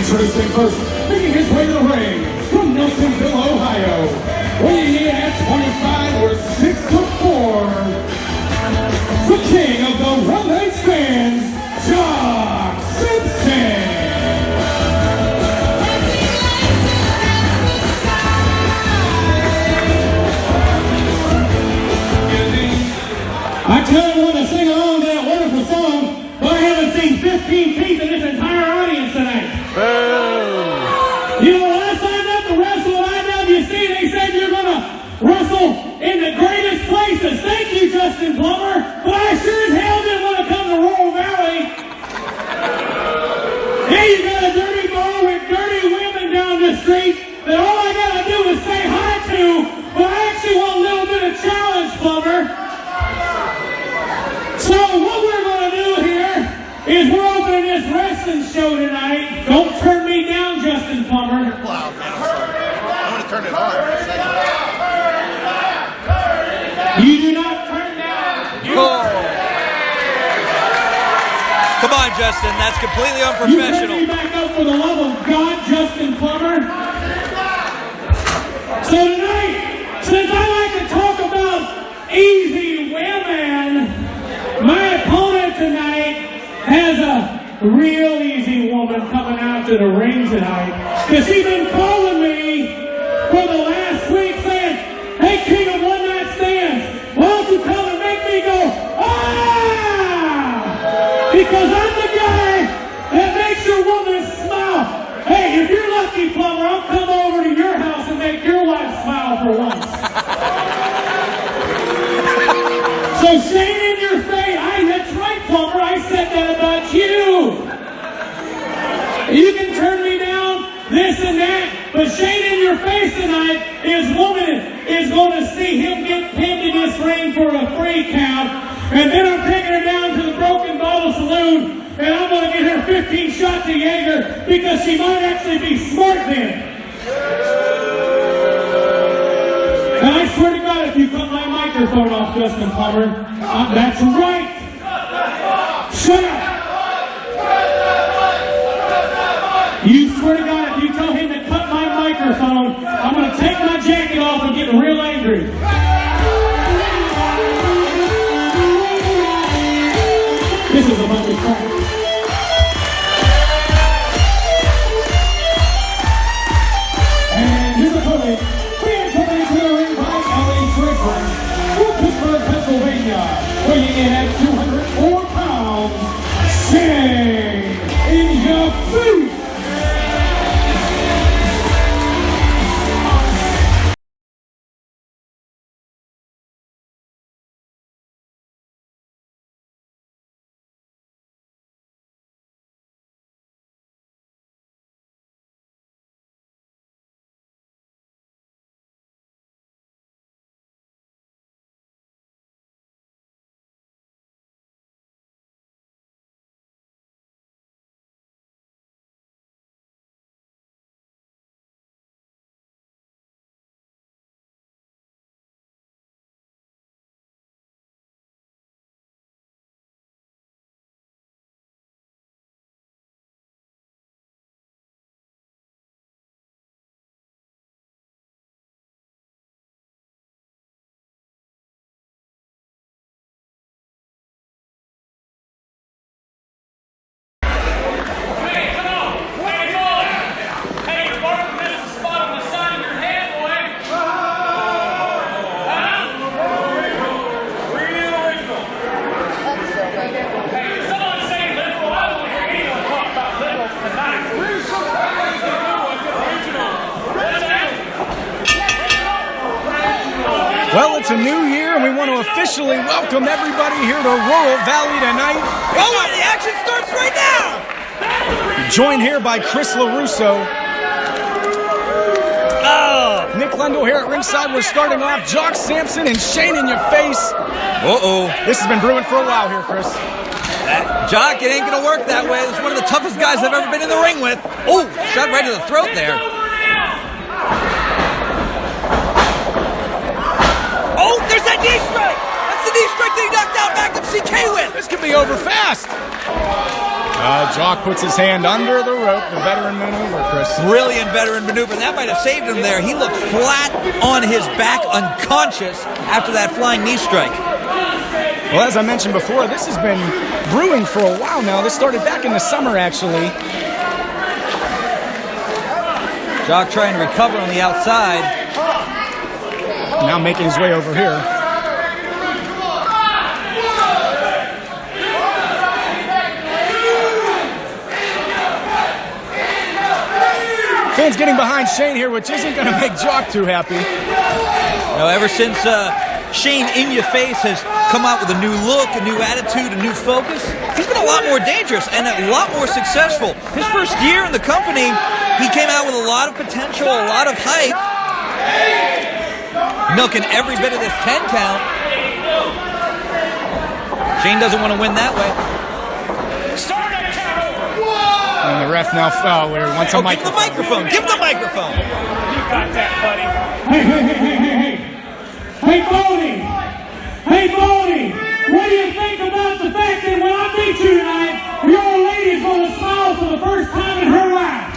Introducing first, making his way to the ring from Nelsonville, Ohio, weighing in at 25 or 6'4", the king of the one-night stands, Jock Samson. I kind of want to sing along to that wonderful song, but I haven't seen 15 feet in this entire audience tonight. You know, when I signed up to wrestle at IWC, they said you're going to wrestle in the greatest places. Thank you, Justin Plummer, but I sure as hell didn't want to come to Royal Valley. Hey, you got a dirty bar with dirty women down the street that all I got to do is say hi to, but I actually want a little bit of challenge, Plummer. So what we're going to do here is we're opening this wrestling show tonight. Don't turn me down, Justin Plummer. Wow, man, I'm sorry. I'm going to turn it on. You do not turn down. Come on, Justin. That's completely unprofessional. You turn me back up for the love of God, Justin Plummer. So tonight, since I like to talk about easy women, my opponent tonight has a real easy woman coming out to the ring tonight. Because she's been calling me for the last week saying, hey, king of one night stands, why don't you come and make me go, ah! Because I'm the guy that makes your woman smile. Hey, if you're lucky, Plumber, I'll come over to your house and make your wife smile for once. So Shane in your face, that's right, Plumber, I said that about you. You can turn me down, this and that, but Shane in your face tonight, his woman is going to see him get pinned in this ring for a free count, and then I'm taking her down to the Broken Bottle Saloon, and I'm going to get her 15 shots of Jaeger, because she might actually be smart then. And I swear to God, if you cut my microphone off, Justin Plummer, that's right. Shut up. You swear to God, if you tell him to cut my microphone, I'm going to take my jacket off and get real angry. This is a bunch of crap. And his opponent, being coming into the ring by from Pittsburgh, Pennsylvania, weighing in at 204 pounds, Shane in your boots. Well, it's a new year, and we want to officially welcome everybody here to Royal Valley tonight. Oh, and the action starts right now! Joined here by Chris LaRusso. Nick Lendl here at ringside. We're starting off Jock, Samson, and Shane in your face. Uh-oh. This has been brewing for a while here, Chris. Jock, it ain't going to work that way. It's one of the toughest guys I've ever been in the ring with. Oh, shot right to the throat there. Oh, there's that knee strike! That's the knee strike that he knocked out Magnum CK with! This could be over fast! Jock puts his hand under the rope, the veteran maneuver, Chris. Brilliant veteran maneuver. That might have saved him there. He looked flat on his back, unconscious, after that flying knee strike. Well, as I mentioned before, this has been brewing for a while now. This started back in the summer, actually. Jock trying to recover on the outside. Now making his way over here. Fans getting behind Shane here, which isn't going to make Jock too happy. No, ever since Shane In Your Face has come out with a new look, a new attitude, a new focus, he's been a lot more dangerous and a lot more successful. His first year in the company, he came out with a lot of potential, a lot of hype, milking every bit of this 10 count. Shane doesn't want to win that way. And the ref now wants a microphone. Give him the microphone. You got that, buddy. Hey, Bodie! Hey, Bodie! What do you think about the fact that when I meet you tonight, your old lady's going to smile for the first time in her life?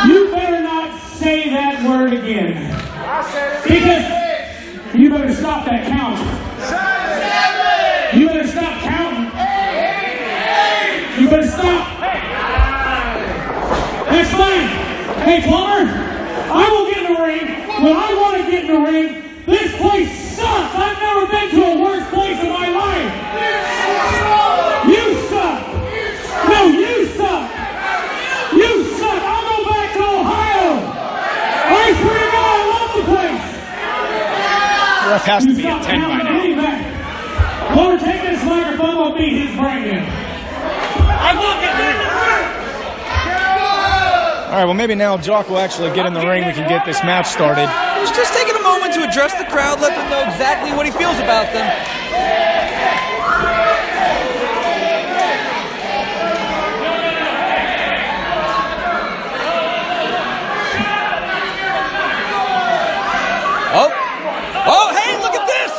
You better not say that word again. Because you better stop that count. You better stop counting. You better stop. That's fine. Hey, Plumber, I will get in the ring when I want to get in the ring. This place sucks. I've never been to a worse place in my life. You suck. No, you suck. You suck. I'll go back to Ohio. I swear to God, I love the place. The ref has to be at 10 by now. Plumber, take this microphone. I'll beat his brain in. I will get in. All right, well, maybe now Jock will actually get in the ring. We can get this match started. He's just taking a moment to address the crowd, let them know exactly what he feels about them. Oh, hey, look at this!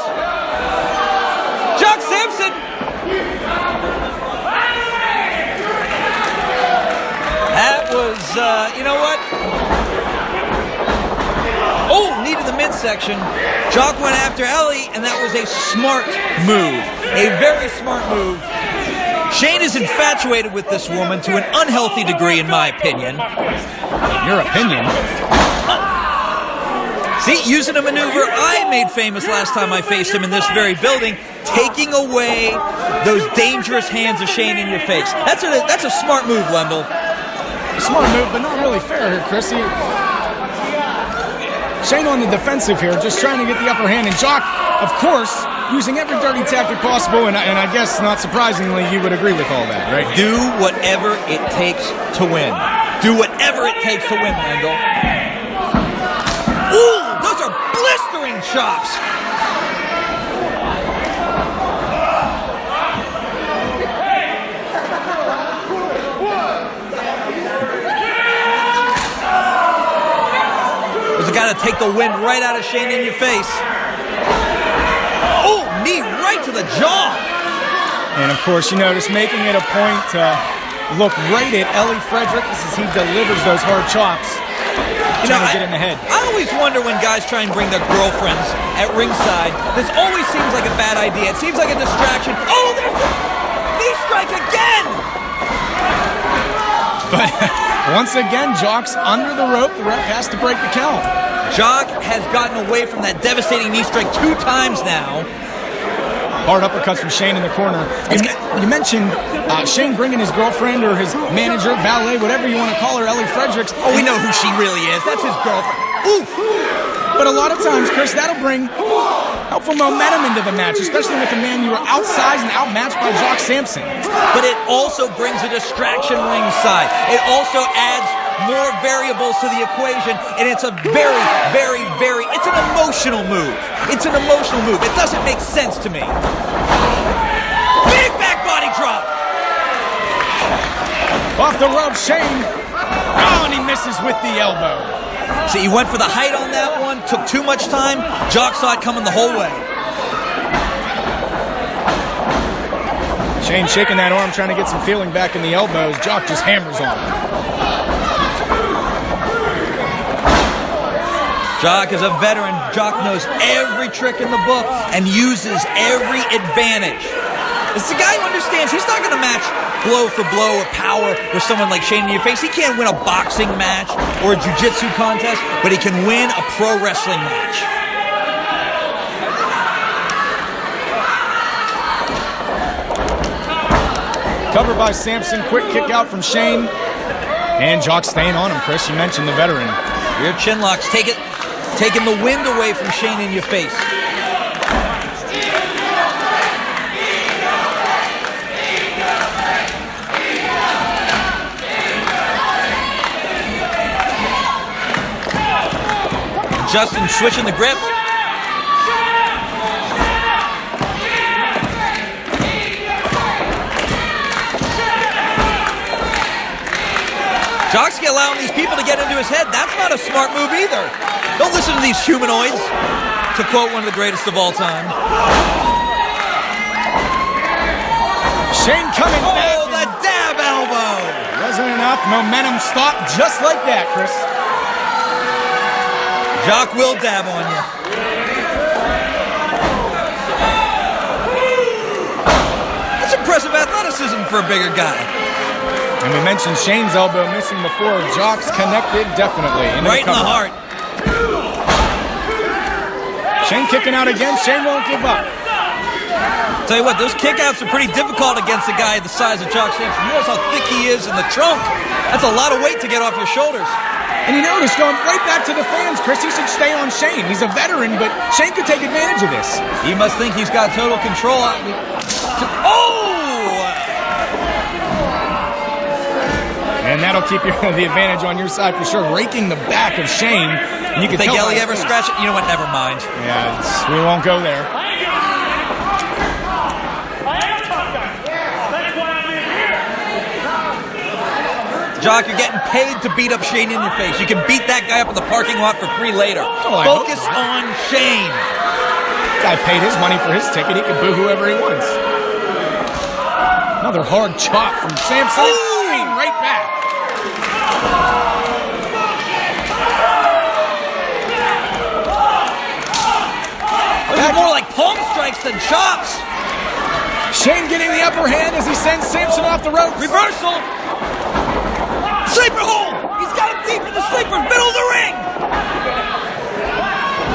Jock Samson! That was, you know what? Oh, knee to the midsection. Jock went after Ellie, and that was a smart move. A very smart move. Shane is infatuated with this woman to an unhealthy degree, in my opinion. Your opinion? See, using a maneuver I made famous last time I faced him in this very building, taking away those dangerous hands of Shane In Your Face. That's a smart move, Lendl. Smart move, but not really fair here, Chris. Shane on the defensive here, just trying to get the upper hand. And Jock, of course, using every dirty tactic possible. And I guess, not surprisingly, you would agree with all that, right? Do whatever it takes to win. Do whatever it takes to win, Lendl. Ooh, those are blistering chops. Got to take the wind right out of Shane In Your Face. Oh, knee right to the jaw. And of course, you notice making it a point to look right at Ellie Frederick as he delivers those hard chops. Trying to get in the head. I always wonder when guys try and bring their girlfriends at ringside. This always seems like a bad idea. It seems like a distraction. Oh, there's the knee strike again. But once again, Jock's under the rope. The ref has to break the count. Jock has gotten away from that devastating knee strike 2 times now. Hard uppercuts from Shane in the corner. You mentioned Shane bringing his girlfriend or his manager, valet, whatever you want to call her, Ellie Fredericks. Oh, we know who she really is. That's his girlfriend. Oof. But a lot of times, Chris, that'll bring helpful momentum into the match, especially with a man you were outsized and outmatched by Jock Samson. But it also brings a distraction ringside. It also adds more variables to the equation, and it's a very, very, it's an emotional move. It's an emotional move. It doesn't make sense to me. Big back body drop. Off the rope, Shane. Oh, and he misses with the elbow. See, he went for the height on that one, took too much time. Jock saw it coming the whole way. Shane shaking that arm, trying to get some feeling back in the elbows. Jock just hammers on him. Jock is a veteran. Jock knows every trick in the book and uses every advantage. This is a guy who understands he's not going to match blow for blow or power with someone like Shane in your face. He can't win a boxing match or a jiu-jitsu contest, but he can win a pro wrestling match. Covered by Samson, quick kick out from Shane. And Jock staying on him, Chris. You mentioned the veteran. Rear chin locks, taking the wind away from Shane in your face. Justin switching the grip. Jock's allowing these people to get into his head. That's not a smart move either. Don't listen to these humanoids, to quote one of the greatest of all time. Shane coming back. Oh, the dab elbow. Wasn't enough. Momentum stopped just like that, Chris. Jock will dab on you. That's impressive athleticism for a bigger guy. And we mentioned Shane's elbow missing before. Jock's connected, definitely. Right in the heart. Shane kicking out again. Shane won't give up. Tell you what, those kickouts are pretty difficult against a guy the size of Jock Samson. You notice how thick he is in the trunk. That's a lot of weight to get off your shoulders. And you notice, going right back to the fans, Chris, he should stay on Shane. He's a veteran, but Shane could take advantage of this. He must think he's got total control. Oh! And that'll keep the advantage on your side for sure. Raking the back of Shane. And you can think tell Ellie ever scratched it? You know what? Never mind. Yeah, we won't go there. Jock, you're getting paid to beat up Shane in your face. You can beat that guy up in the parking lot for free later. Focus on Shane. Guy paid his money for his ticket. He can boo whoever he wants. Another hard chop from Samson. Shane right back. Those are more like palm strikes than chops. Shane getting the upper hand as he sends Samson off the ropes. Reversal. Sleeper hold! He's got him deep in the sleeper, middle of the ring!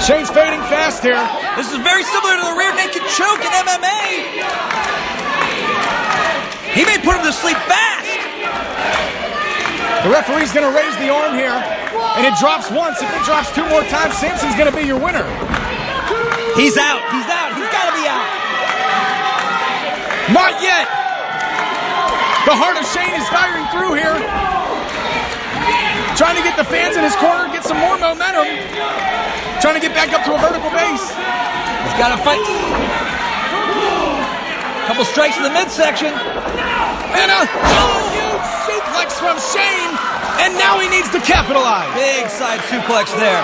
Shane's fading fast here. This is very similar to the rear naked choke in MMA. He may put him to sleep fast. The referee's going to raise the arm here, and it drops once. If it drops two more times, Samson's going to be your winner. He's out. He's out. He's got to be out. Not yet. The heart of Shane is firing through here. Trying to get the fans in his corner, get some more momentum. Trying to get back up to a vertical base. He's got to fight. Couple strikes in the midsection. And a huge suplex from Shane. And now he needs to capitalize. Big side suplex there.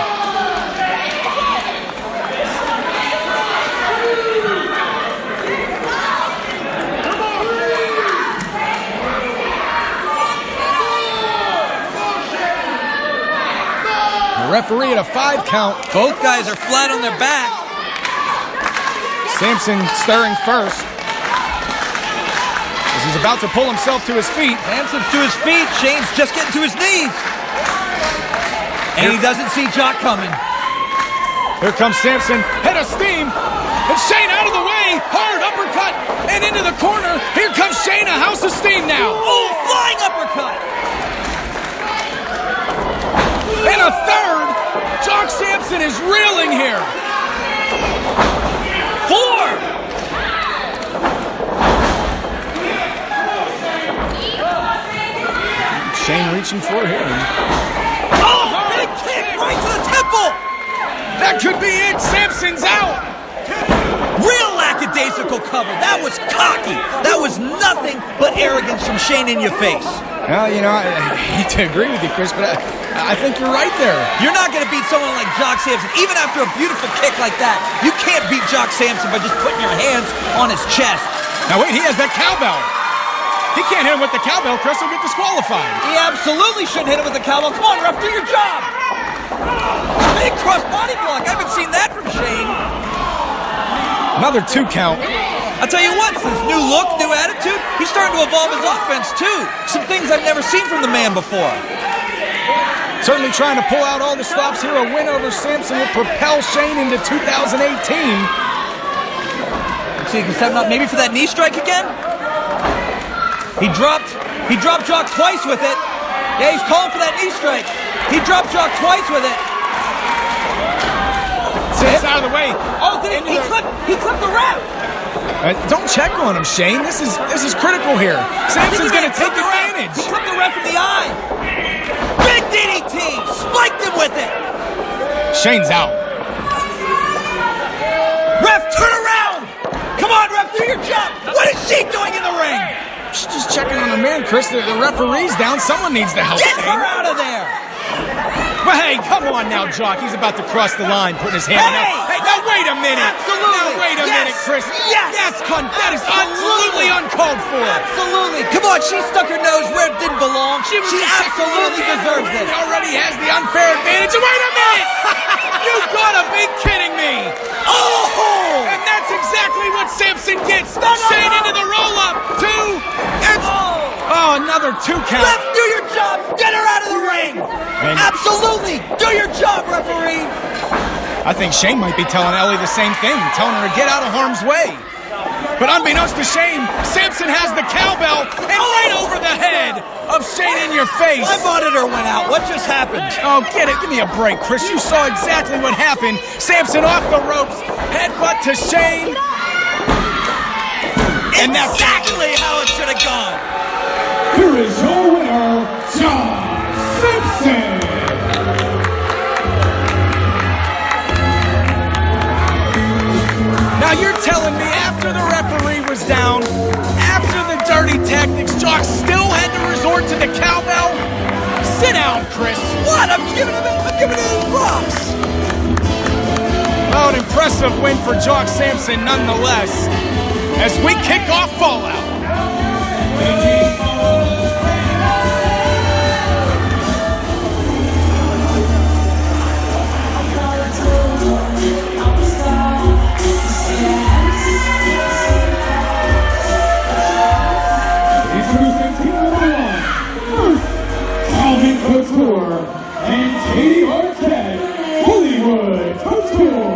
Referee at a 5 count. Both guys are flat on their back. Samson stirring first. As he's about to pull himself to his feet. Samson's to his feet. Shane's just getting to his knees. And he doesn't see Jock coming. Here comes Samson. Head of steam. And Shane out of the way. Hard uppercut. And into the corner. Here comes Shane. A house of steam now. Oh, flying uppercut. And a third. Jock Samson is reeling here. 4. Shane reaching for him. Oh, big kick right to the temple. That could be it. Samson's out. Real lackadaisical cover. That was cocky. That was nothing but arrogance from Shane in your face. Well, you know, I hate to agree with you, Chris, but I think you're right there. You're not going to beat someone like Jock Samson. Even after a beautiful kick like that, you can't beat Jock Samson by just putting your hands on his chest. Now wait, he has that cowbell. He can't hit him with the cowbell, Chris will get disqualified. He absolutely shouldn't hit him with the cowbell. Come on, ref, do your job. Big cross body block. I haven't seen that from Shane. Another 2 count. I'll tell you what, this new look, new attitude, he's starting to evolve his offense too. Some things I've never seen from the man before. Certainly trying to pull out all the stops here. A win over Samson will propel Shane into 2018. So you can set him up maybe for that knee strike again? He dropped Jock twice with it. Yeah, he's calling for that knee strike. He dropped Jock twice with it. It's out of the way. Oh, he clipped the ref. Don't check on him, Shane. This is critical here. Samson's going to take advantage. He clipped the ref in the eye. Big DDT. Spiked him with it. Shane's out. Ref, turn around. Come on, ref, do your job. What is she doing in the ring? She's just checking on the man, Chris. The referee's down. Someone needs to help. Get her out of there. But hey, come on now, Jock. He's about to cross the line, putting his hand out. Hey, now wait a minute. Absolutely. Now wait a minute, Chris. Yes. That is absolutely uncalled for. Absolutely. Come on, she stuck her nose where it didn't belong. She absolutely deserves it. He already has the unfair advantage. Wait a minute. You gotta be kidding me. Oh! And that's exactly what Samson gets. Shane into the roll-up. 2. Oh, another 2 count. Ref, do your job. Get her out of the ring. Absolutely. Do your job, referee. I think Shane might be telling Ellie the same thing, telling her to get out of harm's way. But unbeknownst to Shane, Samson has the cowbell and right over the head of Shane in your face. My monitor went out. What just happened? Oh, get it. Give me a break, Chris. You saw exactly what happened. Samson off the ropes, headbutt to Shane. And that's exactly how it should have gone. Here is your winner, Samson. Now you're telling me after the referee was down, after the dirty tactics, Jock still had to resort to the cowbell? Sit down, Chris. What? I'm giving him his props. Oh, an impressive win for Jock Samson nonetheless, as we kick off Fallout. Couture and Katie Arquette, Hollywood Couture.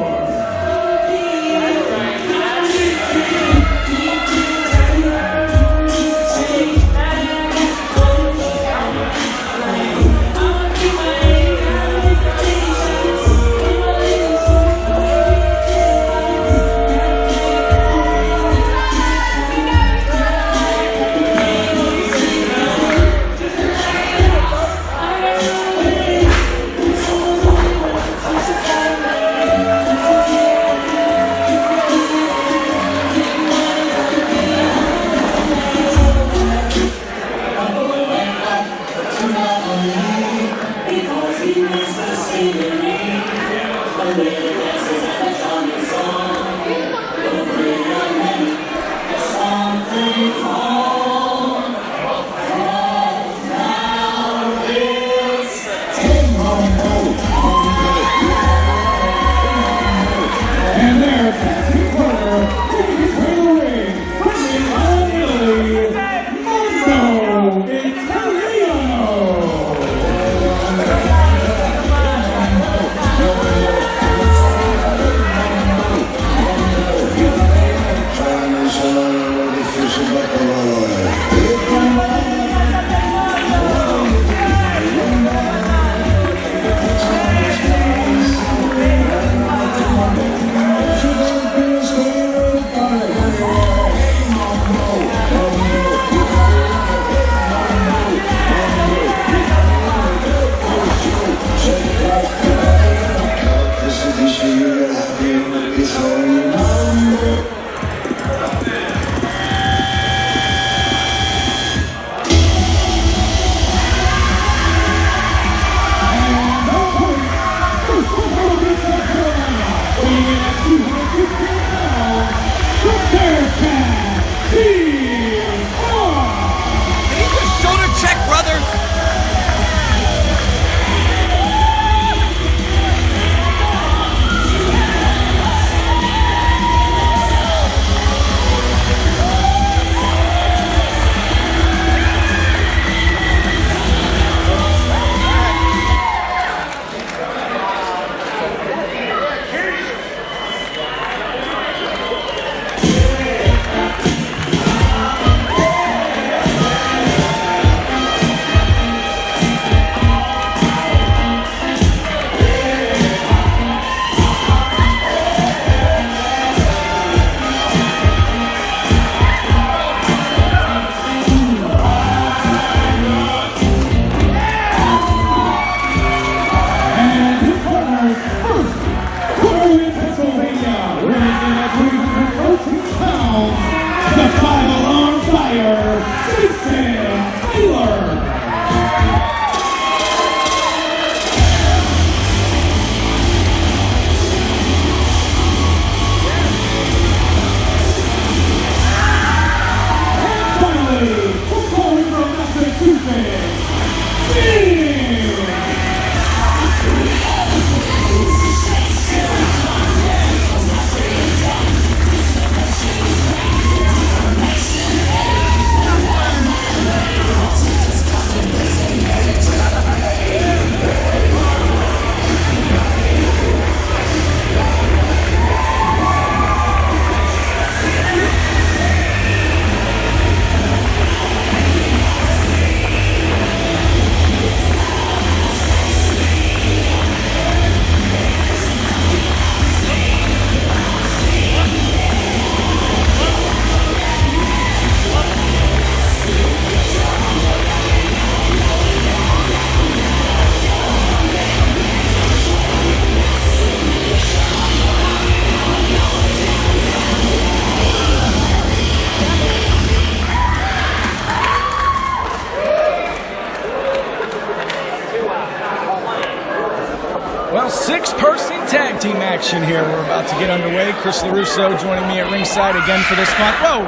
Well, six-person tag team action here. We're about to get underway. Chris LaRusso joining me at ringside again for this fun. Whoa!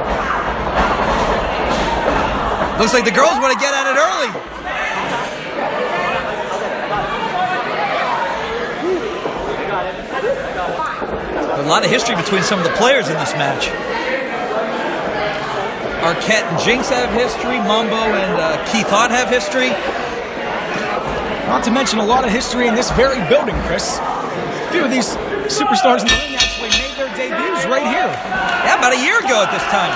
Looks like the girls want to get at it early. A lot of history between some of the players in this match. Arquette and Jinx have history. Mambo and Haught have history. Not to mention a lot of history in this very building, Chris. A few of these superstars in the ring actually made their debuts right here. Yeah, about a year ago at this time.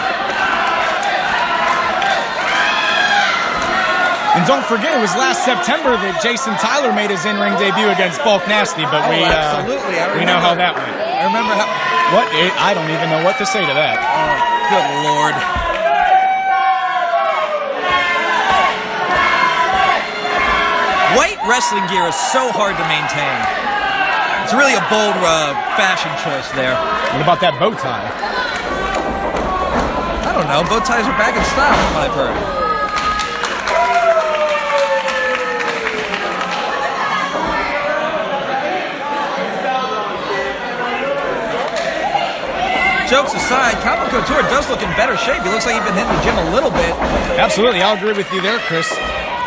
And don't forget, it was last September that Jason Tyler made his in-ring debut against Bulk Nasty, but absolutely. We know how that went. I remember how... What? I don't even know what to say to that. Oh, good Lord. White wrestling gear is so hard to maintain. It's really a bold fashion choice there. What about that bow tie? I don't know. Bow ties are back in style from what I've heard. Jokes aside, Couture does look in better shape. He looks like he's been hitting the gym a little bit. Absolutely. I'll agree with you there, Chris.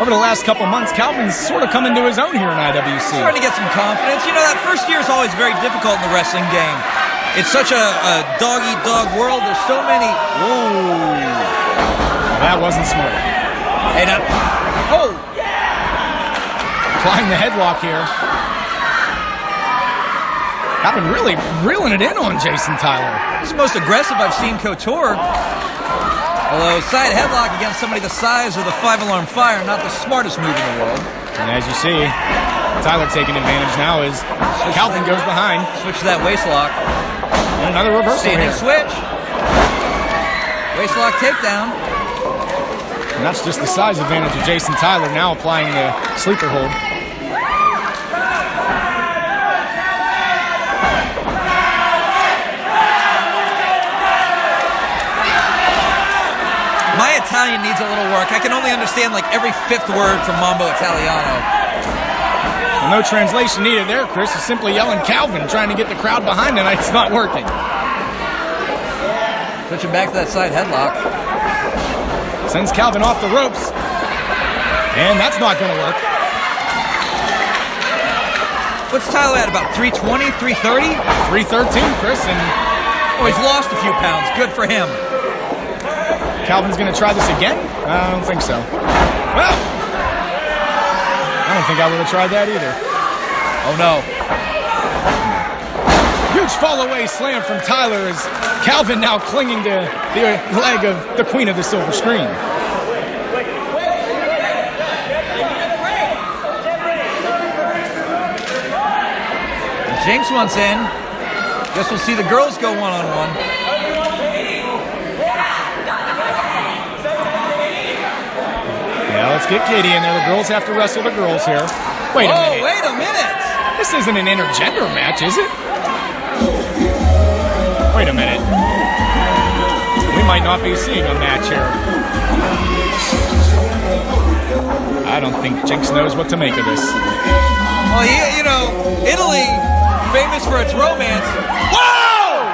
Over the last couple months, Calvin's sort of come into his own here in IWC. Starting to get some confidence. You know, that first year is always very difficult in the wrestling game. It's such a dog-eat-dog world. There's so many... Whoa. That wasn't smart. Hey, now... Oh! Applying the headlock here. Calvin really reeling it in on Jason Tyler. This is the most aggressive I've seen Couture. Although side headlock against somebody the size of the 5-alarm fire, not the smartest move in the world. And as you see, Tyler taking advantage now as Calvin goes behind. Switch to that waist lock. And another reversal Standing here. switch. Waist lock takedown. And that's just the size advantage of Jason Tyler now applying the sleeper hold. My Italian needs a little work. I can only understand like every fifth word from Mambo Italiano. Well, no translation needed there, Chris. He's simply yelling Calvin, trying to get the crowd behind him. It's not working. Switching back to that side headlock. Sends Calvin off the ropes. And that's not going to work. What's Tyler at, about 320, 330? 313, Chris. And he's lost a few pounds. Good for him. Calvin's going to try this again? I don't think so. Well, I don't think I would have tried that either. Oh, no. Huge fall-away slam from Tyler as Calvin now clinging to the leg of the queen of the silver screen. Jinx wants in. Guess we'll see the girls go one-on-one. Yeah, let's get Katie in there. The girls have to wrestle the girls here. Wait a minute. Wait a minute. This isn't an intergender match, is it? Wait a minute. We might not be seeing a match here. I don't think Jinx knows what to make of this. Well, you know, Italy, famous for its romance. Whoa!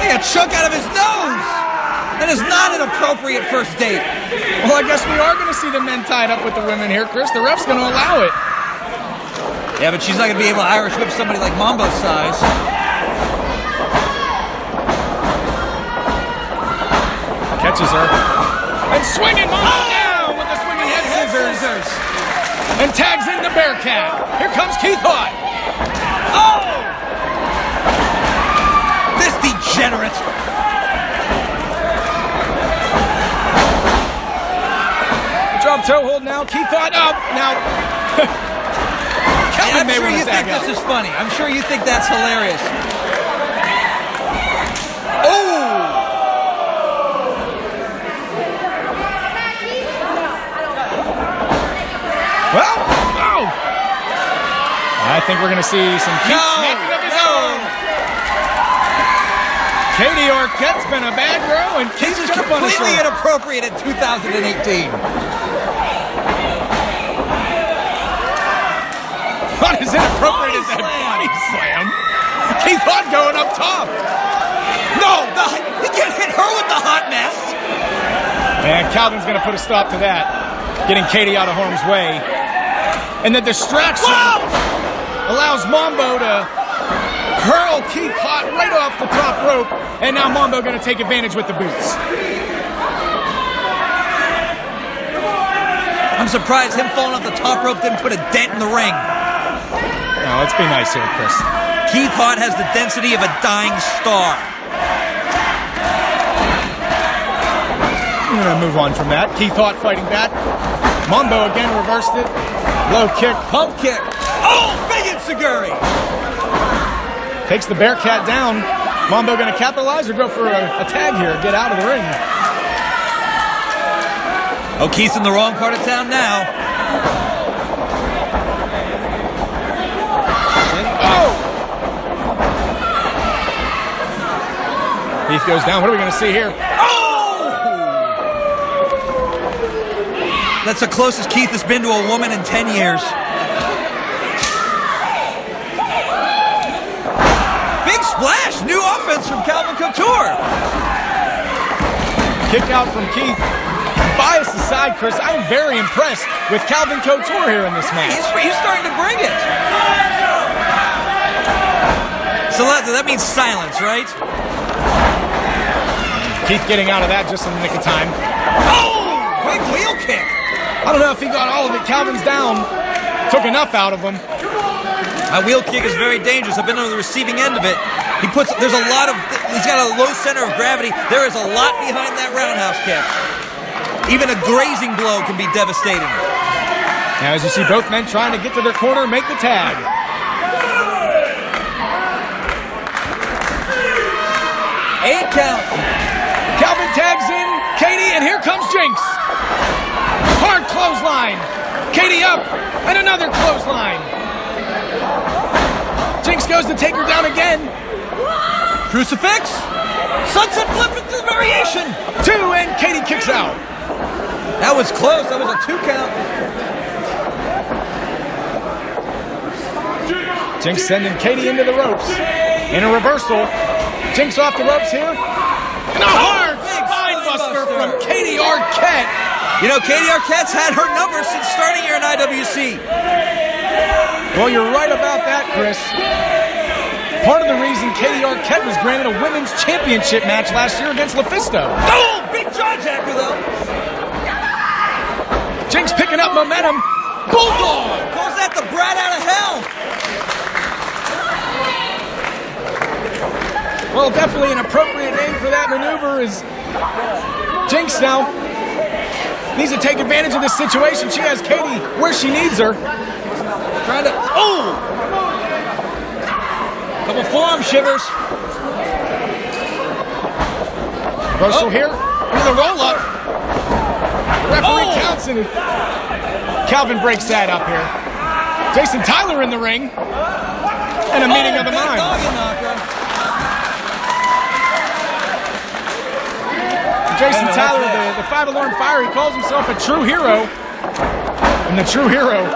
He got a chunk out of his nose. That is not an appropriate first date. Well, I guess we are going to see the men tied up with the women here, Chris. The ref's going to allow it. Yeah, but she's not going to be able to Irish whip somebody like Mambo's size. Catches her. And swinging Mambo down with the swinging head scissors. And tags in the Bearcat. Here comes Keith Haught. Oh! This degenerate. Drop toe hold now. Keith Haught up. Now. I'm sure you think this is funny. I'm sure you think that's hilarious. Oh! Well, oh! I think we're going to see some Keith smacking of his own. Katie Arquette's been a bad girl, and Keith's This is going to punish her. completely inappropriate in 2018. What is inappropriate is that body slam? Keith Haught going up top. No, he can't hit her with the hot mess. And Calvin's going to put a stop to that, getting Katie out of harm's way. And the distraction allows Mambo to hurl Keith Haught right off the top rope. And now Mambo going to take advantage with the boots. I'm surprised him falling off the top rope didn't put a dent in the ring. Now, let's be nice here, Chris. Keith Haught has the density of a dying star. I'm going to move on from that. Keith Haught fighting back. Mambo again reversed it. Low kick. Pump kick. Oh, big Inseguri. Takes the Bearcat down. Mambo going to capitalize or go for a tag here? Get out of the ring. Oh, Keith's in the wrong part of town now. Keith goes down. What are we going to see here? Oh! That's the closest Keith has been to a woman in 10 years. Big splash. New offense from Couture. Kick out from Keith. Bias aside, Chris, I'm very impressed with Calvin Couture here in this match. He's starting to bring it. So that means silence, right? Keith getting out of that just in the nick of time. Oh! Big wheel kick. I don't know if he got all of it. Calvin's down. Took enough out of him. My wheel kick is very dangerous. I've been on the receiving end of it. He's got a low center of gravity. There is a lot behind that roundhouse kick. Even a grazing blow can be devastating. Now, as you see both men trying to get to their corner, make the tag. Eight count. Calvin tags in Katie, and here comes Jinx. Hard clothesline. Katie up, and another clothesline. Jinx goes to take her down again. Crucifix. Sunset flip into the variation. 2, and Katie kicks out. That was close. That was a 2 count. Jinx sending Katie into the ropes. In a reversal. Jinx off the ropes here. And a hard spinebuster from Katie Arquette. You know, Katie Arquette's had her number since starting here in IWC. Well, you're right about that, Chris. Part of the reason Katie Arquette was granted a women's championship match last year against LuFisto. Oh, big jaw jacker, though. Jinx picking up momentum. Bulldog! Calls that the brat out of hell. Well, definitely an appropriate name for that maneuver is Jinx now needs to take advantage of this situation. She has Katie where she needs her. Trying to... Oh! Couple forearm shivers. Reversal here with a roll-up. Referee counts and Calvin breaks that up here. Jason Tyler in the ring. And a meeting of the minds. Jason Tyler, the 5-alarm fire, he calls himself a true hero. And the true hero.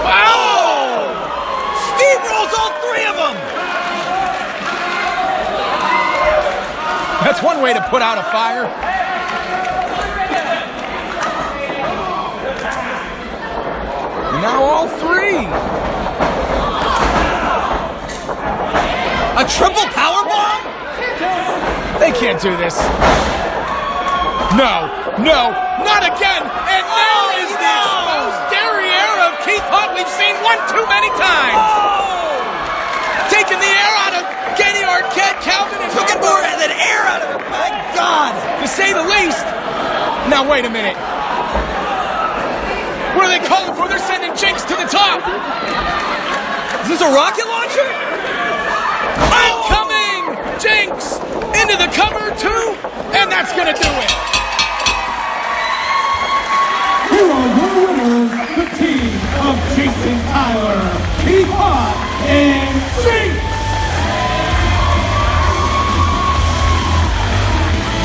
Oh! Steamrolls all 3 of them! That's one way to put out a fire. Dupree. A triple power bomb? They can't do this. No, not again. And there is the exposed derriere of Keith Haught we've seen one too many times. Taking the air out of Kenny Arquette, Calvin, and Took it more than air out of it. My God. to say the least. Now, wait a minute. What are they calling for? They're sending Jinx to the top. Is this a rocket launcher? Incoming! Jinx into the cover, too. And that's going to do it. Here are your winners, the team of Jason Tyler, Keith Haught, and Jinx!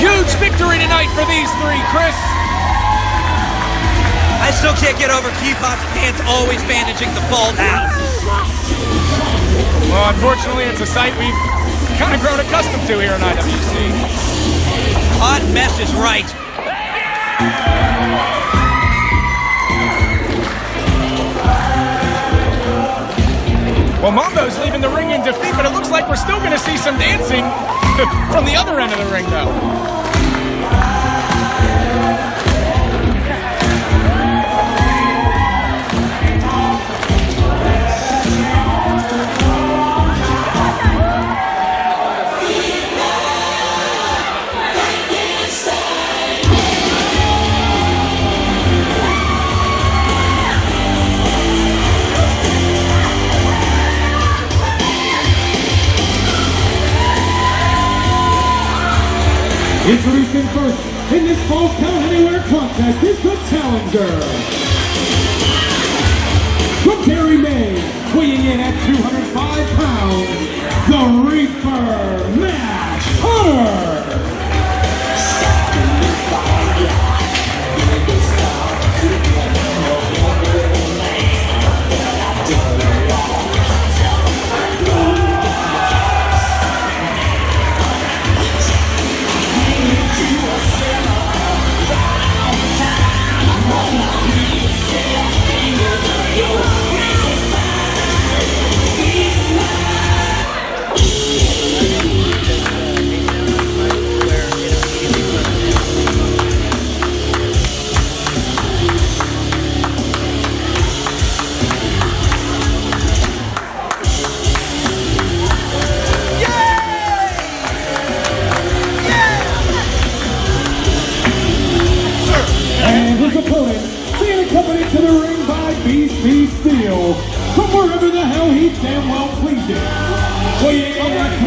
Huge victory tonight for these three, Chris. I still can't get over Keith Haught's pants always managing to fall down. Well, unfortunately, it's a sight we've kind of grown accustomed to here in IWC. Haught messes right. Well, Mambo's leaving the ring in defeat, but it looks like we're still going to see some dancing from the other end of the ring, though. Introducing first in this Falls Count Anywhere contest is the challenger. From Darin, Maine, weighing in at 205 pounds, the Reaper, Matt Conard. From wherever the hell he damn well pleases. Weighing in at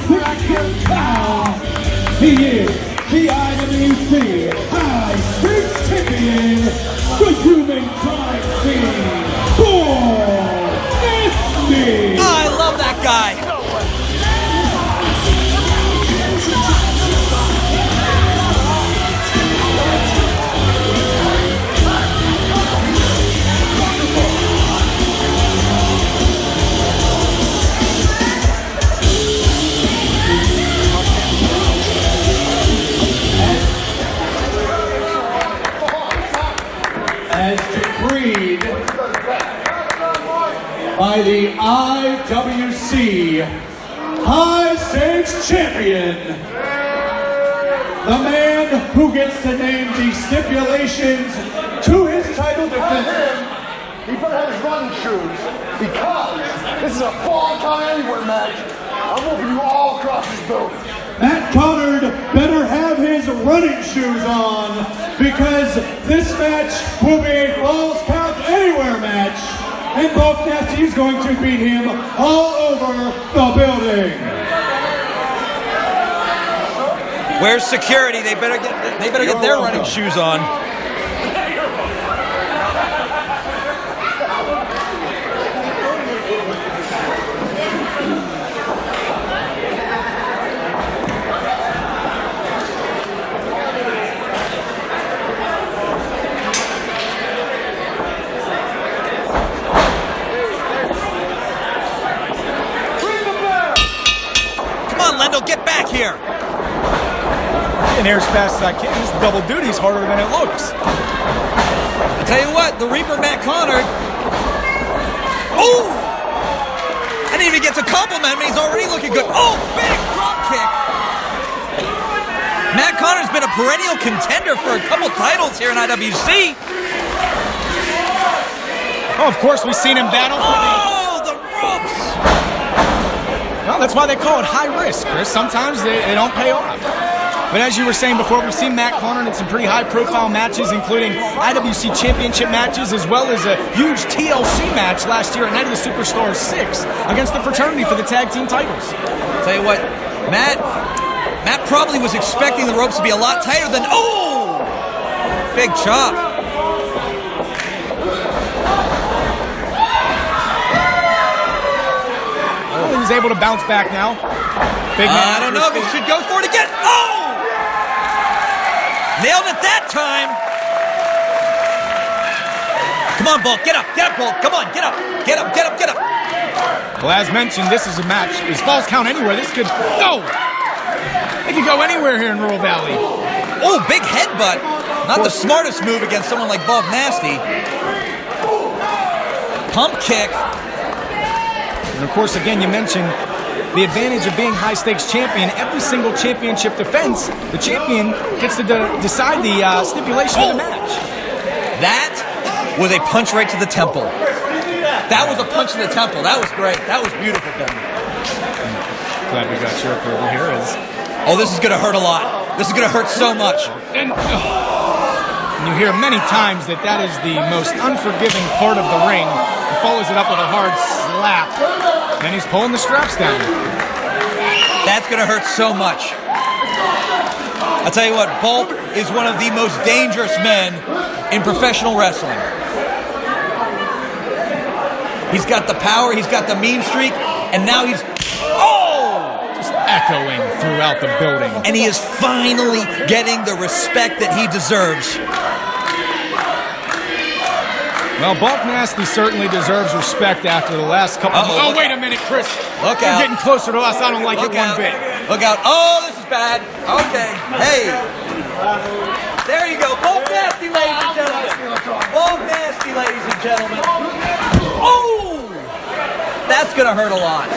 360 pounds, he is the IWC High Stakes Champion, the Human Crime Scene, Indy. Oh, I love that guy. As decreed by the IWC High Stakes Champion, the man who gets to name the stipulations to his title defense. He better have his running shoes because this is a Fall Count Anywhere match. I'm moving you all across this building. Matt Conard better have his running shoes on because this match will be a Falls Count Anywhere match, and Both Nasty is going to beat him all over the building. Where's security? They better get their running shoes on. Get back here! And here as fast as I can. This double duty's harder than it looks. I tell you what, the Reaper Matt Conard, Oh! I didn't even get to compliment him, he's already looking good. Oh, big drop kick. Matt Conard's been a perennial contender for a couple titles here in IWC. Oh, of course, we've seen him battle for the ropes. Well, that's why they call it high risk, Chris. Sometimes they don't pay off. But as you were saying before, we've seen Matt Conard in some pretty high-profile matches, including IWC Championship matches, as well as a huge TLC match last year at Night of the Superstars 6 against the Fraternity for the tag team titles. Tell you what, Matt probably was expecting the ropes to be a lot tighter than... Oh! Big chop. Well, he was able to bounce back now. Big man. I don't know if he should go for it again. Oh! Nailed it that time. Come on, Bulk. Get up, Bulk. Come on, get up. Get up. Well, as mentioned, this is a match. Is falls count anywhere? This could go. It could go anywhere here in Rural Valley. Oh, big headbutt. Not the smartest move against someone like Bulk Nasty. Pump kick. And of course, again, you mentioned the advantage of being high-stakes champion. Every single championship defense, the champion gets to decide the stipulation of the match. That was a punch right to the temple. That was a punch to the temple. That was great. That was beautiful, Ben. Glad we got your approval here. Oh, this is going to hurt a lot. This is going to hurt so much. And you hear many times that is the most unforgiving part of the ring. He follows it up with a hard slap. And he's pulling the straps down. That's going to hurt so much. I'll tell you what, Bulk is one of the most dangerous men in professional wrestling. He's got the power, he's got the mean streak, and now he's... Oh! Just echoing throughout the building. And he is finally getting the respect that he deserves. Well, Bulk Nasty certainly deserves respect after the last couple of... Oh, wait a minute, Chris. Look You're out. getting closer to us. I don't like it one bit. Look out. Oh, this is bad. Okay. Hey. There you go. Bulk Nasty, ladies and gentlemen. Bulk Nasty, ladies and gentlemen. Oh! That's going to hurt a lot.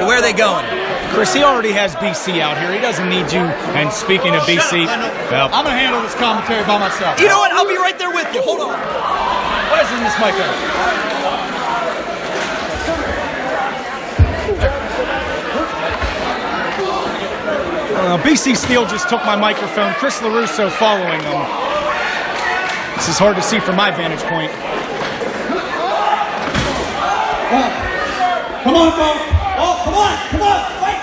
Where are they going? Chris, he already has BC out here. He doesn't need you. And speaking of BC... Well, I'm going to handle this commentary by myself. You know what? I'll be right there with you. Hold on. What is in this mic? BC Steele just took my microphone. Chris LaRusso following him. This is hard to see from my vantage point. Come on, Bulk. Oh, come on. Fight.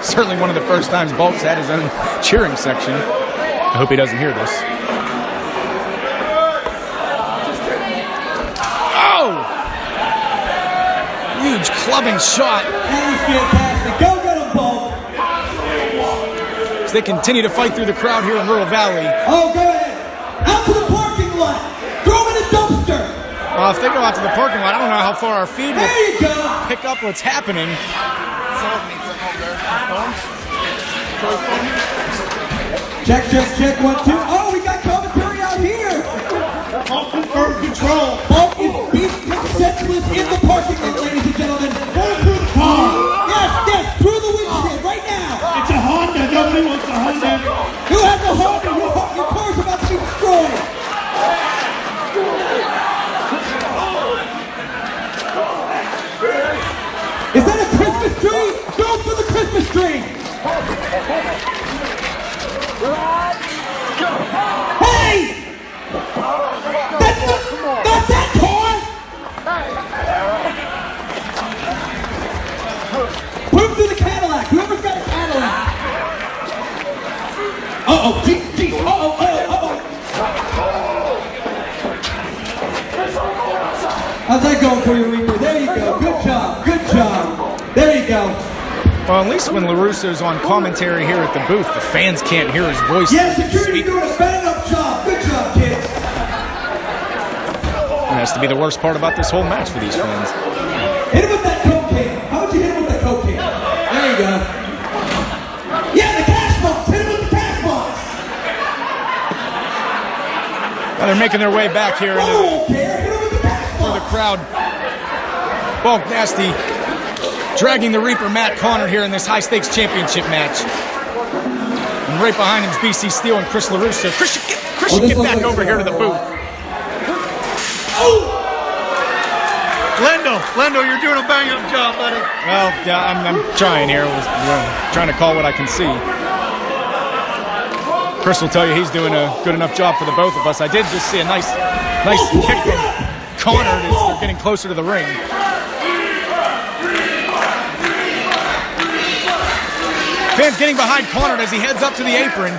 Certainly one of the first times Bulk's had his own cheering section. I hope he doesn't hear this. Oh! Huge clubbing shot. That was fantastic. Go get him, Bulk. As they continue to fight through the crowd here in Rural Valley. Oh, go ahead. Out to the parking lot. Throw him in a dumpster. Well, if they go out to the parking lot, I don't know how far our feed will There you go. pick up what's happening. Check, 1, 2. Oh, we got commentary out here. Bulk is first control. Bulk is beat senseless in the parking lot, ladies and gentlemen. Going through the car. Yes, through the windshield right now. It's a Honda. Nobody wants a Honda. Who has a Honda? Your car's about to be destroyed. Is that a Christmas tree? Go for the Christmas tree. Hey! That's that car! Put him through the Cadillac. Whoever's got a Cadillac. Uh-oh. Jeez. Uh-oh. How's that going for you, Reaper? There you go. Good job. There you go. Well, at least when LaRusso's on commentary here at the booth, the fans can't hear his voice. Yes, security doing a bang-up job. Good job, kids. That has to be the worst part about this whole match for these fans. Hit him with that cocaine. How would you hit him with that cocaine? There you go. Yeah, the cash box. Hit they're making their way back here for the crowd. Bulk Nasty dragging the Reaper Matt Conard here in this high-stakes championship match. And right behind him is BC Steel and Chris LaRusso. Chris should get back over here to the booth. Lendo, you're doing a bang-up job, buddy. Well, yeah, I'm trying here. Trying to call what I can see. Chris will tell you he's doing a good enough job for the both of us. I did just see a nice kick from Conard as they're getting closer to the ring. Fans getting behind Conard as he heads up to the apron.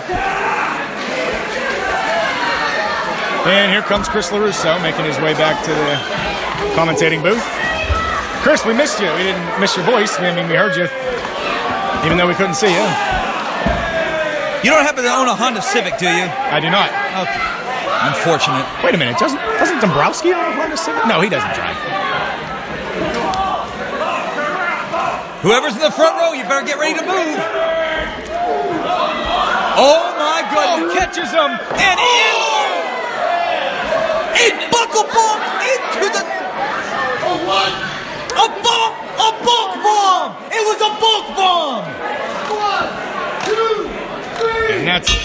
And here comes Chris LaRusso making his way back to the commentating booth. Chris, we missed you. We didn't miss your voice. I mean, we heard you, even though we couldn't see you. You don't happen to own a Honda Civic, do you? I do not. Okay. Unfortunate. Wait a minute. Doesn't Dombrowski own a Honda Civic? No, he doesn't drive. Whoever's in the front row, you better get ready to move. Oh my goodness. Oh, catches him. And in buckle bomb into the... A bulk bomb! It was a bulk bomb! 1, 2, 3. And that's it.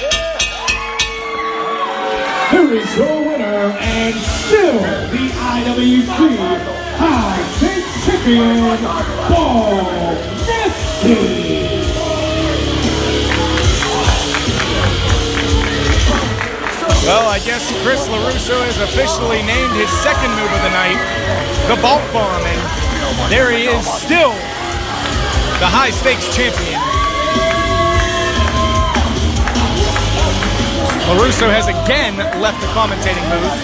Here is your winner and still the IWC High Stakes Champion, Bostic. Well, I guess Chris LaRusso has officially named his second move of the night, the bulk bomb, and there he is, still the high-stakes champion. LaRusso has again left the commentating booth,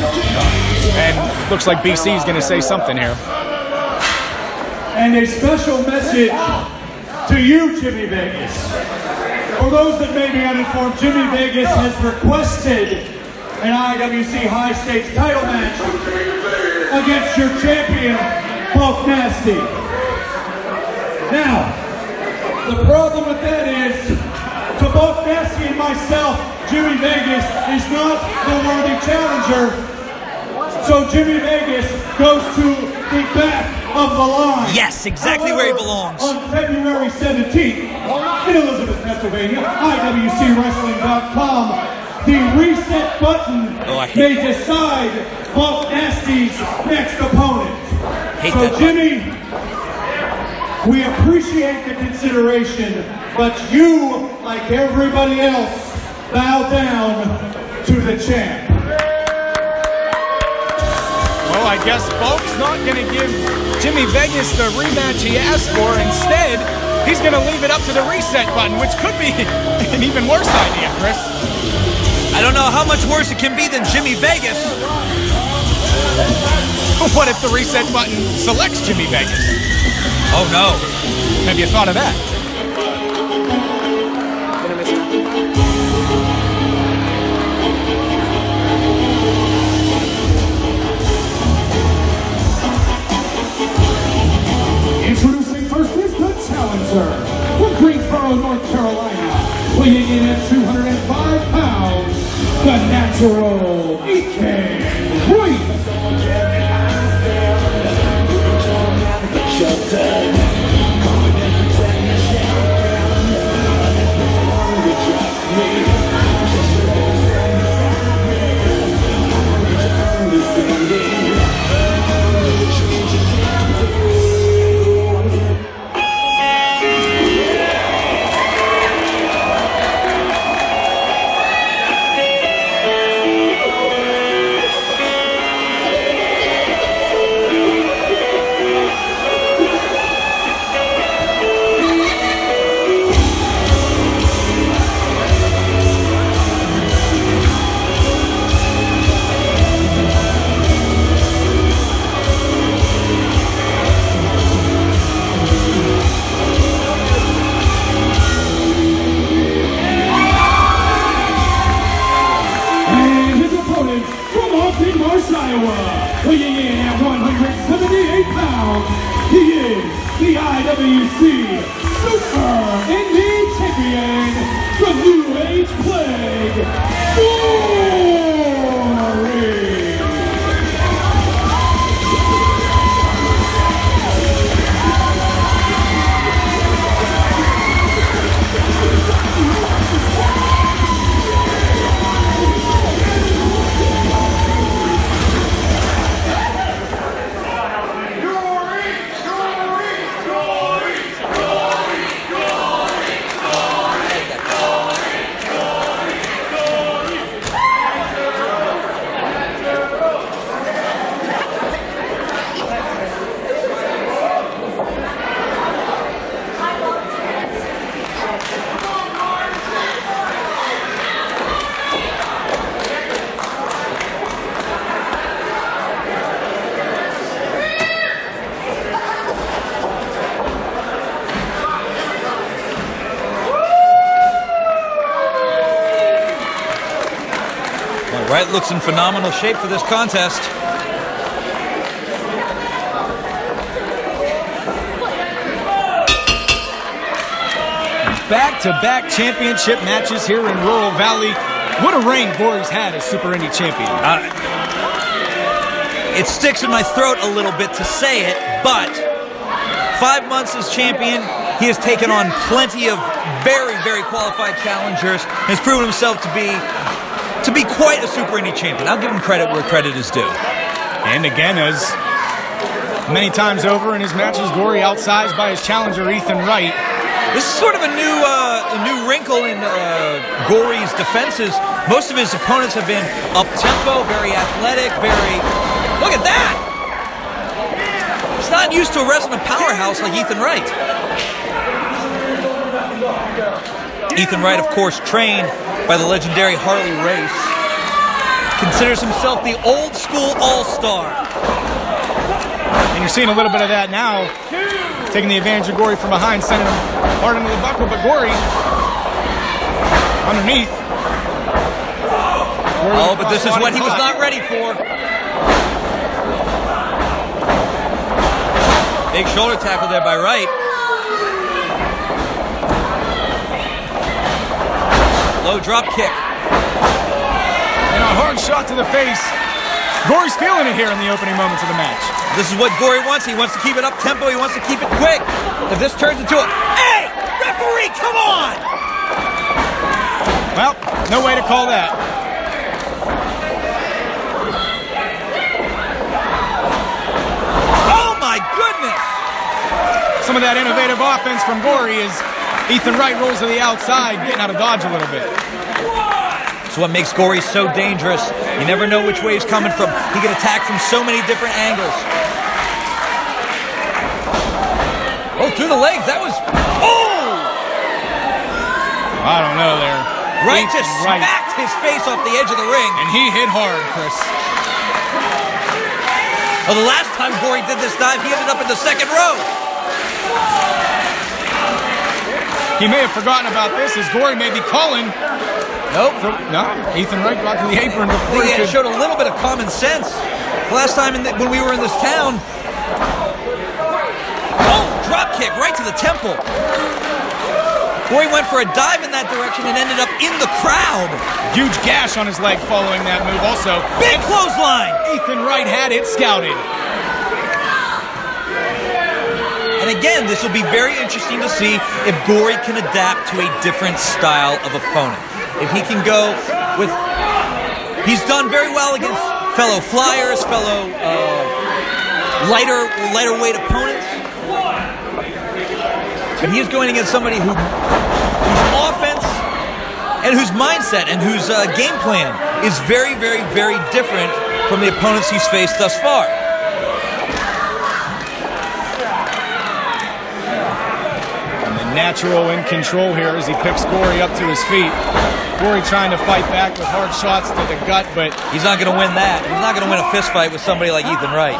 and looks like BC is going to say something here. And a special message to you, Jimmy Vegas. For those that may be uninformed, Jimmy Vegas has requested an IWC High Stakes title match against your champion, Bulk Nasty. Now, the problem with that is, to Bulk Nasty and myself, Jimmy Vegas is not the worthy challenger, so Jimmy Vegas goes to the back of the line. Yes, exactly where he belongs. On February 17th, in Elizabeth, Pennsylvania, IWCWrestling.com, the reset button may decide Bulk Nasty's next opponent. So Jimmy, we appreciate the consideration, but you, like everybody else, bow down to the champ. Well, I guess Bulk's not going to give Jimmy Vegas the rematch he asked for. Instead, he's going to leave it up to the reset button, which could be an even worse idea, Chris. I don't know how much worse it can be than Jimmy Vegas. What if the reset button selects Jimmy Vegas? Oh no. Have you thought of that? Introducing first is the challenger from Greensboro, North Carolina, weighing in at 205 pounds, the natural Wright. Weighing in at 178 pounds, he is the IWC Super Indy Champion, the New Age Plague, Gory. Wright looks in phenomenal shape for this contest. Back-to-back championship matches here in Rural Valley. What a reign Gory's had as Super Indy champion. It sticks in my throat a little bit to say it, but 5 months as champion, he has taken on plenty of very, very qualified challengers and has proven himself to be quite a Super Indy champion. I'll give him credit where credit is due. And again, as many times over in his matches, Gory outsized by his challenger, Ethan Wright. This is sort of a new wrinkle in Gory's defenses. Most of his opponents have been up-tempo, very athletic, very... Look at that! He's not used to wrestling a powerhouse like Ethan Wright. Ethan Wright, of course, trained by the legendary Harley Race. Considers himself the old-school all-star. And you're seeing a little bit of that now. Taking the advantage of Gory from behind, sending him hard into the buckle, but Gory underneath. Oh, but this is what he was not ready for. Big shoulder tackle there by Wright. Low drop kick. And a hard shot to the face. Gory's feeling it here in the opening moments of the match. This is what Gory wants. He wants to keep it up tempo. He wants to keep it quick. If this turns into a... Hey! Referee, come on! Well, no way to call that. Oh my goodness! Some of that innovative offense from Gory as Ethan Wright rolls to the outside, getting out of dodge a little bit. That's what makes Gory so dangerous. You never know which way he's coming from. He can attack from so many different angles. Oh, through the legs. That was... Oh! I don't know there. Wright just smacked his face off the edge of the ring. And he hit hard, Chris. Well, the last time Gory did this dive, he ended up in the second row. He may have forgotten about this as Gory may be calling. Nope. No, Ethan Wright got to the apron before he could... showed a little bit of common sense. The last time when we were in this town... Oh, drop kick right to the temple. Gory went for a dive in that direction and ended up in the crowd. Huge gash on his leg following that move also. Big clothesline. Ethan Wright had it scouted. And again, this will be very interesting to see if Gory can adapt to a different style of opponent. If he can go with... He's done very well against fellow flyers, fellow lighter weight opponents. But he is going against somebody whose offense and whose mindset and whose game plan is very, very, very different from the opponents he's faced thus far. Natural in control here as he picks Gory up to his feet. Gory trying to fight back with hard shots to the gut, but he's not going to win that. He's not going to win a fist fight with somebody like Ethan Wright.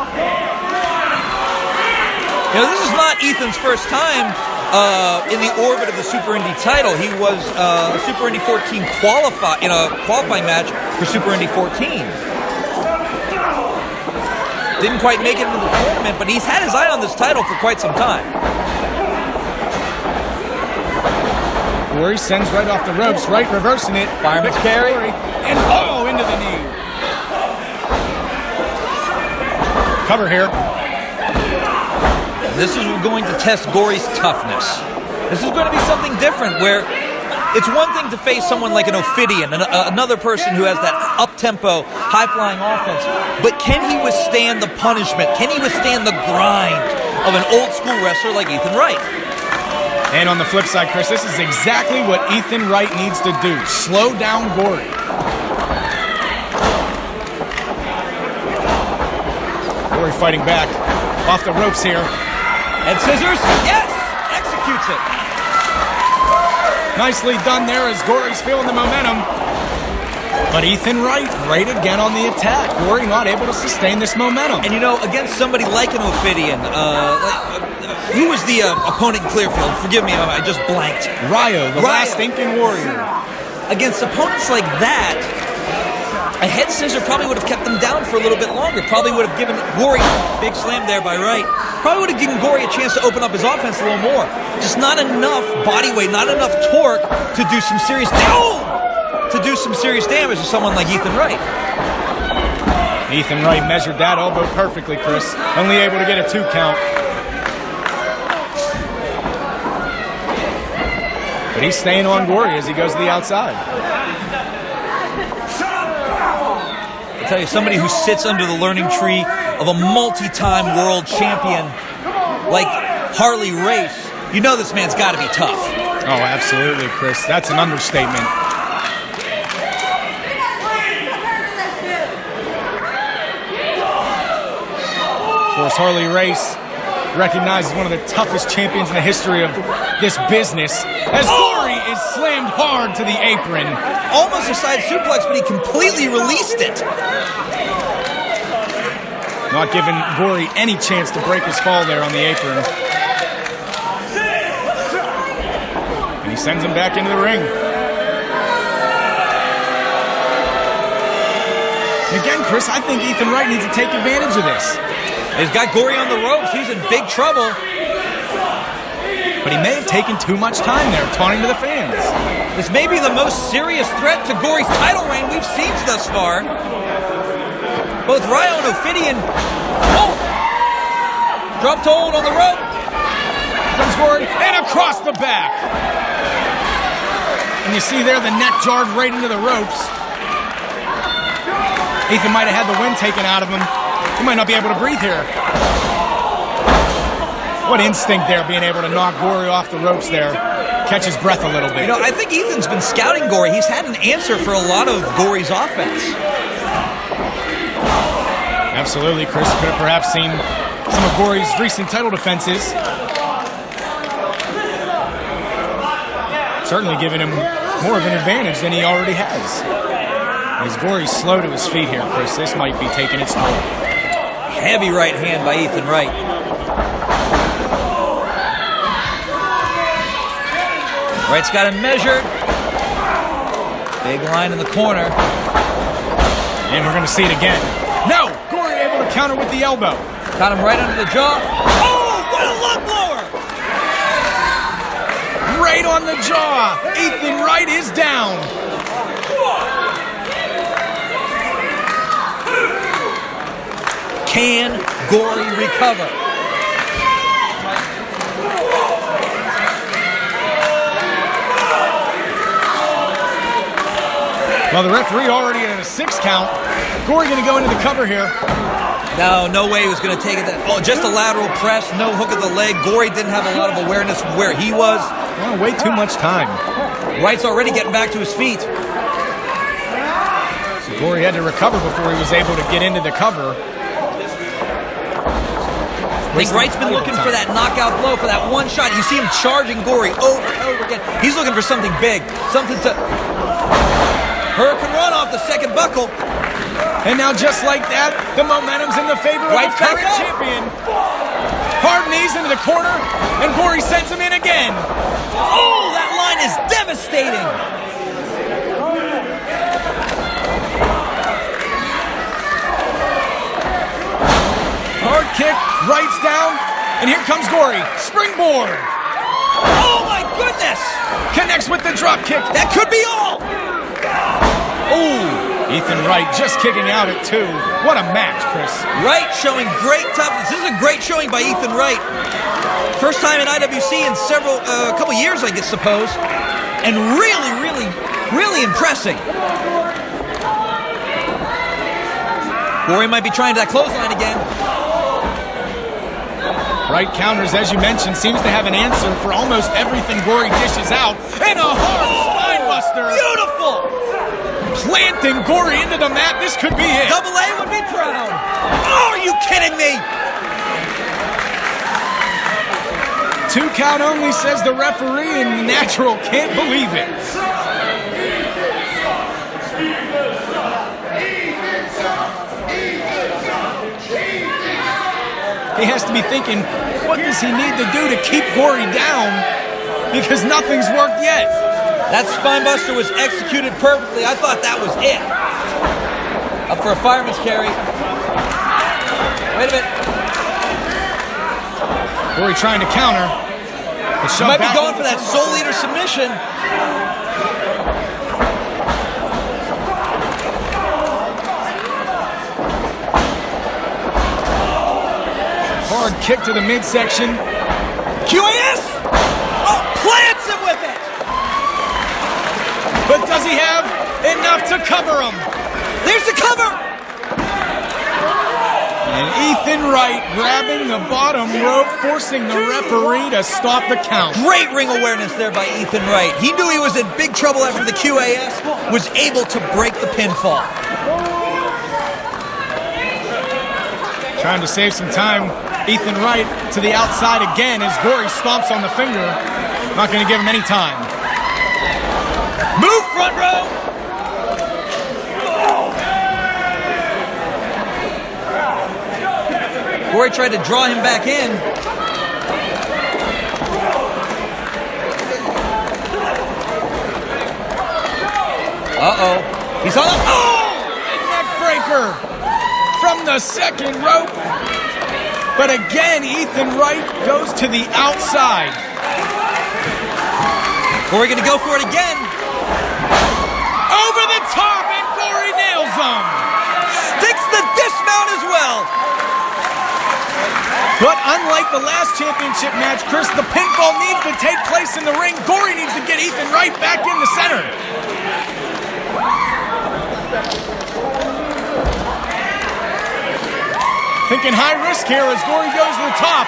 You know, this is not Ethan's first time in the orbit of the Super Indy title. He was a Super Indy 14 in a qualifying match for Super Indy 14. Didn't quite make it into the tournament, but he's had his eye on this title for quite some time. Gory sends Wright off the ropes. Wright reversing it. Fireman's carry. And into the knee. Cover here. This is going to test Gory's toughness. This is going to be something different where it's one thing to face someone like an Ophidian, another person who has that up-tempo, high-flying offense, but can he withstand the punishment? Can he withstand the grind of an old-school wrestler like Ethan Wright? And on the flip side, Chris, this is exactly what Ethan Wright needs to do. Slow down Gory. Gory fighting back. Off the ropes here. And scissors. Yes! Executes it. Nicely done there as Gory's feeling the momentum. But Ethan Wright, great again on the attack. Gory not able to sustain this momentum. And you know, against somebody like an Ophidian, who was the opponent in Clearfield? Forgive me, I just blanked. Ryo, the last Incan warrior. Against opponents like that, A head scissor probably would have kept them down for a little bit longer. Probably would have given Gory, big slam there by Wright, probably would have given Gory a chance to open up his offense a little more. Just not enough body weight, not enough torque to do some serious damage to someone like Ethan Wright. Ethan Wright measured that elbow perfectly, Chris. Only able to get a 2 count. But he's staying on Gory as he goes to the outside. I tell you, somebody who sits under the learning tree of a multi-time world champion like Harley Race, you know this man's got to be tough. Oh, absolutely, Chris. That's an understatement. Of course, Harley Race recognized as one of the toughest champions in the history of this business, as Gory is slammed hard to the apron. Almost a side suplex, but he completely released it. Not giving Gory any chance to break his fall there on the apron. And he sends him back into the ring. And again, Chris, I think Ethan Wright needs to take advantage of this. He's got Gory on the ropes. He's in big trouble. But he may have taken too much time there, taunting to the fans. This may be the most serious threat to Gory's title reign we've seen thus far. Both Ryo and Ophidian. Oh! Dropped hold on the rope. Comes Gory, and across the back. And you see there the neck jarred right into the ropes. Ethan might have had the wind taken out of him. He might not be able to breathe here. What instinct there, being able to knock Gory off the ropes there. Catch his breath a little bit. You know, I think Ethan's been scouting Gory. He's had an answer for a lot of Gory's offense. Absolutely, Chris. Could have perhaps seen some of Gory's recent title defenses. Certainly giving him more of an advantage than he already has. As Gory's slow to his feet here, Chris, this might be taking its toll. Heavy right hand by Ethan Wright. Wright's got him measured. Big line in the corner. And we're going to see it again. No! Gory able to counter with the elbow. Got him right under the jaw. Oh, what a lung blower! Right on the jaw. Ethan Wright is down. Can Gory recover? Well, the referee already at a 6 count. Gory going to go into the cover here. No way he was going to take it. Oh, just a lateral press, no hook of the leg. Gory didn't have a lot of awareness from where he was. Well, way too much time. Wright's already getting back to his feet. So Gory had to recover before he was able to get into the cover. I think Wright's been looking for that knockout blow, for that one shot. You see him charging Gory over and over again. He's looking for something big, something to... Hurricane run off the second buckle. And now just like that, the momentum's in the favor of the current champion. Hard knees into the corner, and Gory sends him in again. Oh, that line is devastating. Hard kick, Wright's down, and here comes Gory. Springboard. Oh my goodness! Connects with the drop kick. That could be all. Oh, Ethan Wright just kicking out at 2. What a match, Chris. Wright showing great toughness. This is a great showing by Ethan Wright. First time in IWC in a couple years, I guess, suppose. And really impressing. Gory might be trying that clothesline again. Wright counters, as you mentioned, seems to have an answer for almost everything Gory dishes out. And a hard spine buster. Beautiful. Planting Gory into the mat. This could be it. Double A would be proud. Oh, are you kidding me? 2 count only, says the referee, and the natural can't believe it. He has to be thinking, what does he need to do to keep Gory down? Because nothing's worked yet. That spinebuster was executed perfectly. I thought that was it. Up for a fireman's carry. Wait a minute. Gory trying to counter. He might be going for that Soul Eater submission. Hard kick to the midsection. QAS! Oh, plants him with it! But does he have enough to cover him? There's the cover! And Ethan Wright grabbing the bottom rope, forcing the referee to stop the count. Great ring awareness there by Ethan Wright. He knew he was in big trouble after the QAS, was able to break the pinfall. Trying to save some time. Ethan Wright to the outside again as Gory stomps on the finger. Not going to give him any time. Move, front row! Gory tried to draw him back in. Uh-oh. He's on the... Oh! Neck breaker from the second rope. But again, Ethan Wright goes to the outside. Gory gonna go for it again. Over the top, and Gory nails him. Sticks the dismount as well. But unlike the last championship match, Chris, the pinfall needs to take place in the ring. Gory needs to get Ethan Wright back in the center. Thinking high risk here as Gory goes to the top.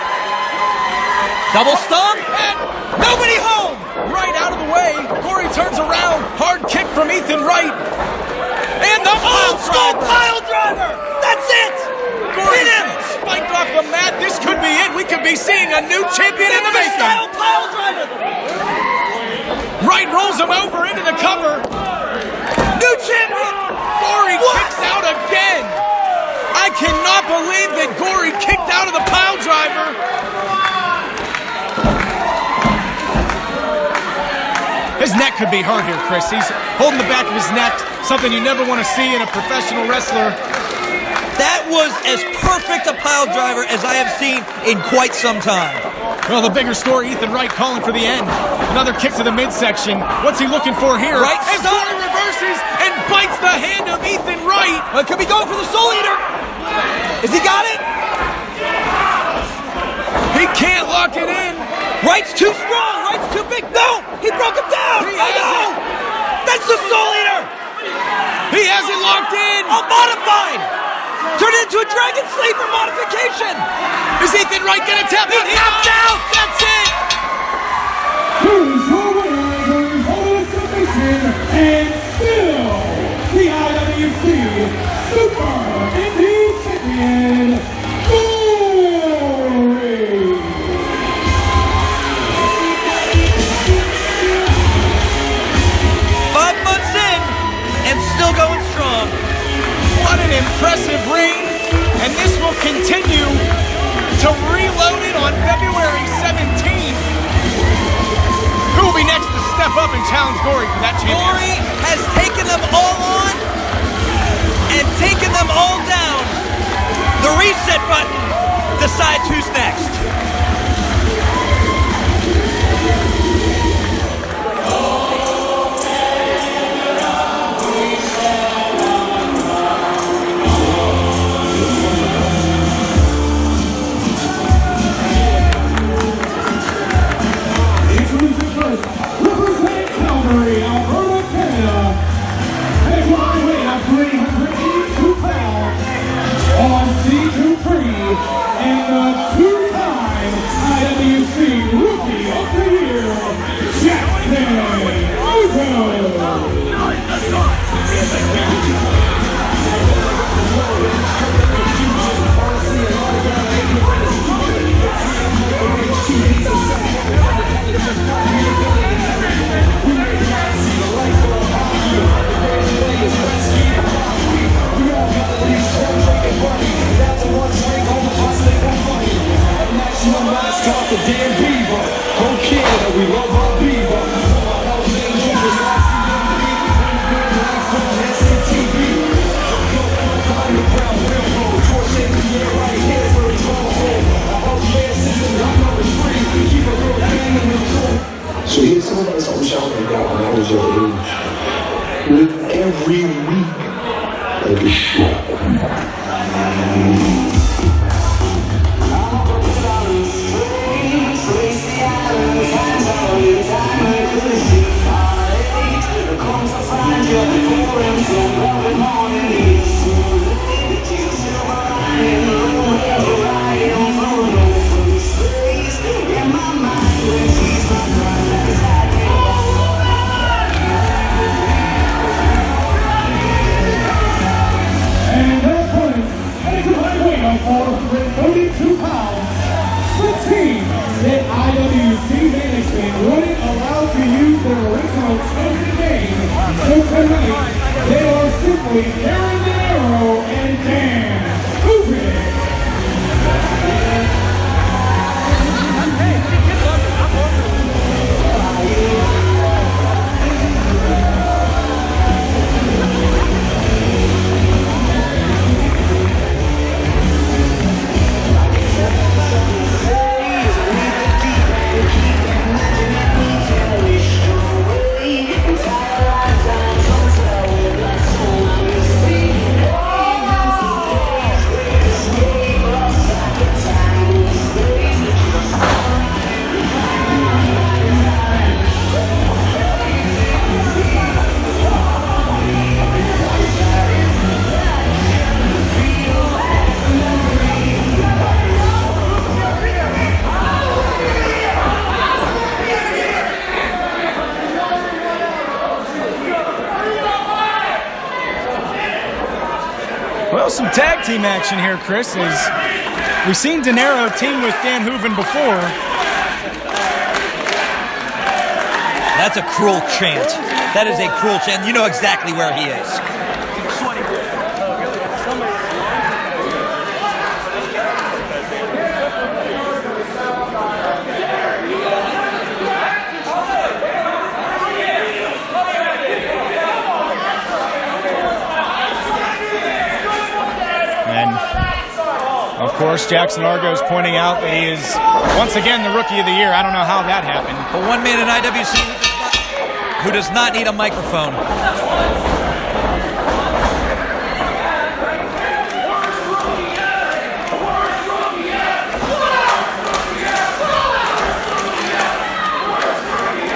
Double stomp, And nobody home. right out of the way. Gory turns around. Hard kick from Ethan Wright. And the Old school pile driver. That's it. Gory Hit him. spiked off the mat. This could be it. We could be seeing a new champion in the making. Style pile driver. Wright rolls him over into the cover. New champion. Gory kicks out again. I cannot believe that Gory kicked out of the pile driver. His neck could be hurt here, Chris. He's holding the back of his neck, something you never want to see in a professional wrestler. That was as perfect a pile driver as I have seen in quite some time. Well, the bigger story, Ethan Wright calling for the end. Another kick to the midsection. What's he looking for here? Right As stop. Gory reverses and bites the hand of Ethan Wright. Well, could be going for the Soul Eater. Has he got it? He can't lock it in. Wright's too strong. Wright's too big. No, he broke him down. He Oh, has no. That's the Soul Eater. He has it locked in. Oh, modified. Turn it into a Dragon Sleeper modification. Is Ethan Wright going to tap out? He tapped out. That's it. Who's your winner, who's submission, and still the IWC Super Indy Champion, Gory. 5 months in and still going strong. What an impressive ring. And this will continue to reload it on February 17th. Who will be next to step up and challenge Gory for that championship? Gory has taken them all on and taken them all down. The reset button decides who's next. Introducing first, representing Calgary, Alberta, Canada, headline weight of 382 pounds, on Dupree, and the two-time IWC Rookie of the Year, JaXon. I wish I would have got when I was your age. With every week, like a shot. And their opponents, at a weight of 432 pounds, the team that IWC Management wouldn't allow to use their original chosen name, so tonight they are simply Darin, Dinero, and Hooven. Well, some tag team action here, Chris. We've seen Dinero team with Dan Hooven before. That's a cruel chant. That is a cruel chant. You know exactly where he is. Of course, JaXon Argos pointing out that he is, once again, the Rookie of the Year. I don't know how that happened. But one man in IWC who does not need a microphone.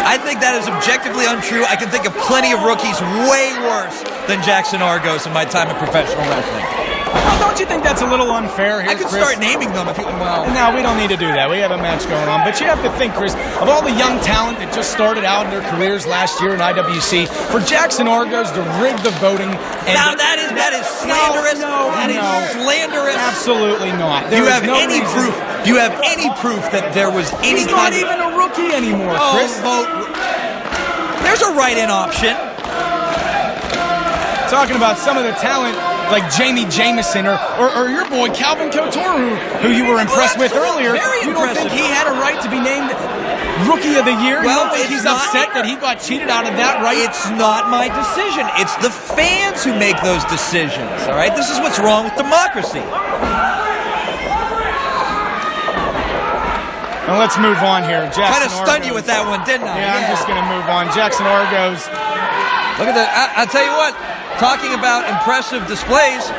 I think that is objectively untrue. I can think of plenty of rookies way worse than JaXon Argos in my time in professional wrestling. Well, don't you think that's a little unfair here, I could Chris? start naming them if you... Well... No, we don't need to do that. We have a match going on. But you have to think, Chris, of all the young talent that just started out in their careers last year in IWC, for JaXon Argos to rig the voting... And now, that is slanderous. That is slanderous. Absolutely not. Do you have any proof? Do you have any proof that there was any He's not even a rookie anymore, Chris. Vote. There's a write-in option. Talking about some of the talent like Jameson or your boy Calvin Couture, who you were impressed with earlier. Very you don't think he had a right to be named Rookie of the Year? Well, you don't think he's upset that he got cheated out of that right? It's not my decision. It's the fans who make those decisions, all right? This is what's wrong with democracy. Now let's move on here. Kind of stunned you with that one, didn't I? Yeah, I'm just going to move on. JaXon Argos. Look at that. I'll tell you what. Talking about impressive displays,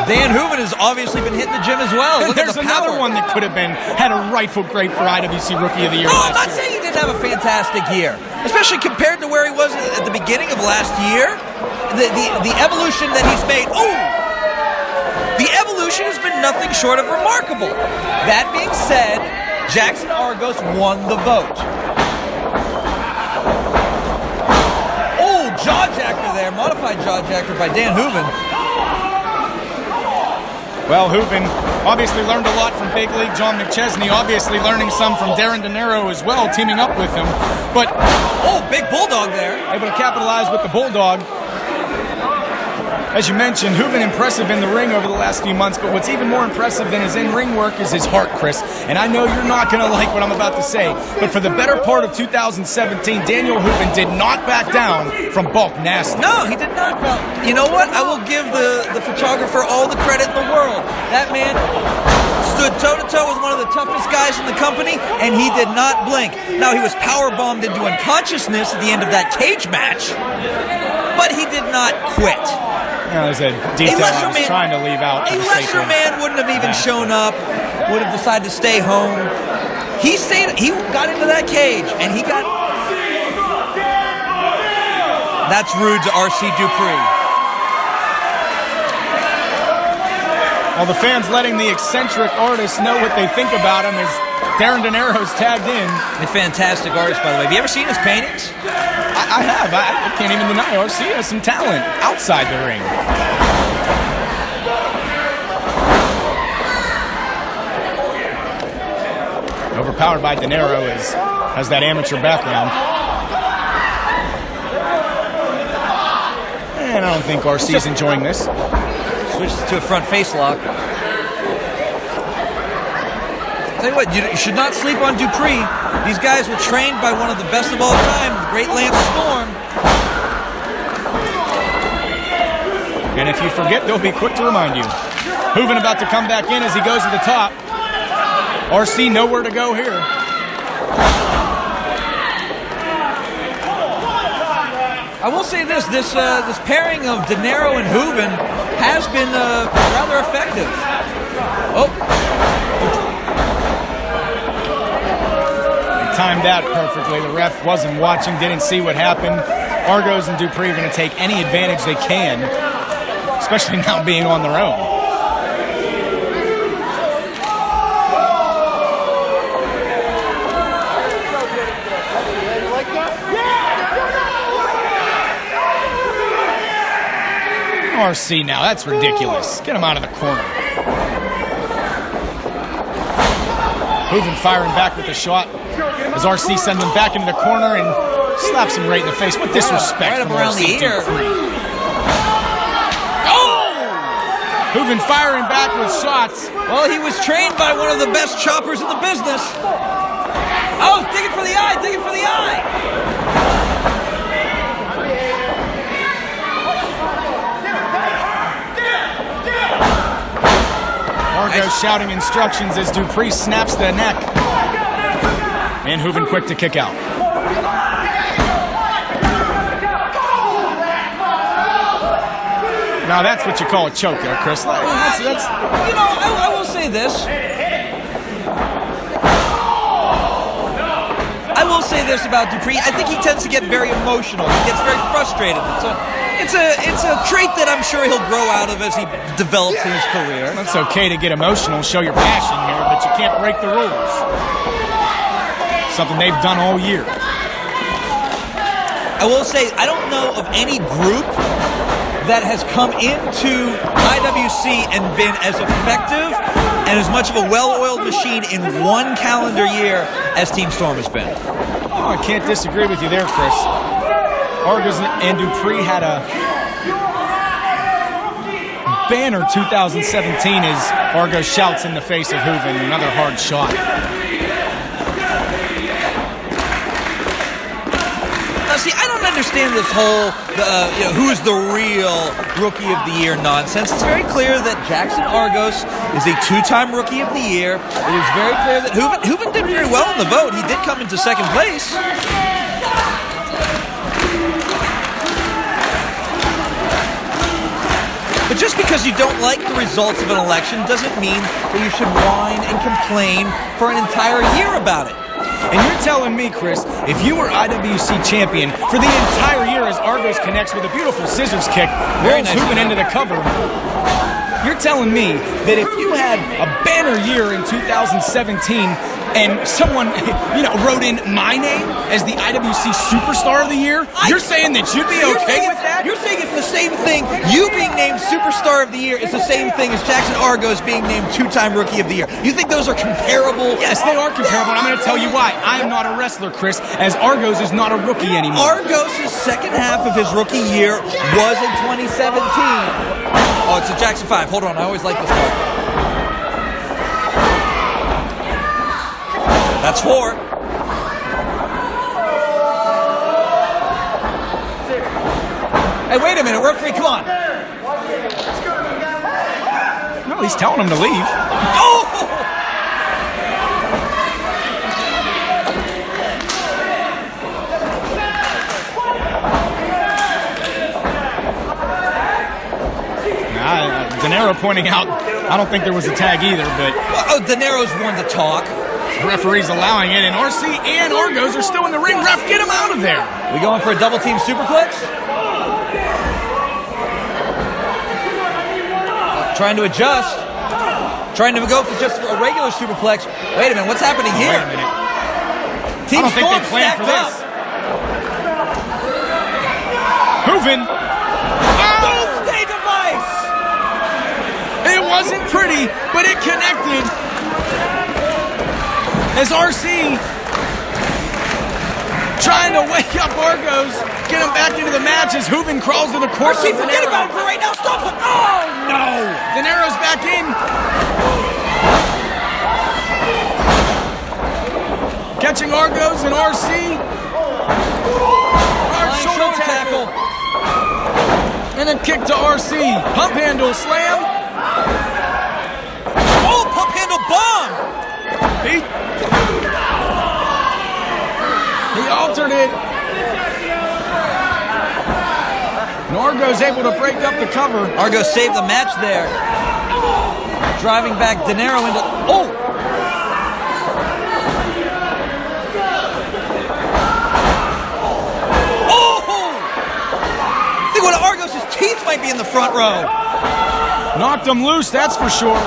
Dan Hooven has obviously been hitting the gym as well. Look There's at the another power. one that could have had a rightful great for IWC Rookie of the Year. No, I'm not saying he didn't have a fantastic year, especially compared to where he was at the beginning of last year. The evolution that he's made. The evolution has been nothing short of remarkable. That being said, JaXon Argos won the vote. Jawjacker there, modified jawjacker by Dan Hooven. Well, Hooven obviously learned a lot from Big League John McChesney, obviously learning some from Darin Dinero as well, teaming up with him. But big bulldog there. Able to capitalize with the bulldog. As you mentioned, Hooven impressive in the ring over the last few months, but what's even more impressive than his in-ring work is his heart, Chris. And I know you're not going to like what I'm about to say, but for the better part of 2017, Daniel Hooven did not back down from bulk nasty. No, he did not. Well, you know what? I will give the photographer all the credit in the world. That man stood toe-to-toe with one of the toughest guys in the company, and he did not blink. Now, he was powerbombed into unconsciousness at the end of that cage match, but he did not quit. There's a detail I was trying to leave out. A lesser man wouldn't have even shown up, would have decided to stay home. He got into that cage, and he got... That's rude to RC Dupree. Well, the fans letting the eccentric artist know what they think about him as Darin Dinero's tagged in. A fantastic artist, by the way. Have you ever seen his paintings? I have. I can't even deny RC has some talent outside the ring. Overpowered by Dinero has that amateur background. And I don't think RC's enjoying this. Switches to a front face lock. Tell you what, you should not sleep on Dupree. These guys were trained by one of the best of all time, the great Lance Storm. And if you forget, they'll be quick to remind you. Hooven about to come back in as he goes to the top. RC nowhere to go here. I will say this pairing of Dinero and Hooven has been rather effective. Timed that perfectly. The ref wasn't watching, didn't see what happened. Argos and Dupree are going to take any advantage they can, especially now being on their own. RC now, that's ridiculous. Get him out of the corner. Hooven firing back with a shot as RC sends him back into the corner and slaps him right in the face. What disrespect right from around RC the ear. Oh! Hooven firing back with shots. Well, he was trained by one of the best choppers in the business. Oh, digging for the eye, digging for the eye. Argos shouting instructions as Dupree snaps the neck. And Hooven quick to kick out. Now that's what you call a choke there, Chris. That's... You know, I will say this. I will say this about Dupree. I think he tends to get very emotional. He gets very frustrated. It's a trait that I'm sure he'll grow out of as he develops in his career. It's okay to get emotional, show your passion here, but you can't break the rules. Something they've done all year. I will say, I don't know of any group that has come into IWC and been as effective and as much of a well-oiled machine in one calendar year as Team Storm has been. Oh, I can't disagree with you there, Chris. Argos and Dupree had a banner 2017 as Argos shouts in the face of Hooven. Another hard shot. Now, see, I don't understand this whole who's the real Rookie of the Year nonsense. It's very clear that JaXon Argos is a two-time Rookie of the Year. It is very clear that Hooven did very well in the vote. He did come into second place. But just because you don't like the results of an election doesn't mean that you should whine and complain for an entire year about it. And you're telling me, Chris, if you were IWC champion for the entire year as Argos connects with a beautiful scissors kick, rolls Hooven into the cover, you're telling me that if you had a banner year in 2017, and someone, wrote in my name as the IWC Superstar of the Year, you're saying that you'd be okay with that? You're saying it's the same thing. You being named Superstar of the Year is the same thing as Jackson Argos being named two-time Rookie of the Year. You think those are comparable? Yes, they are comparable, and I'm going to tell you why. I am not a wrestler, Chris, as Argos is not a rookie anymore. Argos' second half of his rookie year was in 2017. Oh, it's a Jackson 5. Hold on, I always like this part. That's 4. Hey, wait a minute, referee, come on. No, he's telling him to leave. Oh! Dinero pointing out, I don't think there was a tag either, but... Oh, Dinero's one to talk. The referee's allowing it, and RC and Argos are still in the ring. Ref, get him out of there. We going for a double team superplex? Trying to adjust. Trying to go for just a regular superplex. Wait a minute, what's happening here? Wait a minute. Team I don't think Storm they planned for this. Hooven. Doomsday device! It wasn't pretty, but it connected. As RC trying to wake up Argos, get him back into the match as Hooven crawls to the corner. RC, forget about it for right now. Stop him. Oh, no. Dinero's back in. Catching Argos and RC. Hard shoulder tackle. And a kick to RC. Pump handle slam. Oh, pump handle bomb. He altered it. And Argos able to break up the cover. Argos saved the match there. Driving back Dinero into... Oh! I think one of Argos' teeth might be in the front row. Knocked him loose, that's for sure.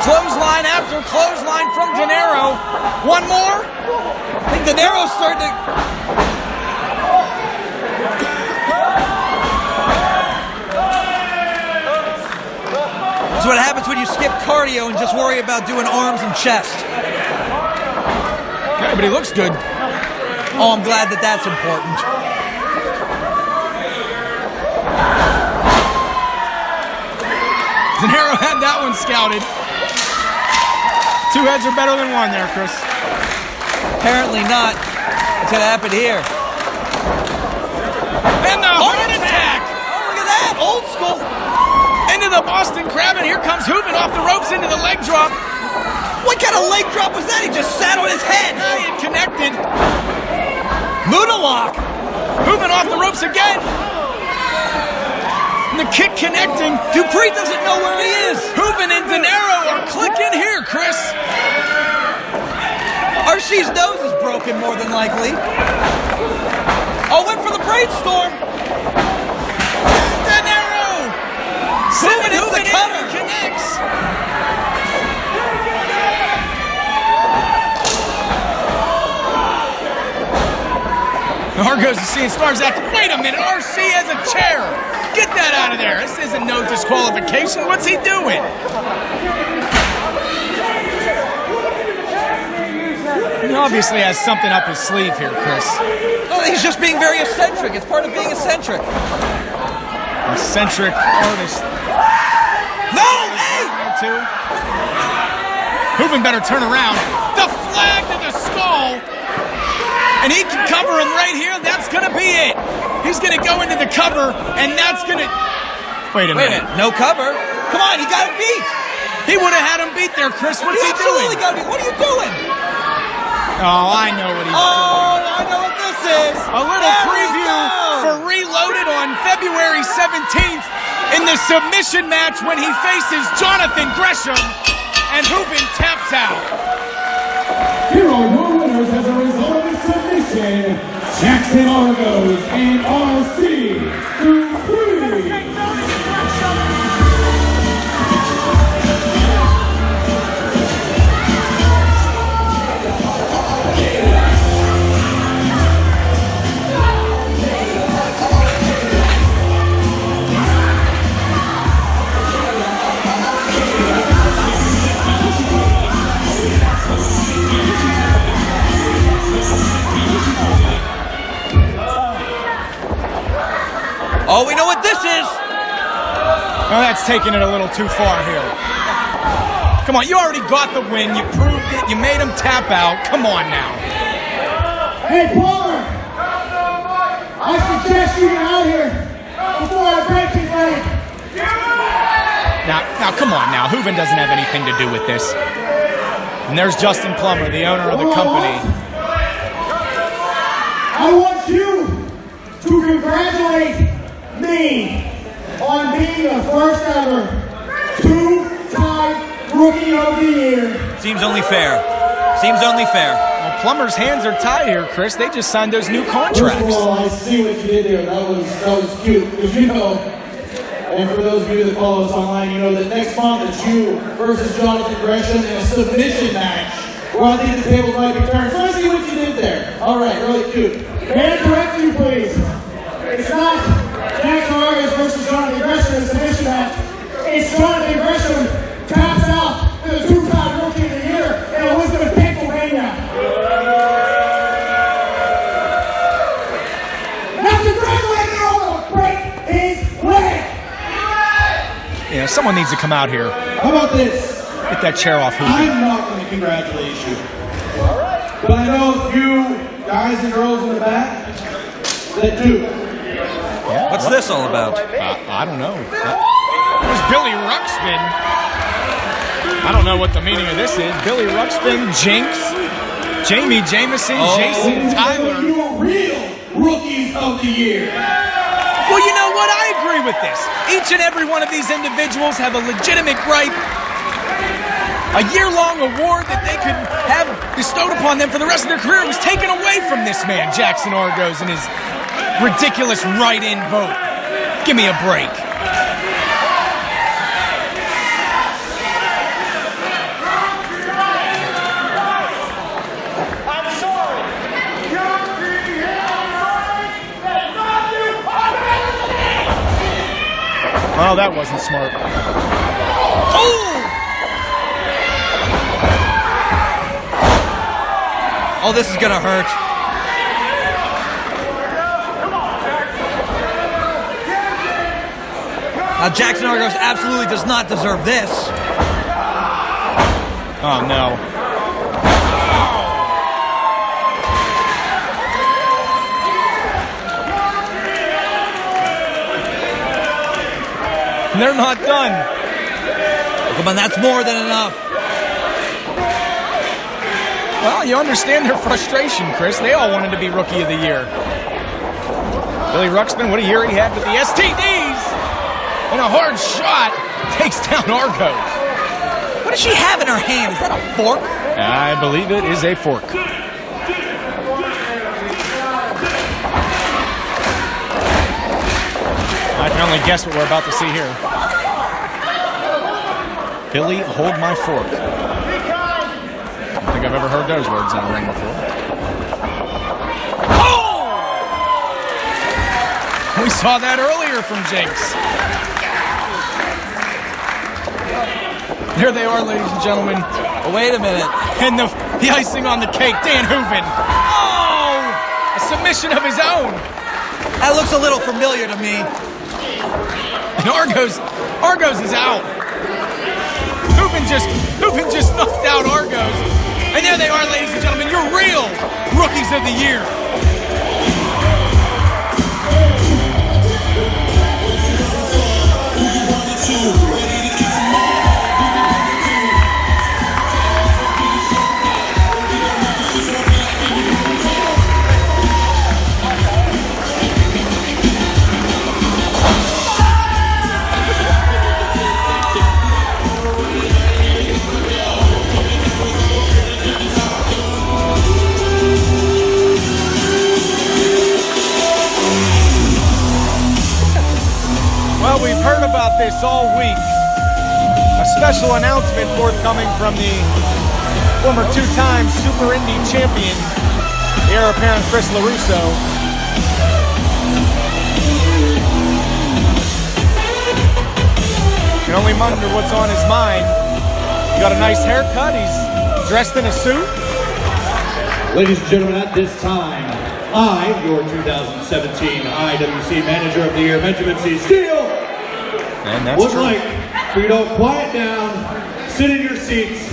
Clothesline after clothesline from Dinero. One more. I think Dinero's starting to... That's what happens when you skip cardio and just worry about doing arms and chest. Okay, but he looks good. Oh, I'm glad that that's important. Dinero had that one scouted. 2 heads are better than 1 there, Chris. Apparently not. What's going to happen here? And the heart attack! Oh, look at that! Old school! Into the Boston Crab, and here comes Hooven off the ropes into the leg drop. What kind of leg drop was that? He just sat on his head! It connected. Muda lock! Hooven off the ropes again. And the kick connecting. Dupree doesn't know where he is! Hooven and Dinero are clicking here, Chris. RC's nose is broken, more than likely. Oh, went for the brainstorm! Dinero! Hooven hits the cover! Connects. Argos is seeing stars after. Wait a minute, RC has a chair. Get that out of there. This isn't no disqualification. What's he doing? He obviously has something up his sleeve here, Chris. Oh, he's just being very eccentric. It's part of being eccentric. Eccentric artist. No! Hey! Two. Hooven better turn around. The flag to the skull. And he can cover him right here. That's going to be it. He's going to go into the cover, and that's going to... Wait a minute. No cover? Come on, he got him beat. He would have had him beat there, Chris. What's he doing? Absolutely got him beat. What are you doing? Oh, I know what he's doing. Oh, I know what this is. A little preview for Reloaded on February 17th in the submission match when he faces Jonathan Gresham, and Hooven taps out. Here are your winners as a result of the submission, Jackson Argos and RC Dupree. Now that's taking it a little too far here. Come on, you already got the win. You proved it. You made him tap out. Come on now. Hey, Palmer! I suggest you get out here before I break his leg. Now, come on now. Hooven doesn't have anything to do with this. And there's Justin Plummer, the owner of the company. I want you to congratulate me on being the first ever two-time Rookie of the Year. Seems only fair. Seems only fair. Well, Plummer's hands are tied here, Chris. They just signed those new First contracts. of all, I see what you did there. That was cute. Because you know, and for those of you that follow us online, you know that next month it's you versus Jonathan Gresham in a submission match. Where I think the tables might be turned. So I see what you did there. All right, really cute. May I correct you, please? It's not JaXon Argos versus Jonathan Gresham in a submission match. It's Jonathan Gresham taps out to the two-time Rookie of the Year in Elizabeth, Pennsylvania. Now congratulate him on break his leg. Yeah, someone needs to come out here. How about this? Get that chair off, Hooven. I'm not going to congratulate you. But I know a few guys and girls in the back that do. What's this all about? I don't know. There's Billy Ruxpin. I don't know what the meaning of this is. Billy Ruxpin, Jinx, Jami, Jameson, Jason, Tyler. You're real Rookies of the Year. Well, you know what? I agree with this. Each and every one of these individuals have a legitimate right, a year-long award that they could have bestowed upon them for the rest of their career. It was taken away from this man, JaXon Argos, and his ridiculous write-in vote. Give me a break. I'm sorry. Oh, that wasn't smart. Oh, this is gonna hurt. Now, JaXon Argos absolutely does not deserve this. Oh, no. And they're not done. Come on, that's more than enough. Well, you understand their frustration, Chris. They all wanted to be Rookie of the Year. Billy Ruxpin, what a year he had with the STDs! And a hard shot takes down Argos. What does she have in her hand? Is that a fork? I believe it is a fork. I can only guess what we're about to see here. Billy, hold my fork. I don't think I've ever heard those words in a ring before. Oh! We saw that earlier from Jinx. There they are, ladies and gentlemen. Oh, wait a minute. And the icing on the cake, Dan Hooven. Oh! A submission of his own. That looks a little familiar to me. And Argos is out. Hooven just knocked out Argos. And there they are, ladies and gentlemen, your real Rookies of the Year. Well, we've heard about this all week. A special announcement forthcoming from the former two-time Super Indy champion, the heir apparent Chris LaRusso. You can only wonder what's on his mind. He got a nice haircut. He's dressed in a suit. Ladies and gentlemen, at this time, I, your 2017 IWC Manager of the Year, Benjamin C. Steele, And that's would true. like for you to quiet down, sit in your seats,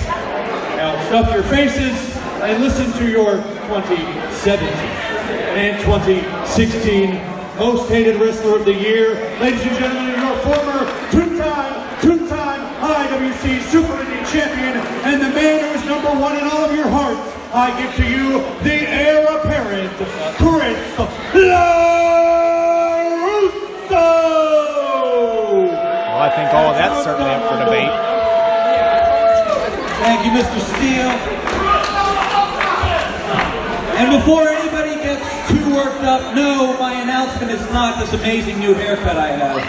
now stuff your faces, and listen to your 2017 and 2016 Most Hated Wrestler of the Year. Ladies and gentlemen, your former two-time IWC Super Indy Champion and the man who is #1 in all of your hearts. I give to you the heir apparent, Chris LaRusso! Well, I think all of that's certainly up for debate. Thank you, Mr. Steele. And before anybody gets too worked up, no, my announcement is not this amazing new haircut I have.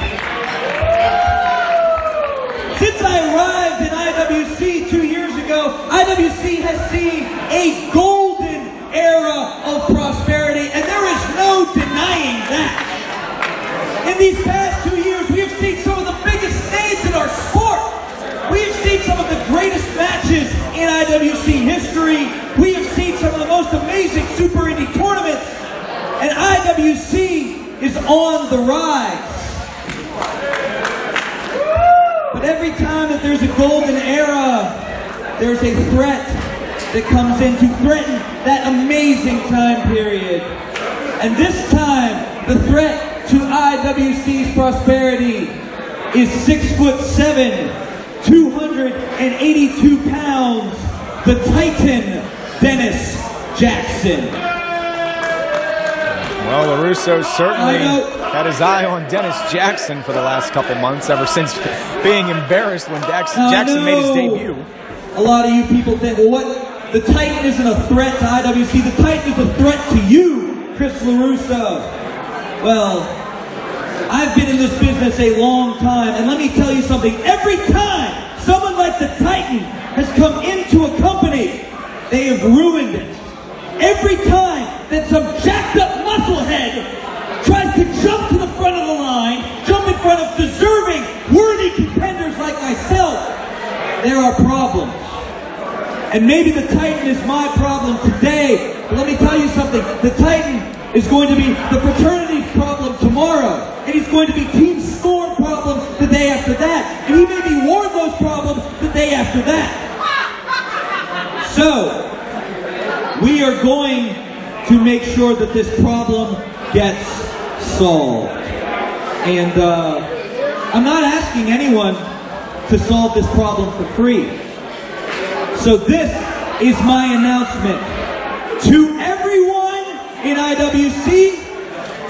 Since I arrived in IWC 2 years ago, IWC has seen a golden era of prosperity, and there is no denying that. In these past 2 years, we have seen some of the biggest names in our sport. We have seen some of the greatest matches in IWC history. We have seen some of the most amazing Super Indy tournaments, and IWC is on the rise. But every time that there's a golden era, there's a threat that comes in to threaten that amazing time period. And this time, the threat to IWC's prosperity is 6'7", 282 pounds, the Titan, Dennis JaXon. Well, LaRusso certainly had his eye on Dennis JaXon for the last couple months, ever since being embarrassed when JaXon made his debut. A lot of you people think, well, what? The Titan isn't a threat to IWC. The Titan is a threat to you, Chris LaRusso. Well, I've been in this business a long time, and let me tell you something. Every time someone like the Titan has come into a company, they have ruined it. Every time that some jacked up musclehead tries to jump to the front of the line, jump in front of deserving, worthy contenders like myself, there are problems. And maybe the Titan is my problem today, but let me tell you something. The Titan is going to be the fraternity's problem tomorrow, and he's going to be Team Storm problem the day after that, and he may be Wardlow's problem the day after that. So, we are going to make sure that this problem gets solved. And I'm not asking anyone to solve this problem for free. So this is my announcement to everyone in IWC,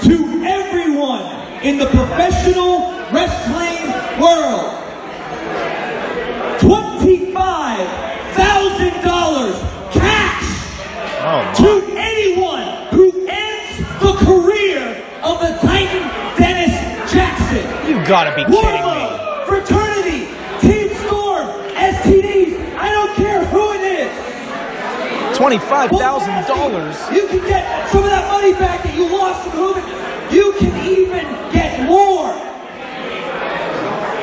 to everyone in the professional wrestling world. $25,000 cash to anyone who ends the career of the Titan Dennis JaXon. You've got to be kidding me. Fraternity, Team Storm, STDs, I don't care who it is. $25,000. You can get some of that money back that you lost from Hooven. You can even get more.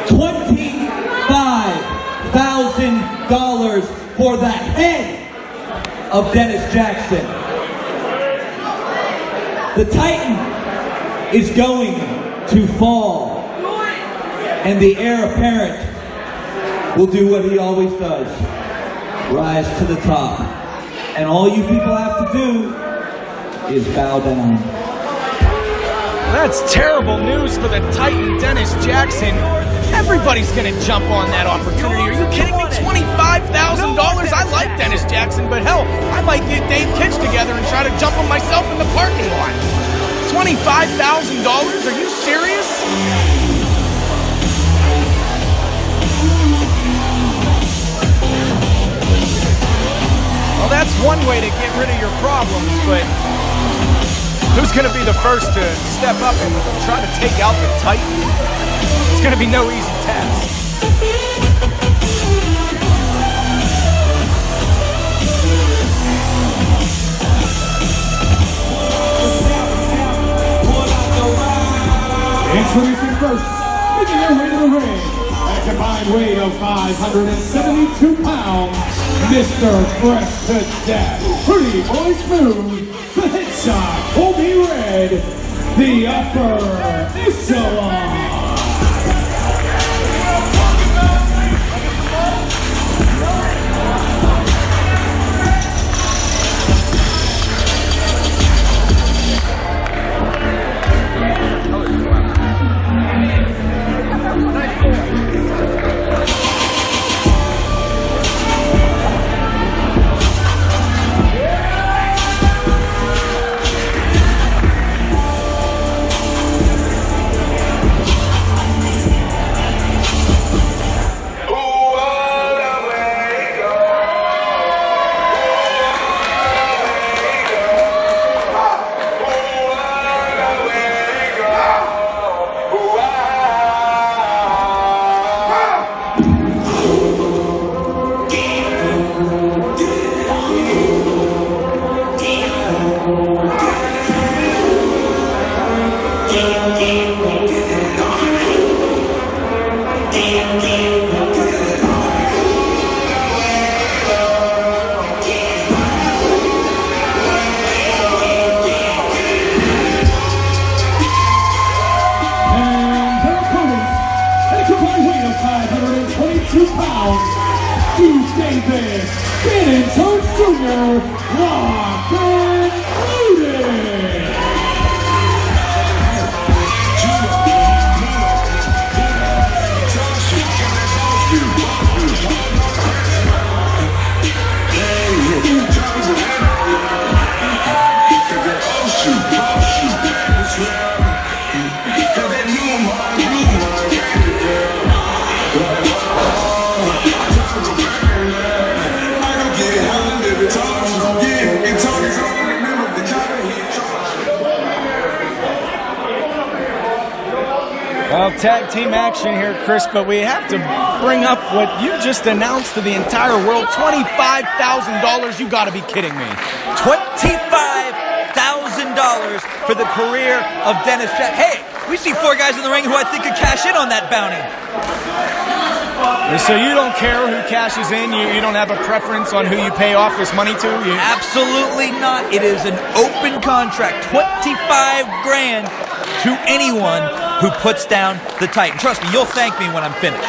$25,000 for the head of Dennis JaXon. The Titan is going to fall, and the heir apparent will do what he always does, rise to the top. And all you people have to do is bow down. That's terrible news for the Titan Dennis JaXon. Everybody's going to jump on that opportunity. Are you kidding me? $25,000? I like Dennis JaXon, but hell, I might get Dave Kitch together and try to jump on myself in the parking lot. $25,000? Are you serious? Well, that's one way to get rid of your problems, but who's going to be the first to step up and try to take out the Titan? It's going to be no easy task. Introducing first, making their way to the ring, at a combined weight of 572 pounds, Mr. Fresh to Death, Pretty Boy Smooth, the Headshot, Colby Red, the Upper Echelon. tag team action here, Chris, but we have to bring up what you just announced to the entire world. $25,000. You got to be kidding me. $25,000 for the career of Dennis Jack. Hey, we see 4 guys in the ring who I think could cash in on that bounty. So you don't care who cashes in? You don't have a preference on who you pay off this money to? Absolutely not. It is an open contract. 25 grand to anyone who puts down the Titan. Trust me, you'll thank me when I'm finished.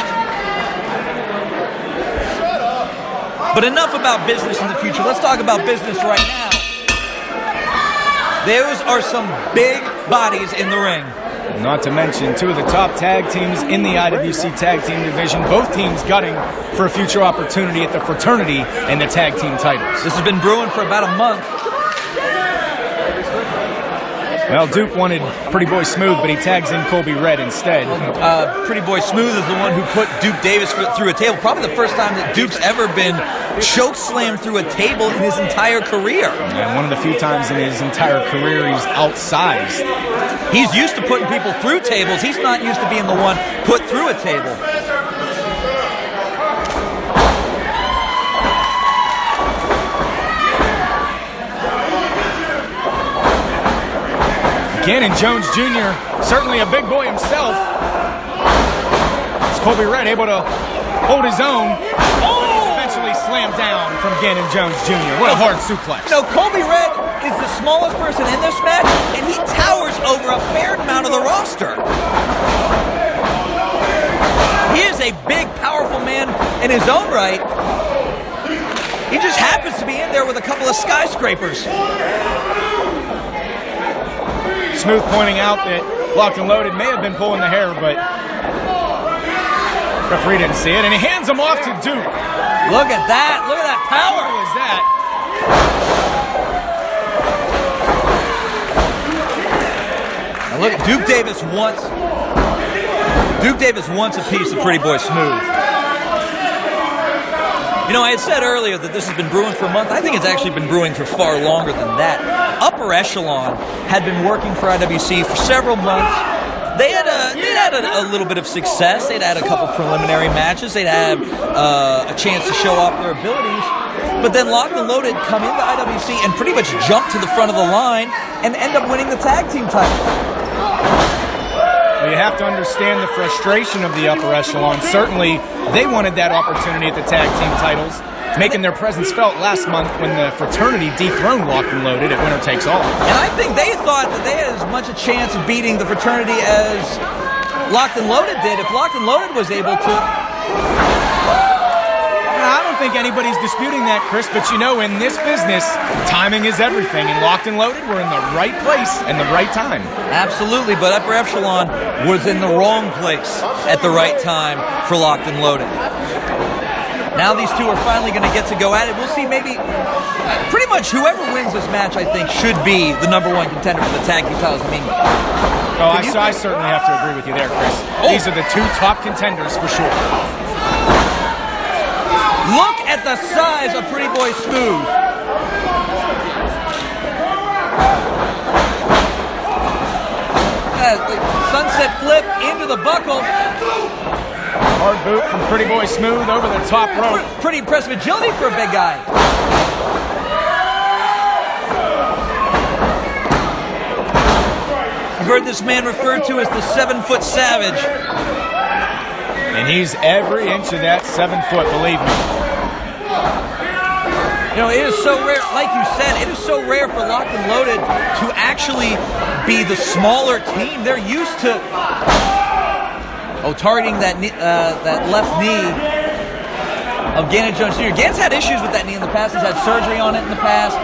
But enough about business in the future. Let's talk about business right now. Those are some big bodies in the ring. Not to mention 2 of the top tag teams in the IWC Tag Team division. Both teams gutting for a future opportunity at the fraternity and the tag team titles. This has been brewing for about a month. Well, Duke wanted Pretty Boy Smooth, but he tags in Colby Red instead. Pretty Boy Smooth is the one who put Duke Davis through a table. Probably the first time that Duke's ever been choke slammed through a table in his entire career. And one of the few times in his entire career he's outsized. He's used to putting people through tables. He's not used to being the one put through a table. Ganon Jones Jr., certainly a big boy himself. It's Colby Red able to hold his own. Oh! Eventually slammed down from Ganon Jones Jr. What a hard suplex. No, Colby Red is the smallest person in this match, and he towers over a fair amount of the roster. He is a big, powerful man in his own right. He just happens to be in there with a couple of skyscrapers. Smooth pointing out that Locked and Loaded may have been pulling the hair, but referee didn't see it, and he hands him off to Duke. Look at that. Look at that power. How is that? Now look, Duke Davis wants a piece of Pretty Boy Smooth. You know, I had said earlier that this has been brewing for a month. I think it's actually been brewing for far longer than that. Upper Echelon had been working for IWC for several months. They had a little bit of success. They'd had a couple preliminary matches. They'd had a chance to show off their abilities. But then Locked and Loaded come into IWC and pretty much jump to the front of the line and end up winning the tag team title. You have to understand the frustration of the upper echelon. Certainly, they wanted that opportunity at the tag team titles, making their presence felt last month when the fraternity dethroned Locked and Loaded at Winner Takes All. And I think they thought that they had as much a chance of beating the fraternity as Locked and Loaded did. If Locked and Loaded was able to... I don't think anybody's disputing that, Chris, but you know, in this business, timing is everything, and Locked and Loaded were in the right place and the right time. Absolutely, but Upper Echelon was in the wrong place at the right time for Locked and Loaded. Now these two are finally going to get to go at it. We'll see, maybe pretty much whoever wins this match, I think, should be the #1 contender for the tag team titles. I mean, I certainly have to agree with you there, Chris. These are the 2 top contenders for sure. Look at the size of Pretty Boy Smooth. Sunset flip into the buckle. Hard boot from Pretty Boy Smooth over the top rope. Pretty impressive agility for a big guy. I've heard this man referred to as the 7-foot savage. And he's every inch of that 7 foot, believe me. You know, it is so rare, like you said, it is so rare for Locked and Loaded to actually be the smaller team. They're used to targeting that left knee of Ganon Jones Jr. Ganon's had issues with that knee in the past. He's had surgery on it in the past.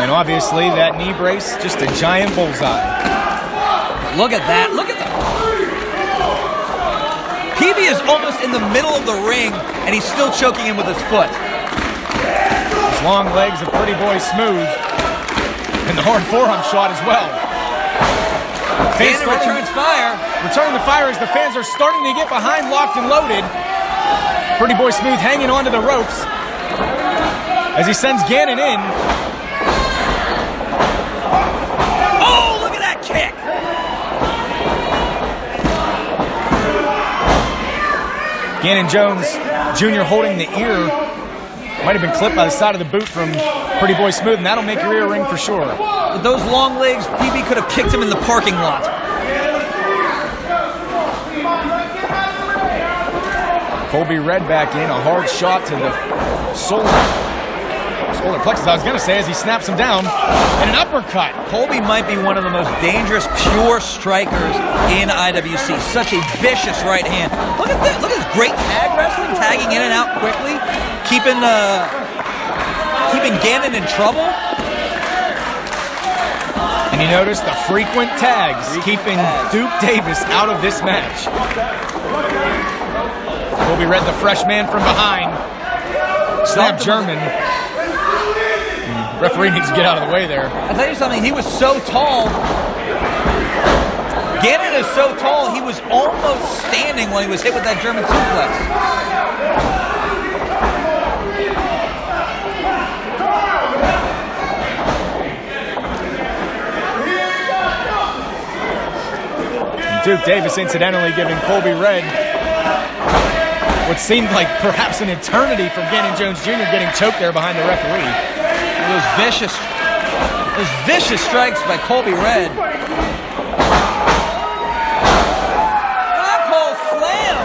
And obviously that knee brace, just a giant bullseye. Look at that. Look at that. PB is almost in the middle of the ring, and he's still choking him with his foot. His long legs of Pretty Boy Smooth. And the hard forearm shot as well. Ganon returns fire. Returning the fire as the fans are starting to get behind Locked and Loaded. Pretty Boy Smooth hanging onto the ropes as he sends Ganon in. Oh, look at that kick. Ganon Jones Jr. holding the ear. Might have been clipped by the side of the boot from Pretty Boy Smooth, and that'll make your ear ring for sure. With those long legs, PB could have kicked him in the parking lot. Colby Red back in, a hard shot to the solar plexus, I was going to say, as he snaps him down, and an uppercut. Colby might be one of the most dangerous pure strikers in IWC. Such a vicious right hand. Look at this. Look at this great tag wrestling, tagging in and out quickly, keeping Ganon in trouble. And you notice the frequent tags keeping Duke Davis out of this match. Colby Red, the fresh man from behind. Snap German. Referee needs to get out of the way there. I'll tell you something, he was so tall. Ganon is so tall, he was almost standing when he was hit with that German suplex. Duke Davis incidentally giving Colby Red what seemed like perhaps an eternity for Ganon Jones Jr. getting choked there behind the referee. Those vicious strikes by Colby Red. Blackhole slam.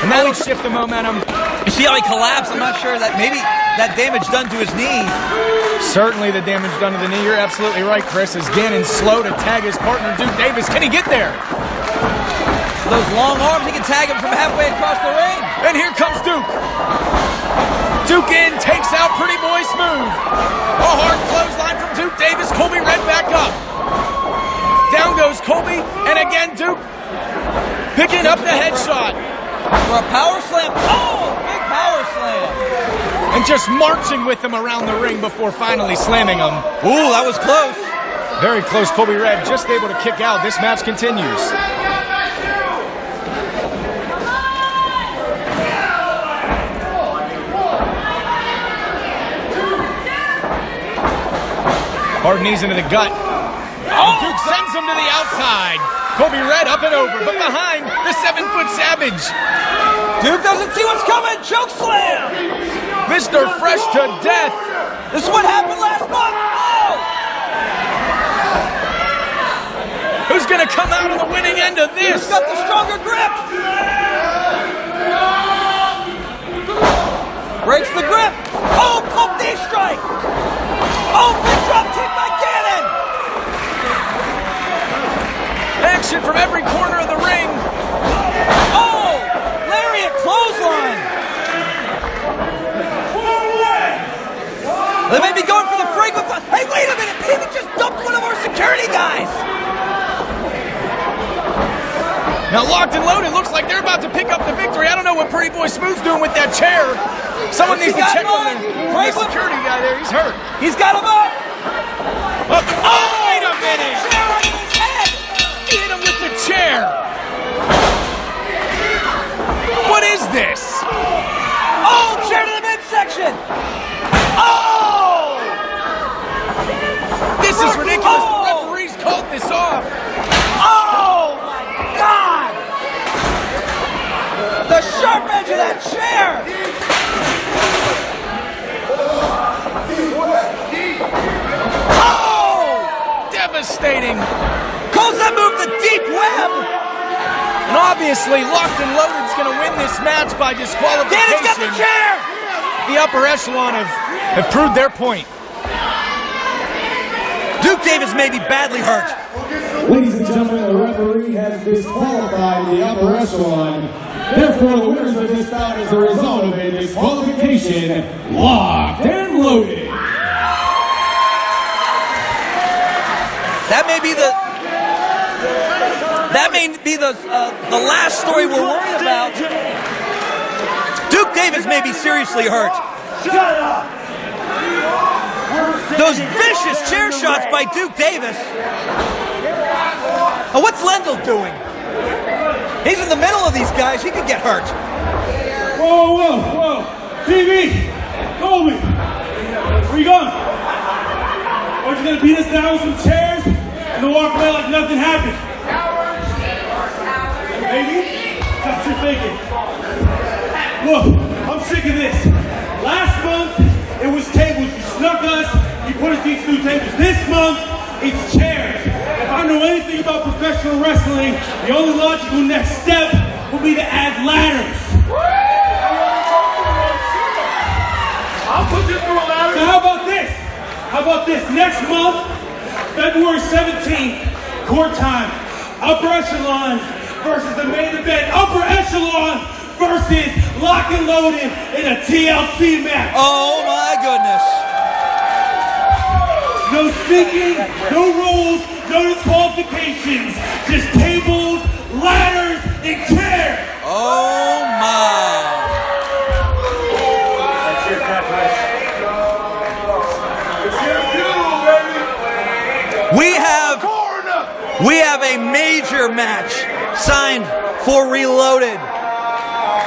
And that would shift the momentum. You see how he collapsed? I'm not sure that maybe that damage done to his knee. Certainly the damage done to the knee. You're absolutely right, Chris. As Ganon's slow to tag his partner, Duke Davis. Can he get there? Those long arms, he can tag him from halfway across the ring. And here comes Duke. Duke in, takes out Pretty Boy Smooth. A hard clothesline from Duke Davis. Colby Red back up. Down goes Colby, and again Duke picking up the headshot. For a power slam. Oh, big power slam. And just marching with him around the ring before finally slamming him. Ooh, that was close. Very close. Colby Red just able to kick out. This match continues. Hard knees into the gut. Oh, Duke sends him to the outside. Colby Red up and over, but behind the 7-foot Savage. Duke doesn't see what's coming. Choke slam. Mr. Fresh to death. This is what happened last month. Oh! Who's going to come out on the winning end of this? Who's got the stronger grip? Breaks the grip. Oh, pump knee strike. Oh, big drop kick by Ganon. Action from every corner of the ring. Oh, lariat clothesline. They may be going for the frequent. Hey, wait a minute. He just dumped one of our security guys. Now locked and loaded. Looks like they're about to pick up the victory. I don't know what Pretty Boy Smooth's doing with that chair. Someone needs to check on the security guy there. He's hurt. He's got him up. Oh, wait a minute. Chair right in his head. He hit him with the chair. What is this? Oh, chair to the midsection. Oh! This is ridiculous. The referees called this off. Oh, my God! The sharp edge of that chair! Oh! Devastating. Calls that move the deep web! And obviously, Locked and Loaded's going to win this match by disqualification. Ganon's got the chair! The upper echelon have proved their point. Duke Davis may be badly hurt. Ladies and gentlemen, the referee has disqualified the upper echelon. Therefore, the winners of this bout as a result of a disqualification, Locked and Loaded. That may be the last story we're worried about. Duke Davis may be seriously hurt. Shut up! Those vicious chair shots by Duke Davis. Oh, what's Lendl doing? He's in the middle of these guys. He could get hurt. Whoa. TV! Colby! Where you going? Or you gonna beat us down with some chairs and then walk away like nothing happened? Baby? That's what you're thinking. Look, I'm sick of this. Last month, it was tables. You snuck us, you put us these new tables. This month, it's chairs. If I know anything about professional wrestling, the only logical next step will be to add ladders. I'll put you through a ladder. So how about this? How about this? Next month, February 17th, court time. Upper Echelon versus the main event. Upper Echelon versus Lock and Loaded in a TLC match. Oh my goodness. No speaking, no rules, no disqualifications. Just tables, ladders, and chairs. Oh my. That's your preference. It's your funeral, baby. We have a major match signed for Reloaded.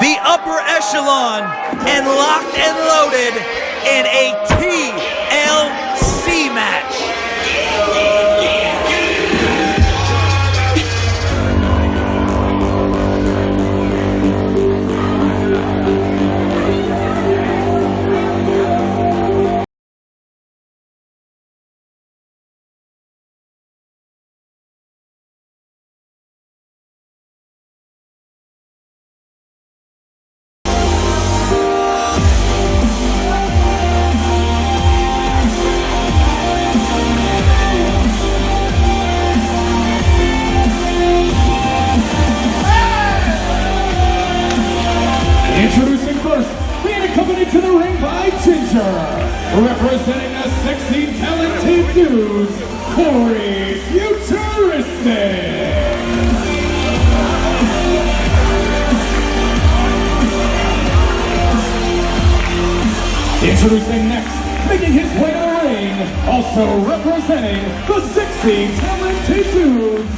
The Upper Echelon and Locked and Loaded in a TLC match. Introducing first, being accompanied to the ring by Ginger, representing the sexy, talented dudes, Gory, Futuristic. Introducing next, making his way to the ring, also representing the sexy, talented dudes,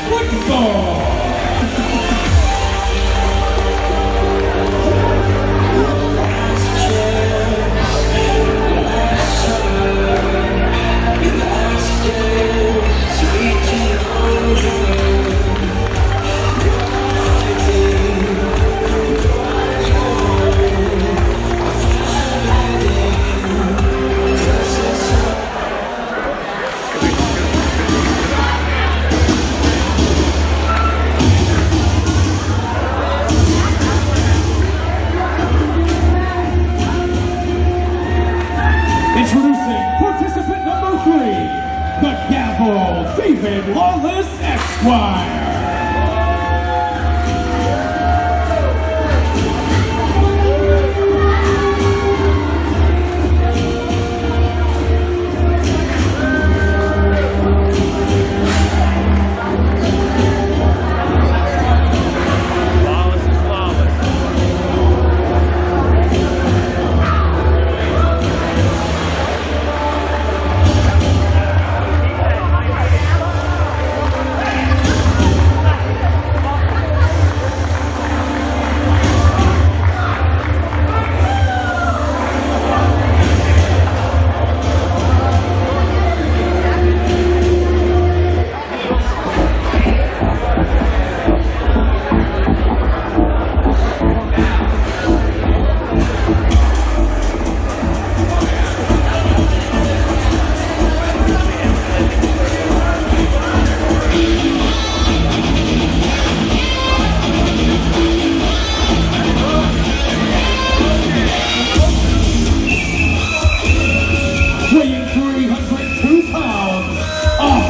Flexor. Introducing participant number 3, the Gavel, Lawless Esquire.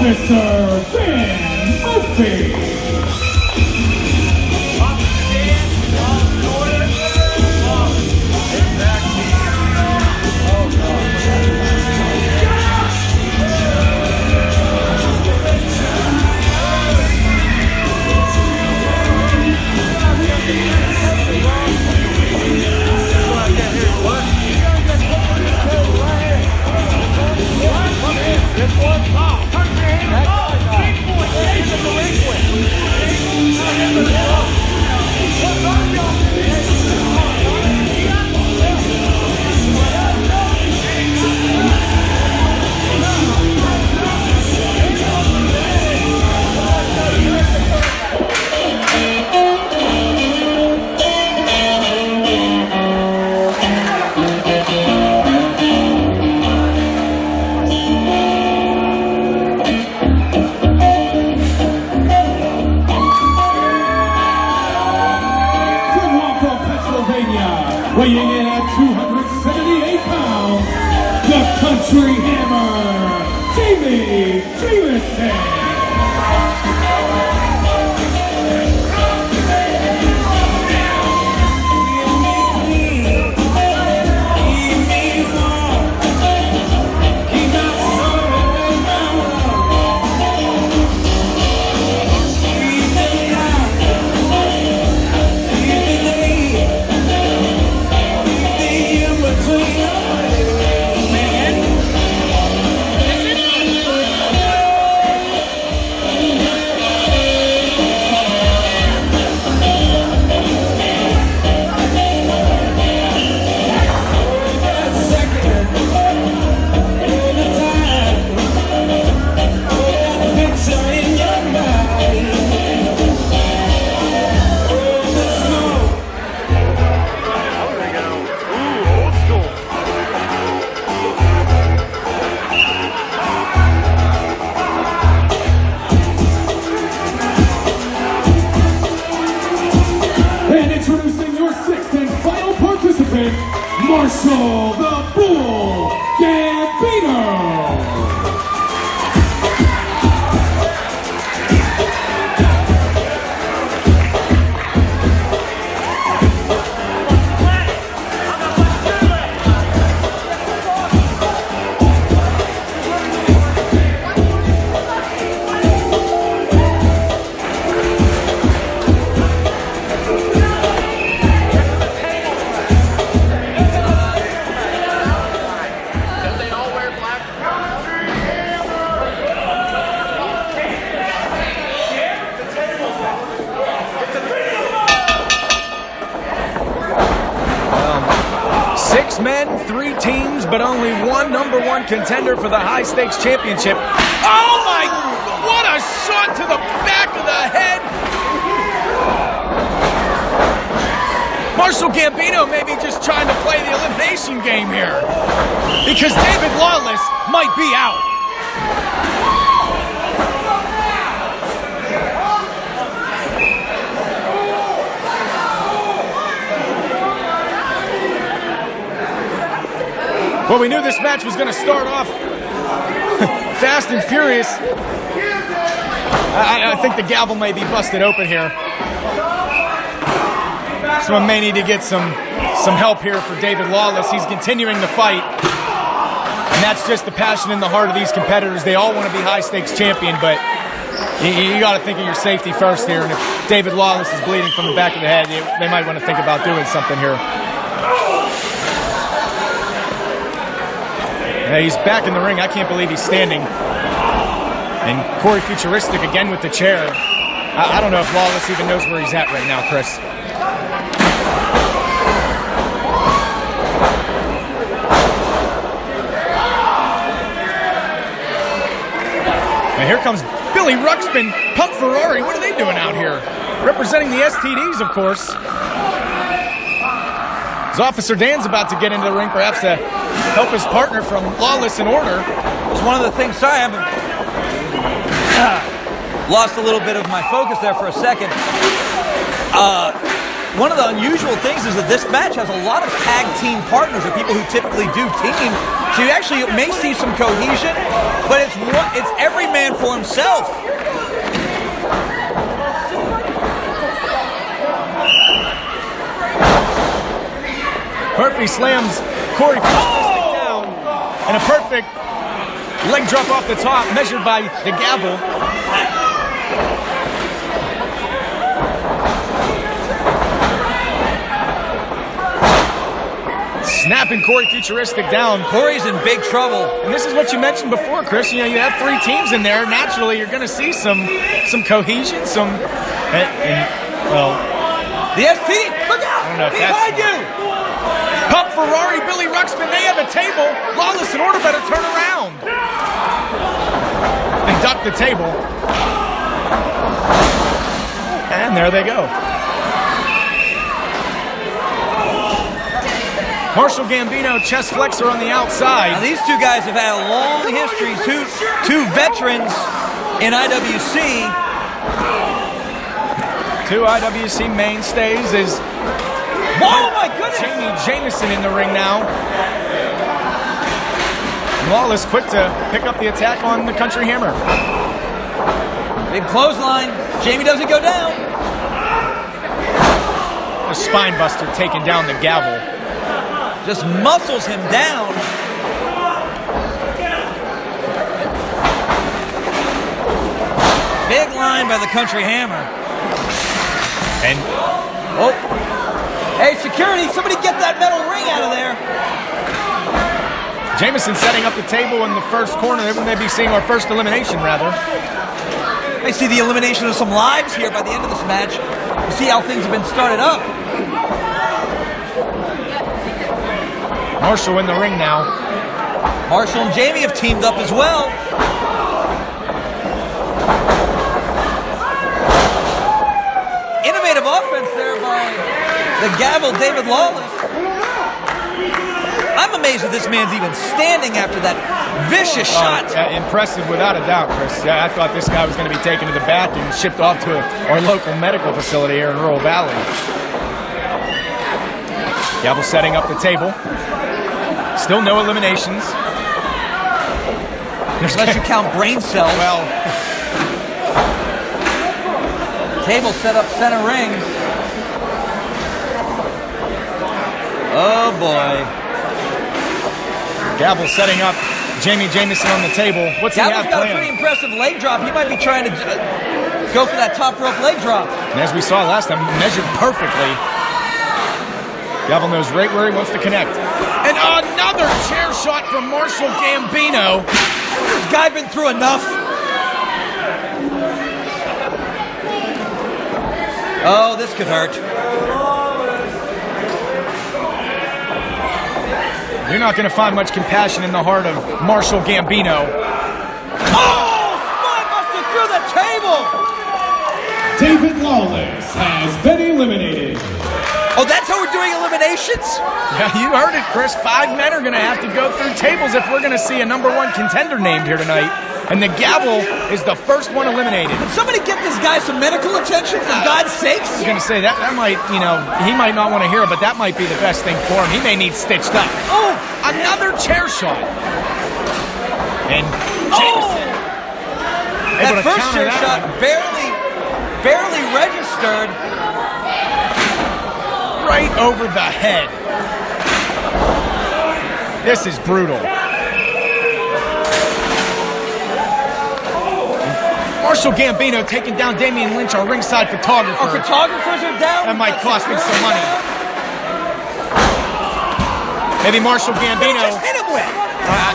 Mr. Ben Murphy. This one, turn your hand up. Tree Hammer, Jameson. Marshall the Bull Gambino. But only one #1 contender for the high-stakes championship. Oh my, what a shot to the back of the head. Marshall Gambino may be just trying to play the elimination game here, because David Lawless might be out. Well, we knew this match was going to start off fast and furious. I think the gavel may be busted open here. Someone may need to get some help here for David Lawless. He's continuing the fight. And that's just the passion in the heart of these competitors. They all want to be high-stakes champion, but you got to think of your safety first here. And if David Lawless is bleeding from the back of the head, they might want to think about doing something here. He's back in the ring. I can't believe he's standing. And Corey Futuristic again with the chair. I don't know if Lawless even knows where he's at right now, Chris. And here comes Billy Ruxpin, Pump Ferrari. What are they doing out here? Representing the STDs, of course. As Officer Dan's about to get into the ring, perhaps to help his partner from Lawless in order. It's one of the things, sorry, I've lost a little bit of my focus there for a second. One of the unusual things is that this match has a lot of tag team partners, or people who typically do team. So you actually may see some cohesion, but it's every man for himself. Murphy slams Corey down, and a perfect leg drop off the top, measured by the gavel. Snapping Corey Futuristic down. Corey's in big trouble. And this is what you mentioned before, Chris. You know, you have three teams in there. Naturally, you're going to see some cohesion, well, the ST, look out! I don't know if behind you! Pump Ferrari, Billy Ruxpin, they have a table. Lawless in order better turn around. And duck the table. And there they go. Marshall Gambino, chest flexor on the outside. Now these two guys have had a long history, two veterans in IWC. Two IWC mainstays is oh my goodness! Jameson in the ring now. Lawless quick to pick up the attack on the Country Hammer. Big clothesline. Jami doesn't go down. The spine buster taking down the Gavel. Just muscles him down. Big line by the Country Hammer. And oh, hey, security, somebody get that metal ring out of there. Jameson setting up the table in the first corner. They may be seeing our first elimination, rather. I see the elimination of some lives here by the end of this match. You see how things have been started up. Marshall in the ring now. Marshall and Jami have teamed up as well. Innovative offense there by the Gavel, David Lawless. I'm amazed that this man's even standing after that vicious shot. Impressive without a doubt, Chris. Yeah, I thought this guy was going to be taken to the back and shipped off to our local medical facility here in Rural Valley. Gavel setting up the table. Still no eliminations. Unless you count brain cells. Well, table set up center ring. Oh boy. Gavel setting up Jameson on the table. What's he have Gavel's got planned? a pretty impressive leg drop. He might be trying to go for that top rope leg drop. And as we saw last time, measured perfectly. Gavel knows right where he wants to connect. And another chair shot from Marshall Gambino. This guy been through enough. Oh, this could hurt. You're not going to find much compassion in the heart of Marshall Gambino. Oh, spinebuster through the table. David Lawless has been eliminated. Oh, that's how we're doing eliminations? Yeah, you heard it, Chris. 5 men are going to have to go through tables if we're going to see a #1 contender named here tonight. And the Gavel is the first one eliminated. Can somebody get this guy some medical attention, for God's sakes? I was going to say, that might, he might not want to hear it, but that might be the best thing for him. He may need stitched up. Oh! Another chair shot. And Jameson. That first chair shot barely registered. Right over the head. This is brutal. Marshall Gambino taking down Damian Lynch, our ringside photographer. Our photographers are down. That might cost him some money. Maybe Marshall Gambino. Just hit him with.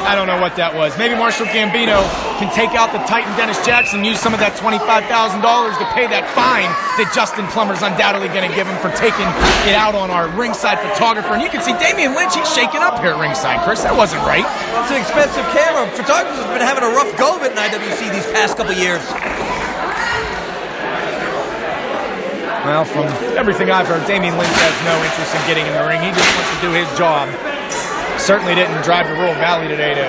I don't know what that was. Maybe Marshall Gambino can take out the Titan Dennis Jackson, use some of that $25,000 to pay that fine that Justin Plummer's undoubtedly going to give him for taking it out on our ringside photographer. And you can see Damian Lynch, he's shaking up here at ringside, Chris. That wasn't right. It's an expensive camera. Photographers have been having a rough go of it in IWC these past couple years. Well, from everything I've heard, Damian Lynch has no interest in getting in the ring. He just wants to do his job. Certainly didn't drive to Rural Valley today to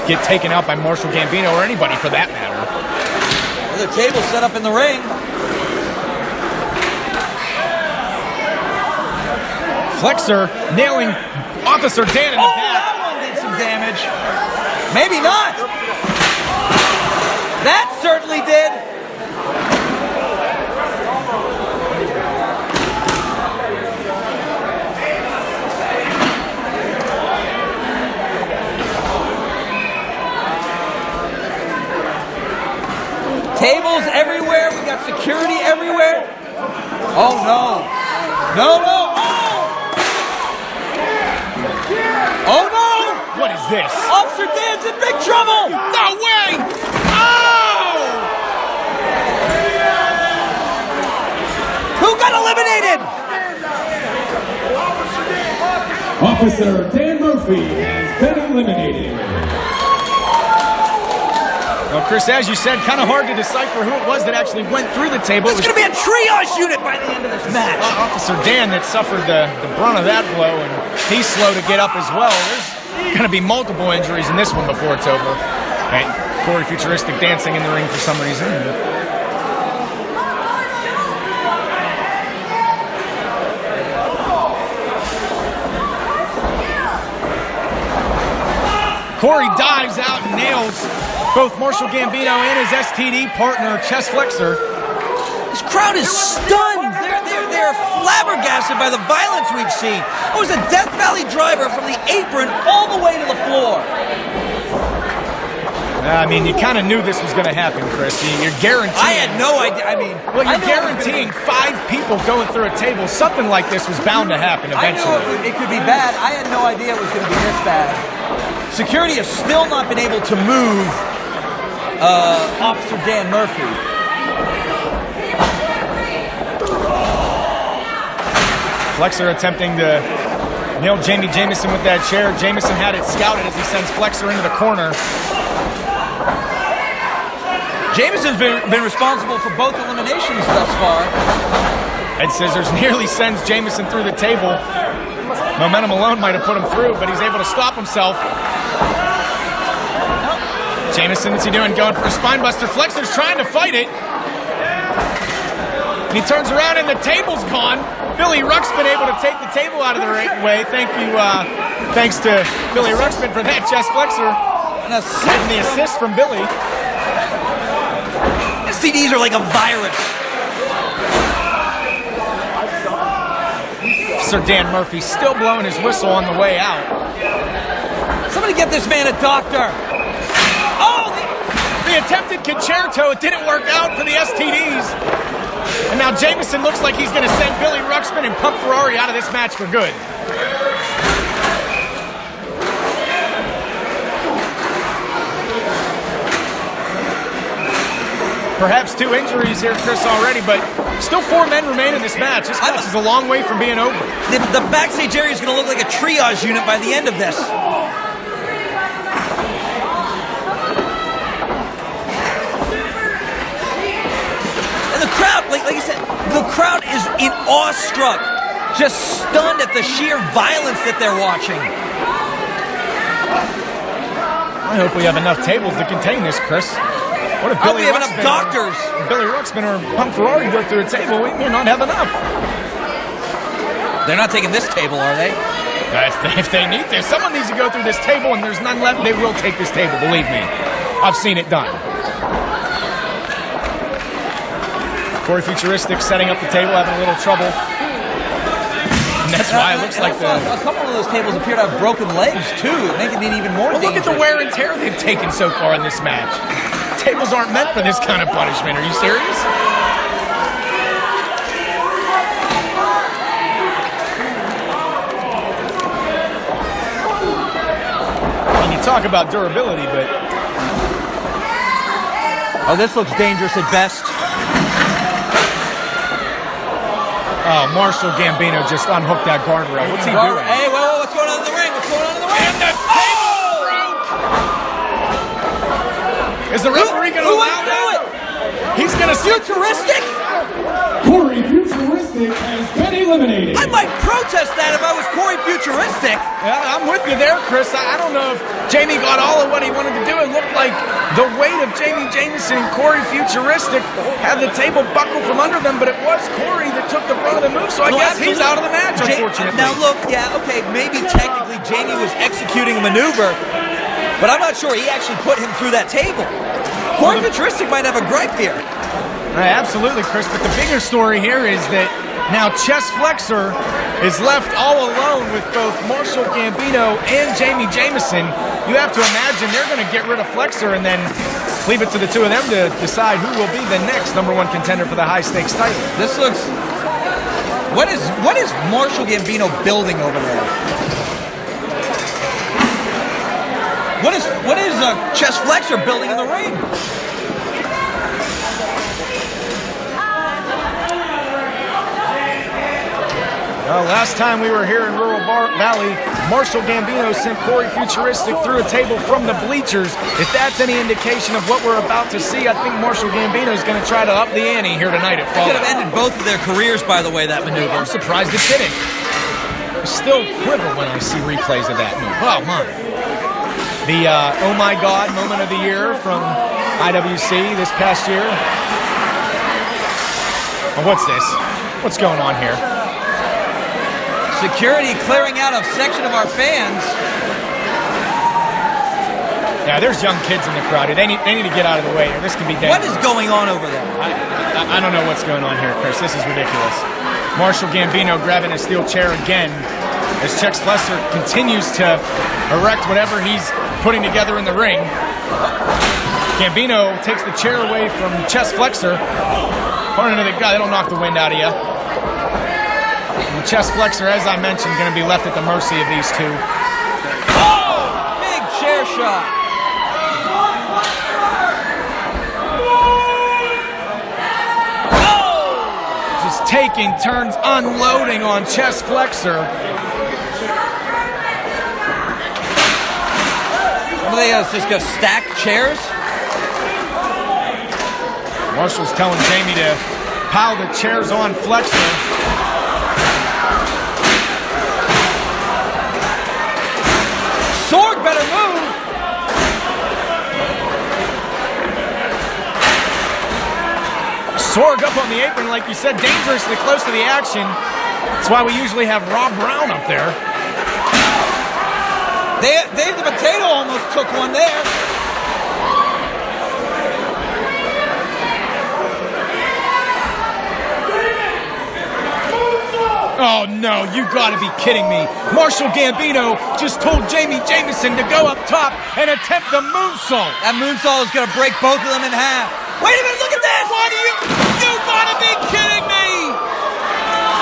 get taken out by Marshall Gambino or anybody for that matter. The table set up in the ring. Flexor nailing Officer Dan in the back. That one did some damage. Maybe not. That certainly did. Tables everywhere. We got security everywhere. Oh, no. No, no. Oh! Oh, no! What is this? Officer Dan's in big trouble! No way! Oh! Who got eliminated? Officer Dan Murphy has been eliminated. Well, Chris, as you said, kind of hard to decipher who it was that actually went through the table. It's going to be a triage unit by the end of this match. Officer Dan that suffered the brunt of that blow, and he's slow to get up as well. There's going to be multiple injuries in this one before it's over. And Gory Futuristic dancing in the ring for some reason. Corey dives out and nails both Marshall Gambino and his STD partner, Chest Flexor. This crowd is stunned. They're flabbergasted by the violence we've seen. It was a Death Valley driver from the apron all the way to the floor. I mean, you kind of knew this was going to happen, Chris. You're guaranteeing. I had no idea. I mean, well, you're guaranteeing 5 people going through a table. Something like this was bound to happen eventually. I knew it could be bad. I had no idea it was going to be this bad. Security has still not been able to move Officer Dan Murphy. Flexor attempting to nail Jameson with that chair. Jameson had it scouted as he sends Flexor into the corner. Jameson's been responsible for both eliminations thus far. Head scissors nearly sends Jameson through the table. Momentum alone might have put him through, but he's able to stop himself. Jameson, what's he doing? Going for a spine buster. Flexor's trying to fight it. And he turns around and the table's gone. Billy Ruxpin able to take the table out of the way. Thank you, thanks to Billy Ruxpin for that, Chest Flexor. And the assist from Billy. STDs are like a virus. Sir Dan Murphy still blowing his whistle on the way out. Somebody get this man a doctor. Oh, the attempted concerto, it didn't work out for the STDs. And now Jameson looks like he's going to send Billy Ruxpin and Pump Ferrari out of this match for good. Perhaps 2 injuries here, Chris, already, but still 4 men remain in this match. This match is a long way from being over. The backstage area is going to look like a triage unit by the end of this. And the crowd, like you said, the crowd is in awestruck, just stunned at the sheer violence that they're watching. I hope we have enough tables to contain this, Chris. What if Billy we have enough doctors? Billy Ruxpin or Pump Ferrari go through a table? We may not have enough. They're not taking this table, are they? If they need this, someone needs to go through this table, and there's none left. They will take this table. Believe me, I've seen it done. Corey Futuristic setting up the table, having a little trouble. And that's why it looks like a couple of those tables appear to have broken legs too, making it even more dangerous. Look at the wear and tear they've taken so far in this match. Tables aren't meant for this kind of punishment. Are you serious? I mean, you talk about durability, but... Oh, this looks dangerous at best. Oh, Marshall Gambino just unhooked that guardrail. What's he doing? Hey, whoa, what's going on in the ring? What's going on in the ring? And the table broke! Is the referee going to allow that? He's going to... Futuristic? Corey Futuristic has been eliminated. I might protest that if I was Corey Futuristic. Yeah, I'm with you there, Chris. I don't know if Jamie got all of what he wanted to do. It looked like the weight of Jameson and Corey Futuristic had the table buckle from under them, but it was Corey that took the brunt of the move, so I guess he's out of the match, unfortunately. Now look, yeah, okay, maybe technically Jamie was executing a maneuver, but I'm not sure he actually put him through that table. Corey Futuristic might have a gripe here. Absolutely, Chris, but the bigger story here is that now Chest Flexor is left all alone with both Marshall Gambino and Jameson. You have to imagine they're going to get rid of Flexor and then leave it to the two of them to decide who will be the next #1 contender for the high-stakes title. This looks... What is Marshall Gambino building over there? What is Chest Flexor building in the ring? Last time we were here in Rural Valley, Marshall Gambino sent Corey Futuristic through a table from the bleachers. If that's any indication of what we're about to see, I think Marshall Gambino is going to try to up the ante here tonight at Fallout. Could have ended both of their careers, by the way, that maneuver. I'm surprised it didn't. I still quiver when I see replays of that move. Oh, my. The oh my God moment of the year from IWC this past year. Oh, what's this? What's going on here? Security clearing out a section of our fans. Yeah, there's young kids in the crowd. They need to get out of the way. This can be dangerous. What is going on over there? I don't know what's going on here, Chris. This is ridiculous. Marshall Gambino grabbing a steel chair again as Flexor continues to erect whatever he's putting together in the ring. Gambino takes the chair away from Flexor. According to the guy, that'll knock the wind out of you. And Flexor, as I mentioned, going to be left at the mercy of these two. Oh! Big chair shot. Taking turns unloading on Flexor. What are they just gonna stack chairs? Marshall's telling Jami to pile the chairs on Flexor. Sorg better move. Sorg up on the apron, like you said, dangerously close to the action. That's why we usually have Rob Brown up there. Dave the Potato almost took one there. Oh no, you gotta be kidding me. Marshall Gambino just told Jameson to go up top and attempt the moonsault. That moonsault is gonna break both of them in half. Wait a minute, look at this! What are you gotta be kidding me!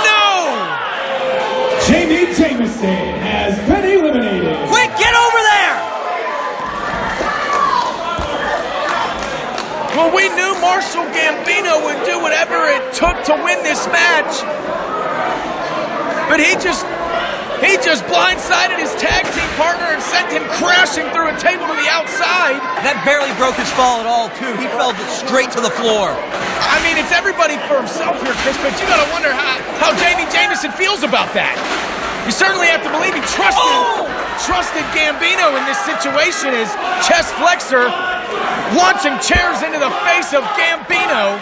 No! Jameson has been eliminated. Quick, get over there! Well, we knew Marshall Gambino would do whatever it took to win this match. But he just blindsided his tag team partner and sent him crashing through a table to the outside. That barely broke his fall at all, too. He fell straight to the floor. I mean, it's everybody for himself here, Chris, but you gotta wonder how Jameson feels about that. You certainly have to believe he trusted Gambino in this situation as Flexor launching chairs into the face of Gambino.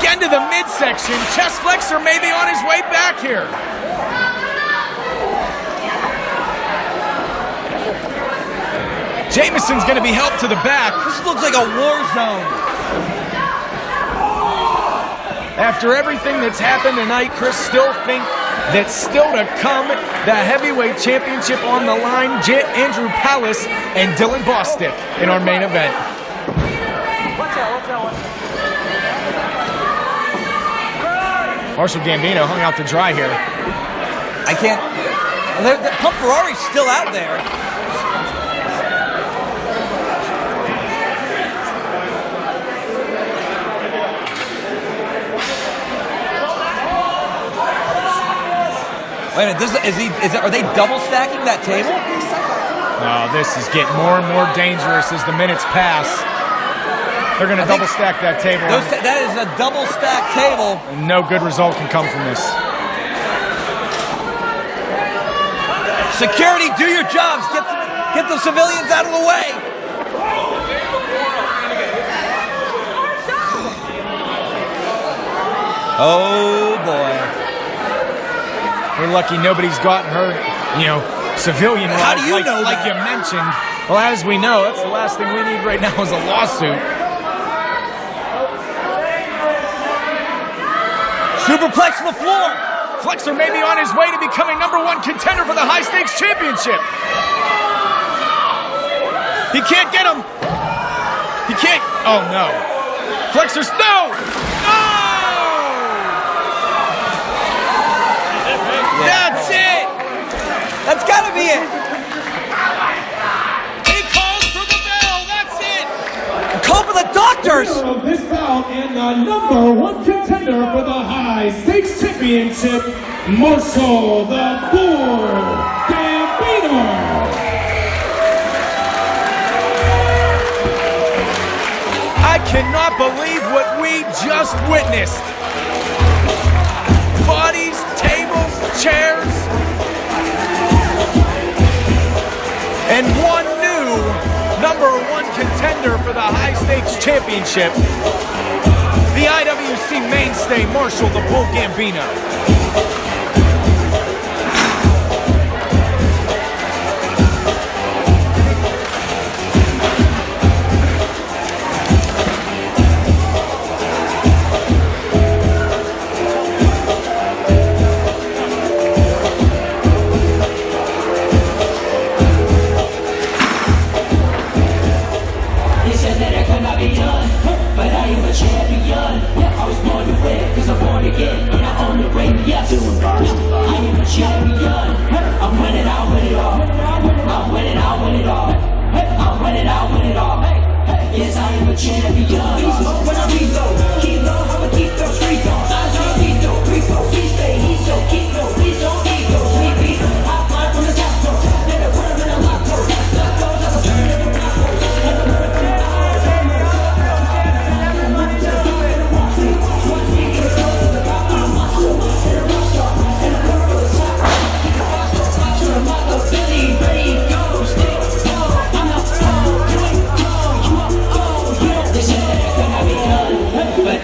Again to the midsection. Flexor may be on his way back here. Jameson's going to be helped to the back. This looks like a war zone. After everything that's happened tonight, Chris, still think that still to come, the heavyweight championship on the line, Andrew Palace and Dylan Bostic in our main event. Marshall Gambino hung out to dry here. I can't... The Pump Ferrari's still out there. Wait a minute, are they double stacking that table? Oh, this is getting more and more dangerous as the minutes pass. They're going to double stack that table. That is a double stack table. And no good result can come from this. Security, do your jobs. Get the civilians out of the way. Oh, boy. We're lucky nobody's gotten hurt, civilian wise. How do you know like that? you mentioned. Well, as we know, that's the last thing we need right now is a lawsuit. Superplex on the floor. Flexor may be on his way to becoming #1 contender for the high stakes championship. He can't get him. He can't. Oh no. Flexor's no. That's it! That's gotta be it! He calls for the bell, that's it! Call for the doctors! Of this bout and the #1 contender for the high stakes championship, Marshall the Bull Gambino. I cannot believe what we just witnessed. Bodies, tables, chairs, and one new #1 contender for the high stakes championship, the IWC mainstay Marshall the Bull Gambino. champion. Yeah, I was born to win, cause I'm born again. And I own the ring, yes. I am a champion. I'm winning, I win it all. I'm winning, I win it all. I'm winning, I win it all. Yes, I am a champion. He's low when I reload. Keep low, I'ma keep those free throws. Eyes on Vito, Rico, he stay, he's so keep low. Please don't need those, we beat. I fly from the top floor. Let it run in a lock door. Lock doors, I'm a turn in the rock door. Let it run from the eyes. Everybody just do it and watch me. Watch me get close to the top of the muscle. And a rock star, and a girl for the top. Keep the box door, box to the motto. Billy, ready, go, stick, go. I'm not you ain't go, you up, oh, you don't listen. Can I be done? But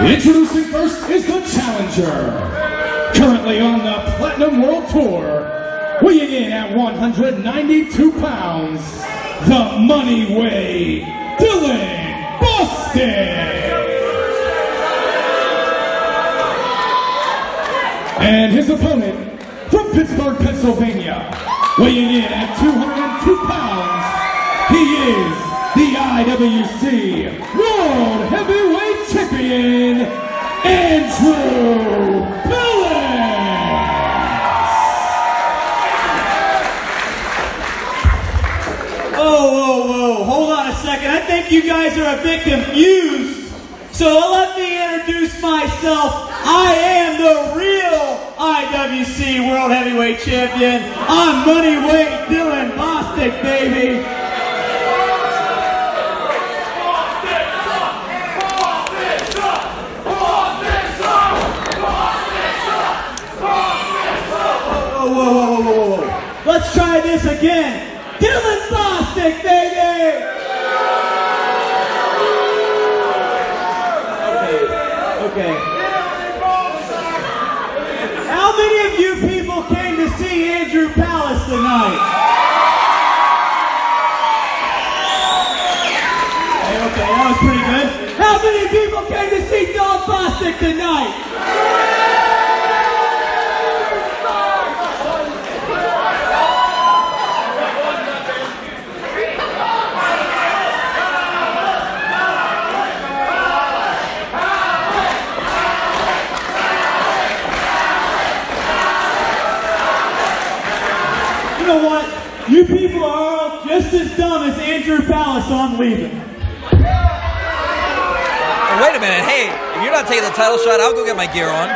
Introducing first is the challenger. Currently on the Platinum World Tour, weighing in at 192 pounds, the money way, Dylan Bostic. And his opponent from Pittsburgh, Pennsylvania, weighing in at 202 pounds, he is the IWC World Heavyweight Champion, Andrew Whoa, hold on a second. I think you guys are a bit confused. So let me introduce myself. I am the real IWC World Heavyweight Champion. I'm Moneyweight Dylan Bostic, baby. Whoa. Let's try this again. Dylan Bostic, baby! Okay. How many of you people came to see Andrew Palace tonight? Okay, that was pretty good. How many people came to see Dylan Bostic tonight? You know what? You people are all just as dumb as Andrew Palace, so I'm leaving. Wait a minute, hey, if you're not taking the title shot, I'll go get my gear on.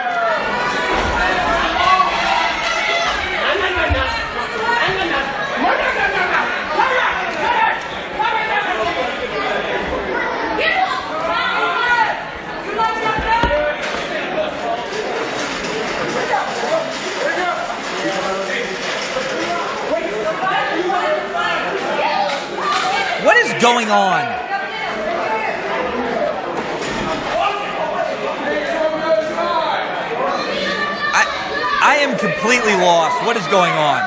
What is going on? I am completely lost. What is going on?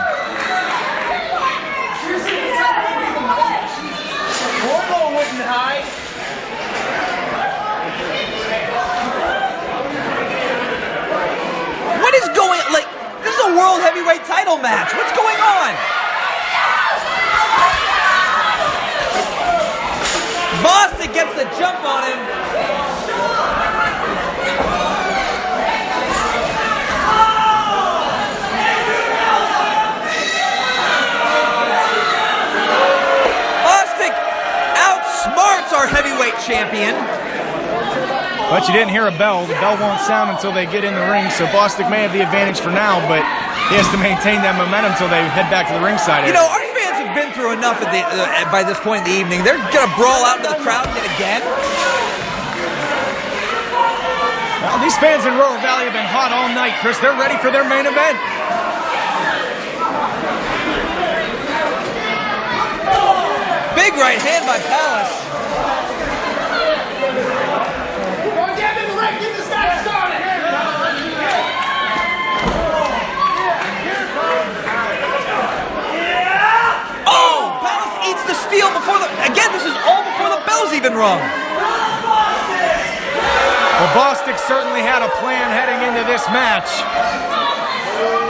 What is going, like, this is a world heavyweight title match. What's going on? champion. But you didn't hear a bell. The bell won't sound until they get in the ring, so Bostic may have the advantage for now, but he has to maintain that momentum until they head back to the ringside area. You know, our fans have been through enough by this point in the evening. They're going to brawl out into the crowd yet again. Well, these fans in Royal Valley have been hot all night, Chris. They're ready for their main event. Big right hand by Palace. Oh, Palace eats the steel before again, this is all before the bell's even rung. Well, Bostic certainly had a plan heading into this match.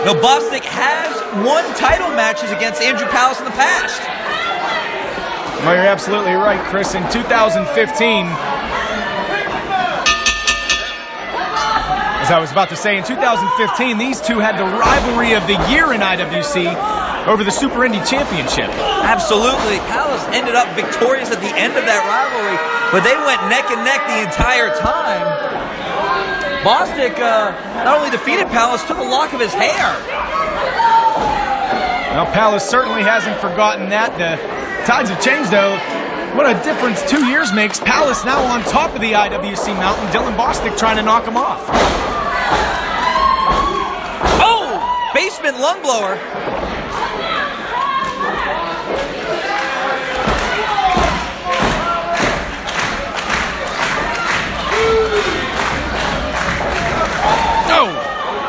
No, Bostic has won title matches against Andrew Palace in the past. Well, you're absolutely right, Chris. In 2015, as I was about to say, in 2015, these two had the rivalry of the year in IWC over the Super Indy Championship. Absolutely. Palace ended up victorious at the end of that rivalry, but they went neck and neck the entire time. Bostic not only defeated Palace, took a lock of his hair. Well, Palace certainly hasn't forgotten that. The tides have changed, though. What a difference 2 years makes. Palace now on top of the IWC mountain. Dylan Bostic trying to knock him off. Oh! Basement lung blower.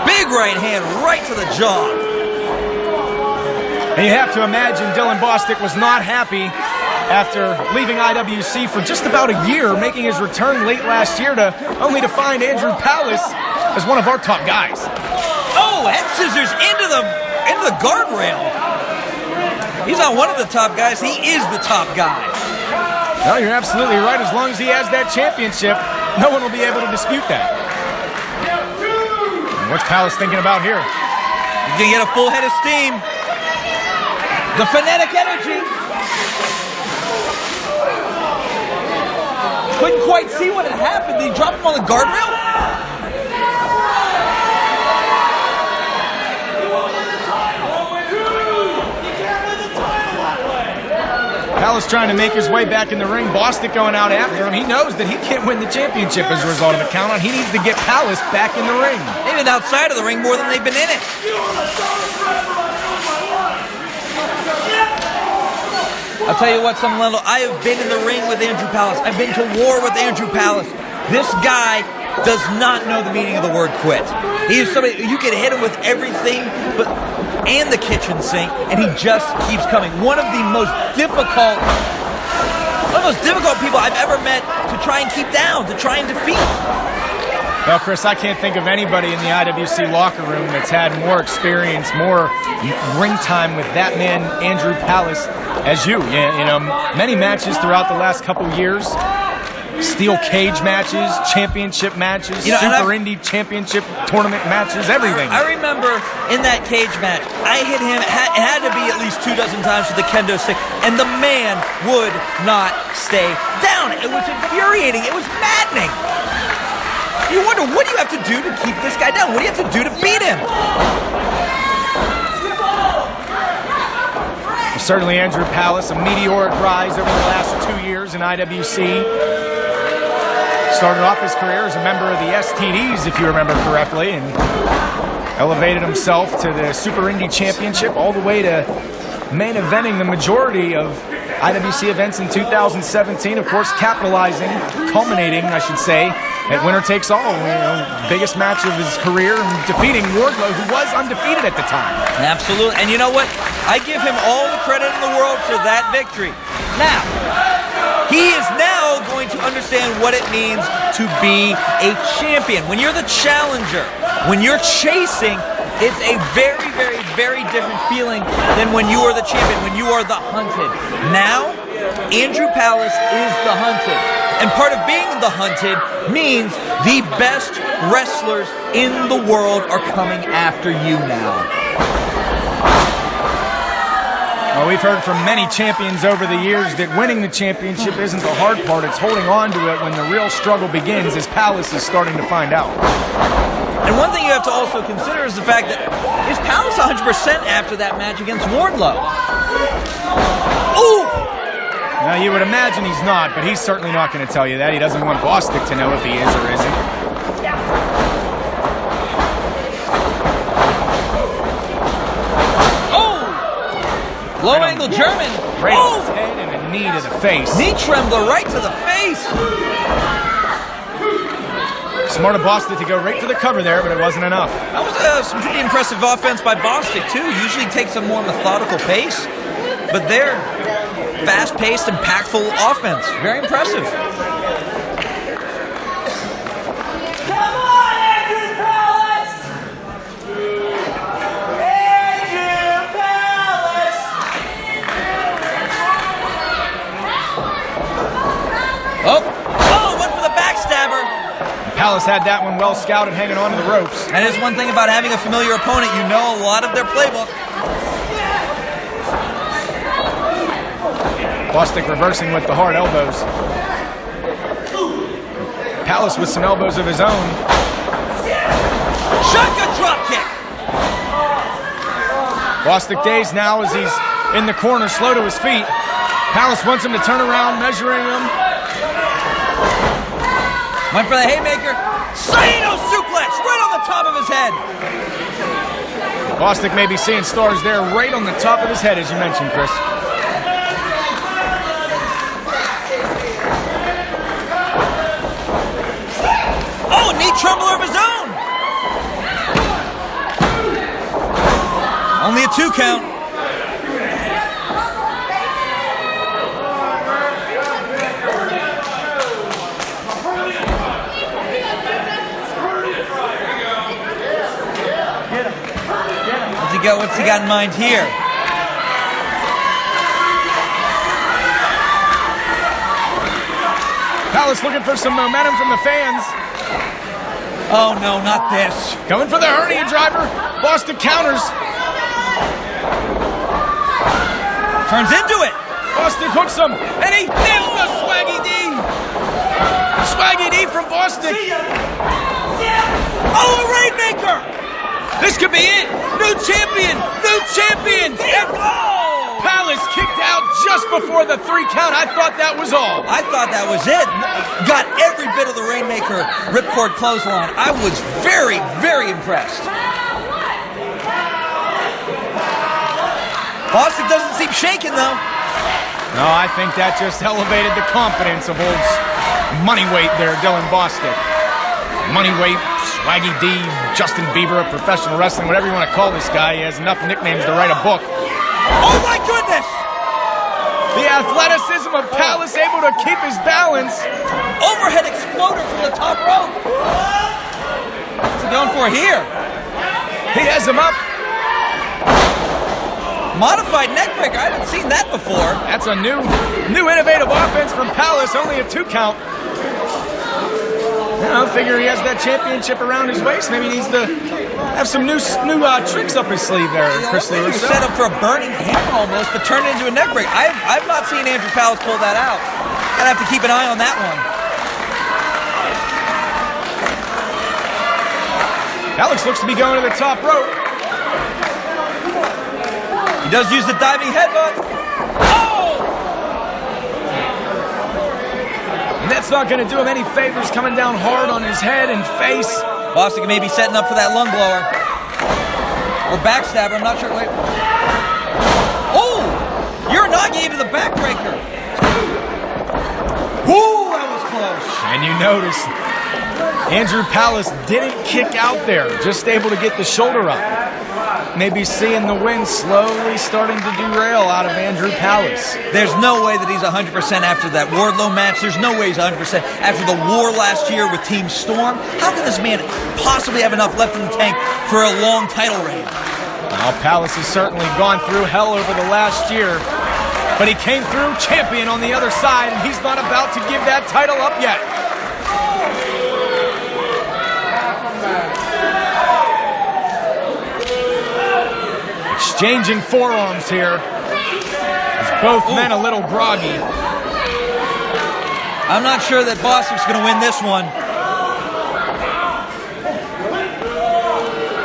Big right hand right to the jaw. And you have to imagine Dylan Bostic was not happy after leaving IWC for just about a year, making his return late last year only to find Andrew Palace as one of our top guys. Oh, head scissors into the guardrail. He's not one of the top guys, he is the top guy. No, you're absolutely right. As long as he has that championship, no one will be able to dispute that. What's Palace thinking about here? He's going to get a full head of steam. The phonetic energy. Couldn't quite see what had happened. Did he drop him on the guardrail? Palace trying to make his way back in the ring. Bostic going out after him. He knows that he can't win the championship as a result of the count-on. He needs to get Palace back in the ring. They've been outside of the ring more than they've been in it. I'll tell you what, Lendo, I have been in the ring with Andrew Palace. I've been to war with Andrew Palace. This guy does not know the meaning of the word quit. He is somebody, you can hit him with everything and the kitchen sink, and he just keeps coming. One of the most difficult people I've ever met to try and keep down, to try and defeat. Well, Chris, I can't think of anybody in the IWC locker room that's had more experience, more ring time with that man, Andrew Palace, as you. You know, many matches throughout the last couple years. Steel cage matches, championship matches, Super Indy championship tournament matches, everything. I remember in that cage match, I hit him, it had to be at least 2 dozen times with the kendo stick, and the man would not stay down. It was infuriating. It was maddening. You wonder, what do you have to do to keep this guy down? What do you have to do to beat him? Certainly Andrew Palace, a meteoric rise over the last 2 years in IWC. Started off his career as a member of the STDs, if you remember correctly, and elevated himself to the Super Indy Championship, all the way to main eventing the majority of IWC events in 2017. Of course, capitalizing, culminating, I should say, at Winner Takes All, biggest match of his career, and defeating Wardlow, who was undefeated at the time. Absolutely, and you know what? I give him all the credit in the world for that victory. Now, he is now going to understand what it means to be a champion. When you're the challenger, when you're chasing, it's a very, very, very different feeling than when you are the champion, when you are the hunted. Now, Andrew Palace is the hunted. And part of being the hunted means the best wrestlers in the world are coming after you now. Oh, Well, we've heard from many champions over the years that winning the championship isn't the hard part. It's holding on to it when the real struggle begins, as Palace is starting to find out. And one thing you have to also consider is the fact that is Palace 100% after that match against Wardlow? Ooh! Now, you would imagine he's not, but he's certainly not going to tell you that. He doesn't want Bostic to know if he is or isn't. Low angle German. Right to his head and a knee to the face. Knee trembler right to the face. Smart of Bostic to go right for the cover there, but it wasn't enough. That was some pretty impressive offense by Bostic, too. Usually takes a more methodical pace, but they're fast-paced, impactful offense. Very impressive. Palace had that one well scouted, hanging on to the ropes. And it's one thing about having a familiar opponent, you know a lot of their playbook. Bostic reversing with the hard elbows. Palace with some elbows of his own. Shotgun drop kick. Bostic dazed now as he's in the corner, slow to his feet. Palace wants him to turn around, measuring him. Went for the haymaker. Saito suplex right on the top of his head. Bostic may be seeing stars there right on the top of his head, as you mentioned, Chris. Oh, knee trembler of his own. Only a 2 count. What's he got in mind here? Palace looking for some momentum from the fans. Oh no, not this. Going for the hernia driver. Bostic counters. Turns into it. Bostic hooks him, and he nails the Swaggy D. Swaggy D from Bostic. Oh, a Rainmaker. This could be it! New champion! New champion! And Palace kicked out just before the 3 count. I thought that was all. I thought that was it. Got every bit of the Rainmaker ripcord clothesline. I was very, very impressed. Bostic doesn't seem shaken, though. No, I think that just elevated the confidence of old Moneyweight there, Dylan Bostic. Moneyweight, Swaggy D, Justin Bieber of professional wrestling, whatever you want to call this guy. He has enough nicknames to write a book. Oh my goodness! The athleticism of Palace, able to keep his balance. Overhead exploder from the top rope. What's he going for here? He has him up. Modified neckbreaker. I haven't seen that before. That's a new innovative offense from Palace. Only a 2 count. I figure he has that championship around his waist. Maybe he needs to have some new tricks up his sleeve there, Chris Lewis. Set up for a burning hammer almost, but turned into a neck break. I've not seen Andrew Palace pull that out. I'd have to keep an eye on that one. Alex looks to be going to the top rope. He does use the diving headbutt. Oh! And that's not going to do him any favors, coming down hard on his head and face. Bostic may be setting up for that lung blower. Or backstabber, I'm not sure. Wait. Oh! Uranagi into the backbreaker. Ooh, that was close. And you notice Andrew Palace didn't kick out there, just able to get the shoulder up. Maybe seeing the wind slowly starting to derail out of Andrew Palace. There's no way that he's 100% after that Wardlow match. There's no way he's 100% after the war last year with Team Storm. How can this man possibly have enough left in the tank for a long title reign? Well, Palace has certainly gone through hell over the last year, but he came through champion on the other side, and he's not about to give that title up yet. Exchanging forearms here. As both men a little groggy. I'm not sure that Bostic's going to win this one.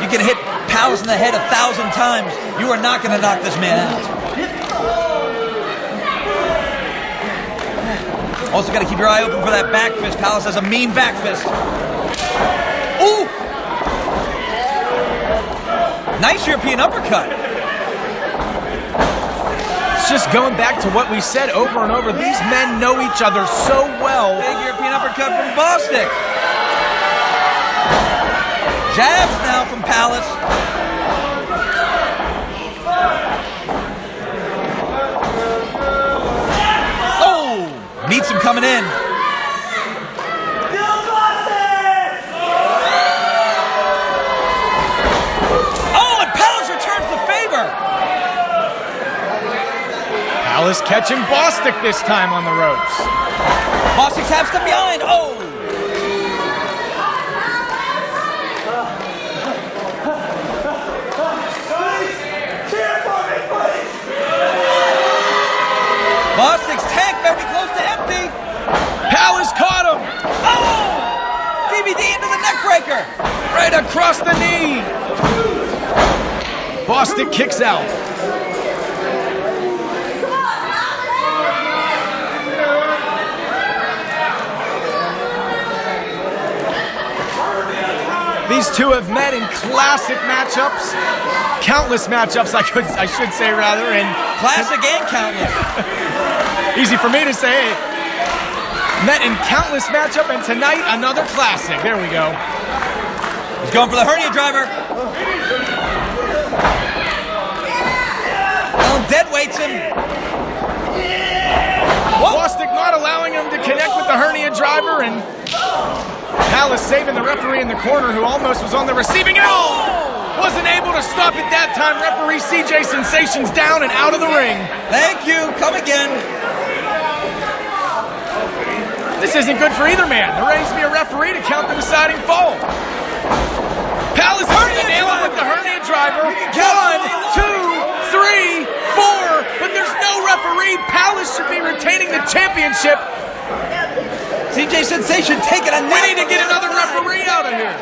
You can hit Palace in the head 1,000 times. You are not going to knock this man out. Also got to keep your eye open for that back fist. Palace has a mean back fist. Ooh! Nice European uppercut. It's just going back to what we said over and over. These men know each other so well. Big European uppercut from Bostic. Jabs now from Palace. Oh! Meets him coming in. Oh, and Palace returns the favor. Palace catching Bostic this time on the ropes. Bostic's half step behind. Oh! Bostic's tank better be close to empty. Palace caught him. Oh! DVD into the neck breaker. Right across the knee. Bostic kicks out. These two have met in classic matchups. Countless matchups, I should say rather, and Classic and countless. easy for me to say. Met in countless matchup, and tonight another classic. There we go. He's going for the hernia driver. Oh, dead weights him. Bostic not allowing him to connect with the hernia driver, and Palace saving the referee in the corner, who almost was on the receiving end. Wasn't able to stop it that time. Referee CJ Sensation's down and out of the ring. Thank you. Come again. This isn't good for either man. There needs to be a referee to count the deciding fall. Palace hernia nail with the hernia driver. 1, 2, 3, 4. But there's no referee. Palace should be retaining the championship. CJ Sensation taking a We need to get another referee out of here.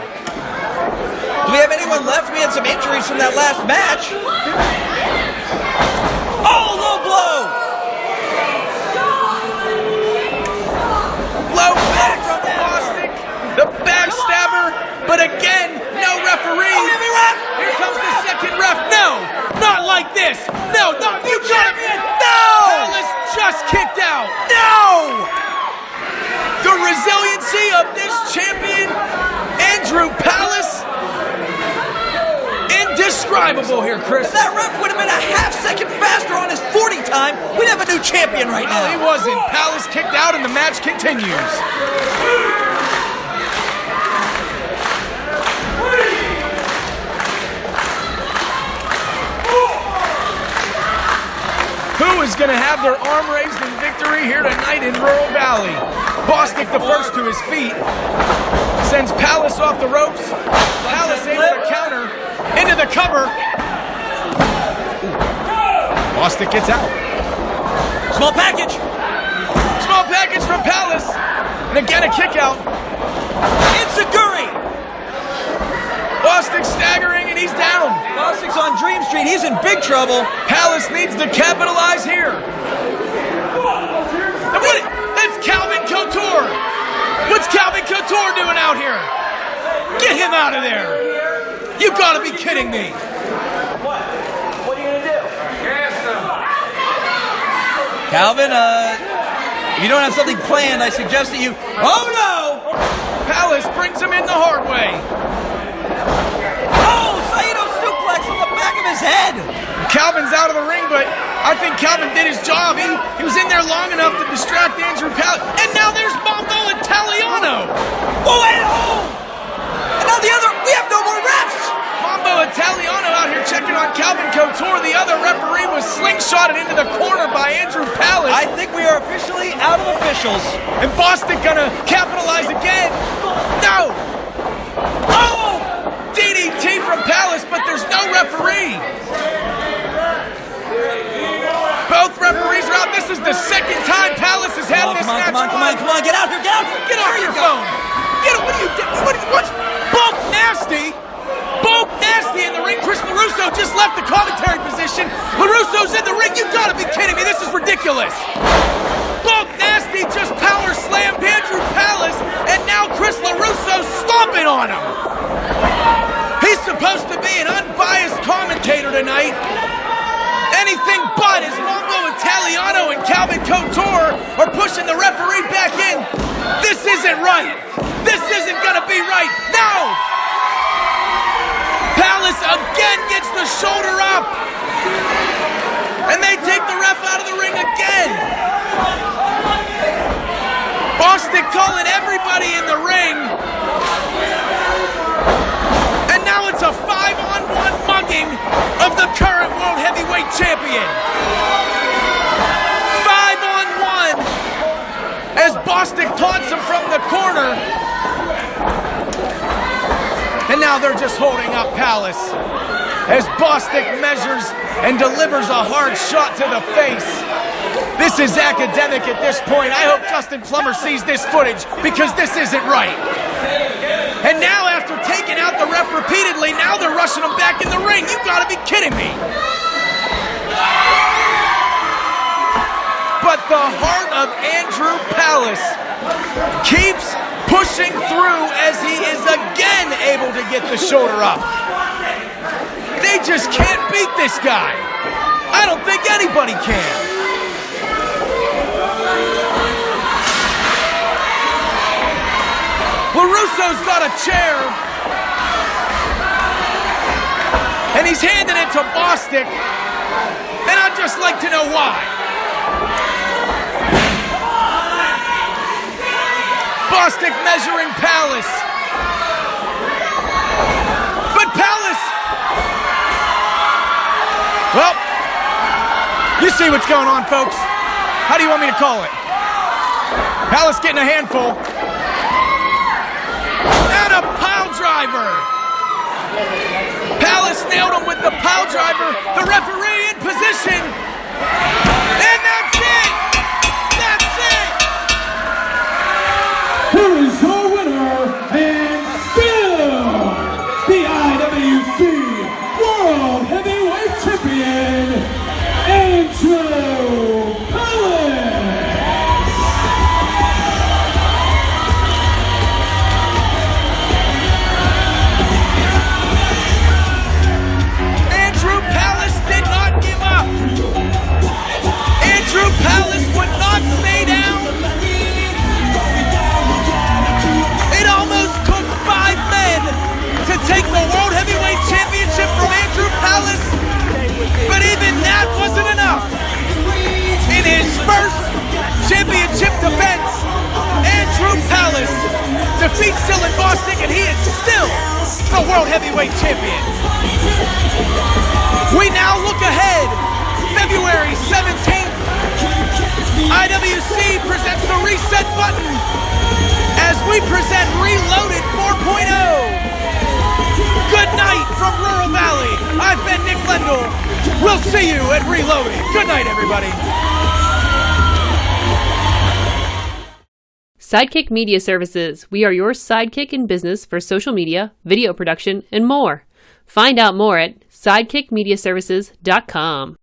Do we have anyone left? We had some injuries from that last match. Oh, low blow. Low back from Bostic. The backstabber. But again, no referee. Oh, give me ref. Here comes the second ref. No, not like this. No, not you champion. No. Palace just kicked out. No. The resiliency of this champion, Andrew Palace, indescribable here, Chris. If that ref would have been a half-second faster on his 40 time, we'd have a new champion right now. No, he wasn't. Palace kicked out and the match continues. Who is going to have their arm raised in victory here tonight in Rural Valley? Bostic the first to his feet. Sends Palace off the ropes. Palace able to counter into the cover. Bostic gets out. Small package. Small package from Palace. And again a kick out. It's a Gory. Bostic staggering and he's down. Bostic's on Dream Street. He's in big trouble. Palace needs to capitalize here. And that's Calvin Couture. What's Calvin Couture doing out here? Get him out of there. You gotta be kidding me. What are you gonna do? Gas him. Calvin, if you don't have something planned, I suggest that you... Oh, no! Palace brings him in the hard way. Oh, Saito suplex on the back of his head. Calvin's out of the ring, but I think Calvin did his job. He was in there long enough to distract Andrew Palace. And now there's Mambo Italiano. Oh, and and now the other... We have no more refs. Mambo Italiano out here checking on Calvin Couture. The other referee was slingshotted into the corner by Andrew Palace. I think we are officially out of officials. And Bostic gonna capitalize again. No! Oh! DDT from Palace, but there's no referee. on, get out here, Get off your phone! What are you doing? What's Bulk Nasty? Bulk Nasty in the ring. Chris LaRusso just left the commentary position. LaRusso's in the ring. You gotta be kidding me. This is ridiculous. Bulk Nasty just power slammed Andrew Palace, and now Chris LaRusso's stomping on him. He's supposed to be an unbiased commentator tonight. Anything but, as Mambo, Italiano, and Couture are pushing the referee back in. This isn't right. This isn't gonna be right. No! Palace again gets the shoulder up. And they take the ref out of the ring again. Bostic calling everybody in the ring. And now it's a 5-on-1 mugging of the current World Heavyweight Champion. 5-on-1 as Bostic taunts him from the corner. And now they're just holding up Palace as Bostic measures and delivers a hard shot to the face. This is academic at this point. I hope Justin Plummer sees this footage because this isn't right. And now after taking out the ref repeatedly, now they're rushing him back in the ring. You gotta be kidding me. But the heart of Andrew Palace keeps pushing through as he is again able to get the shoulder up. They just can't beat this guy. I don't think anybody can. LaRusso's got a chair, and he's handing it to Bostic, and I'd just like to know why. Bostic measuring Palace. But Palace... Well, you see what's going on, folks. How do you want me to call it? Palace getting a handful. And a pile driver. Palace nailed him with the pile driver. The referee in position. And that's it. That's it. Here is your winner, and still the IWC World Heavyweight Champion, Andrew Palace. Andrew Palace did not give up. Andrew Palace would not stay down. It almost took 5 men to take the World Heavyweight Championship from Andrew Palace, but even that wasn't enough. In his first championship defense, Andrew Palace defeats Dylan Bostic, and he is still the World Heavyweight Champion. We now look ahead, February 17th. IWC presents the reset button as we present Reloaded 4.0. Good night from Rural Valley. I've been Nick Lendl. We'll see you at Reloaded. Good night, everybody. Sidekick Media Services. We are your sidekick in business for social media, video production, and more. Find out more at sidekickmediaservices.com.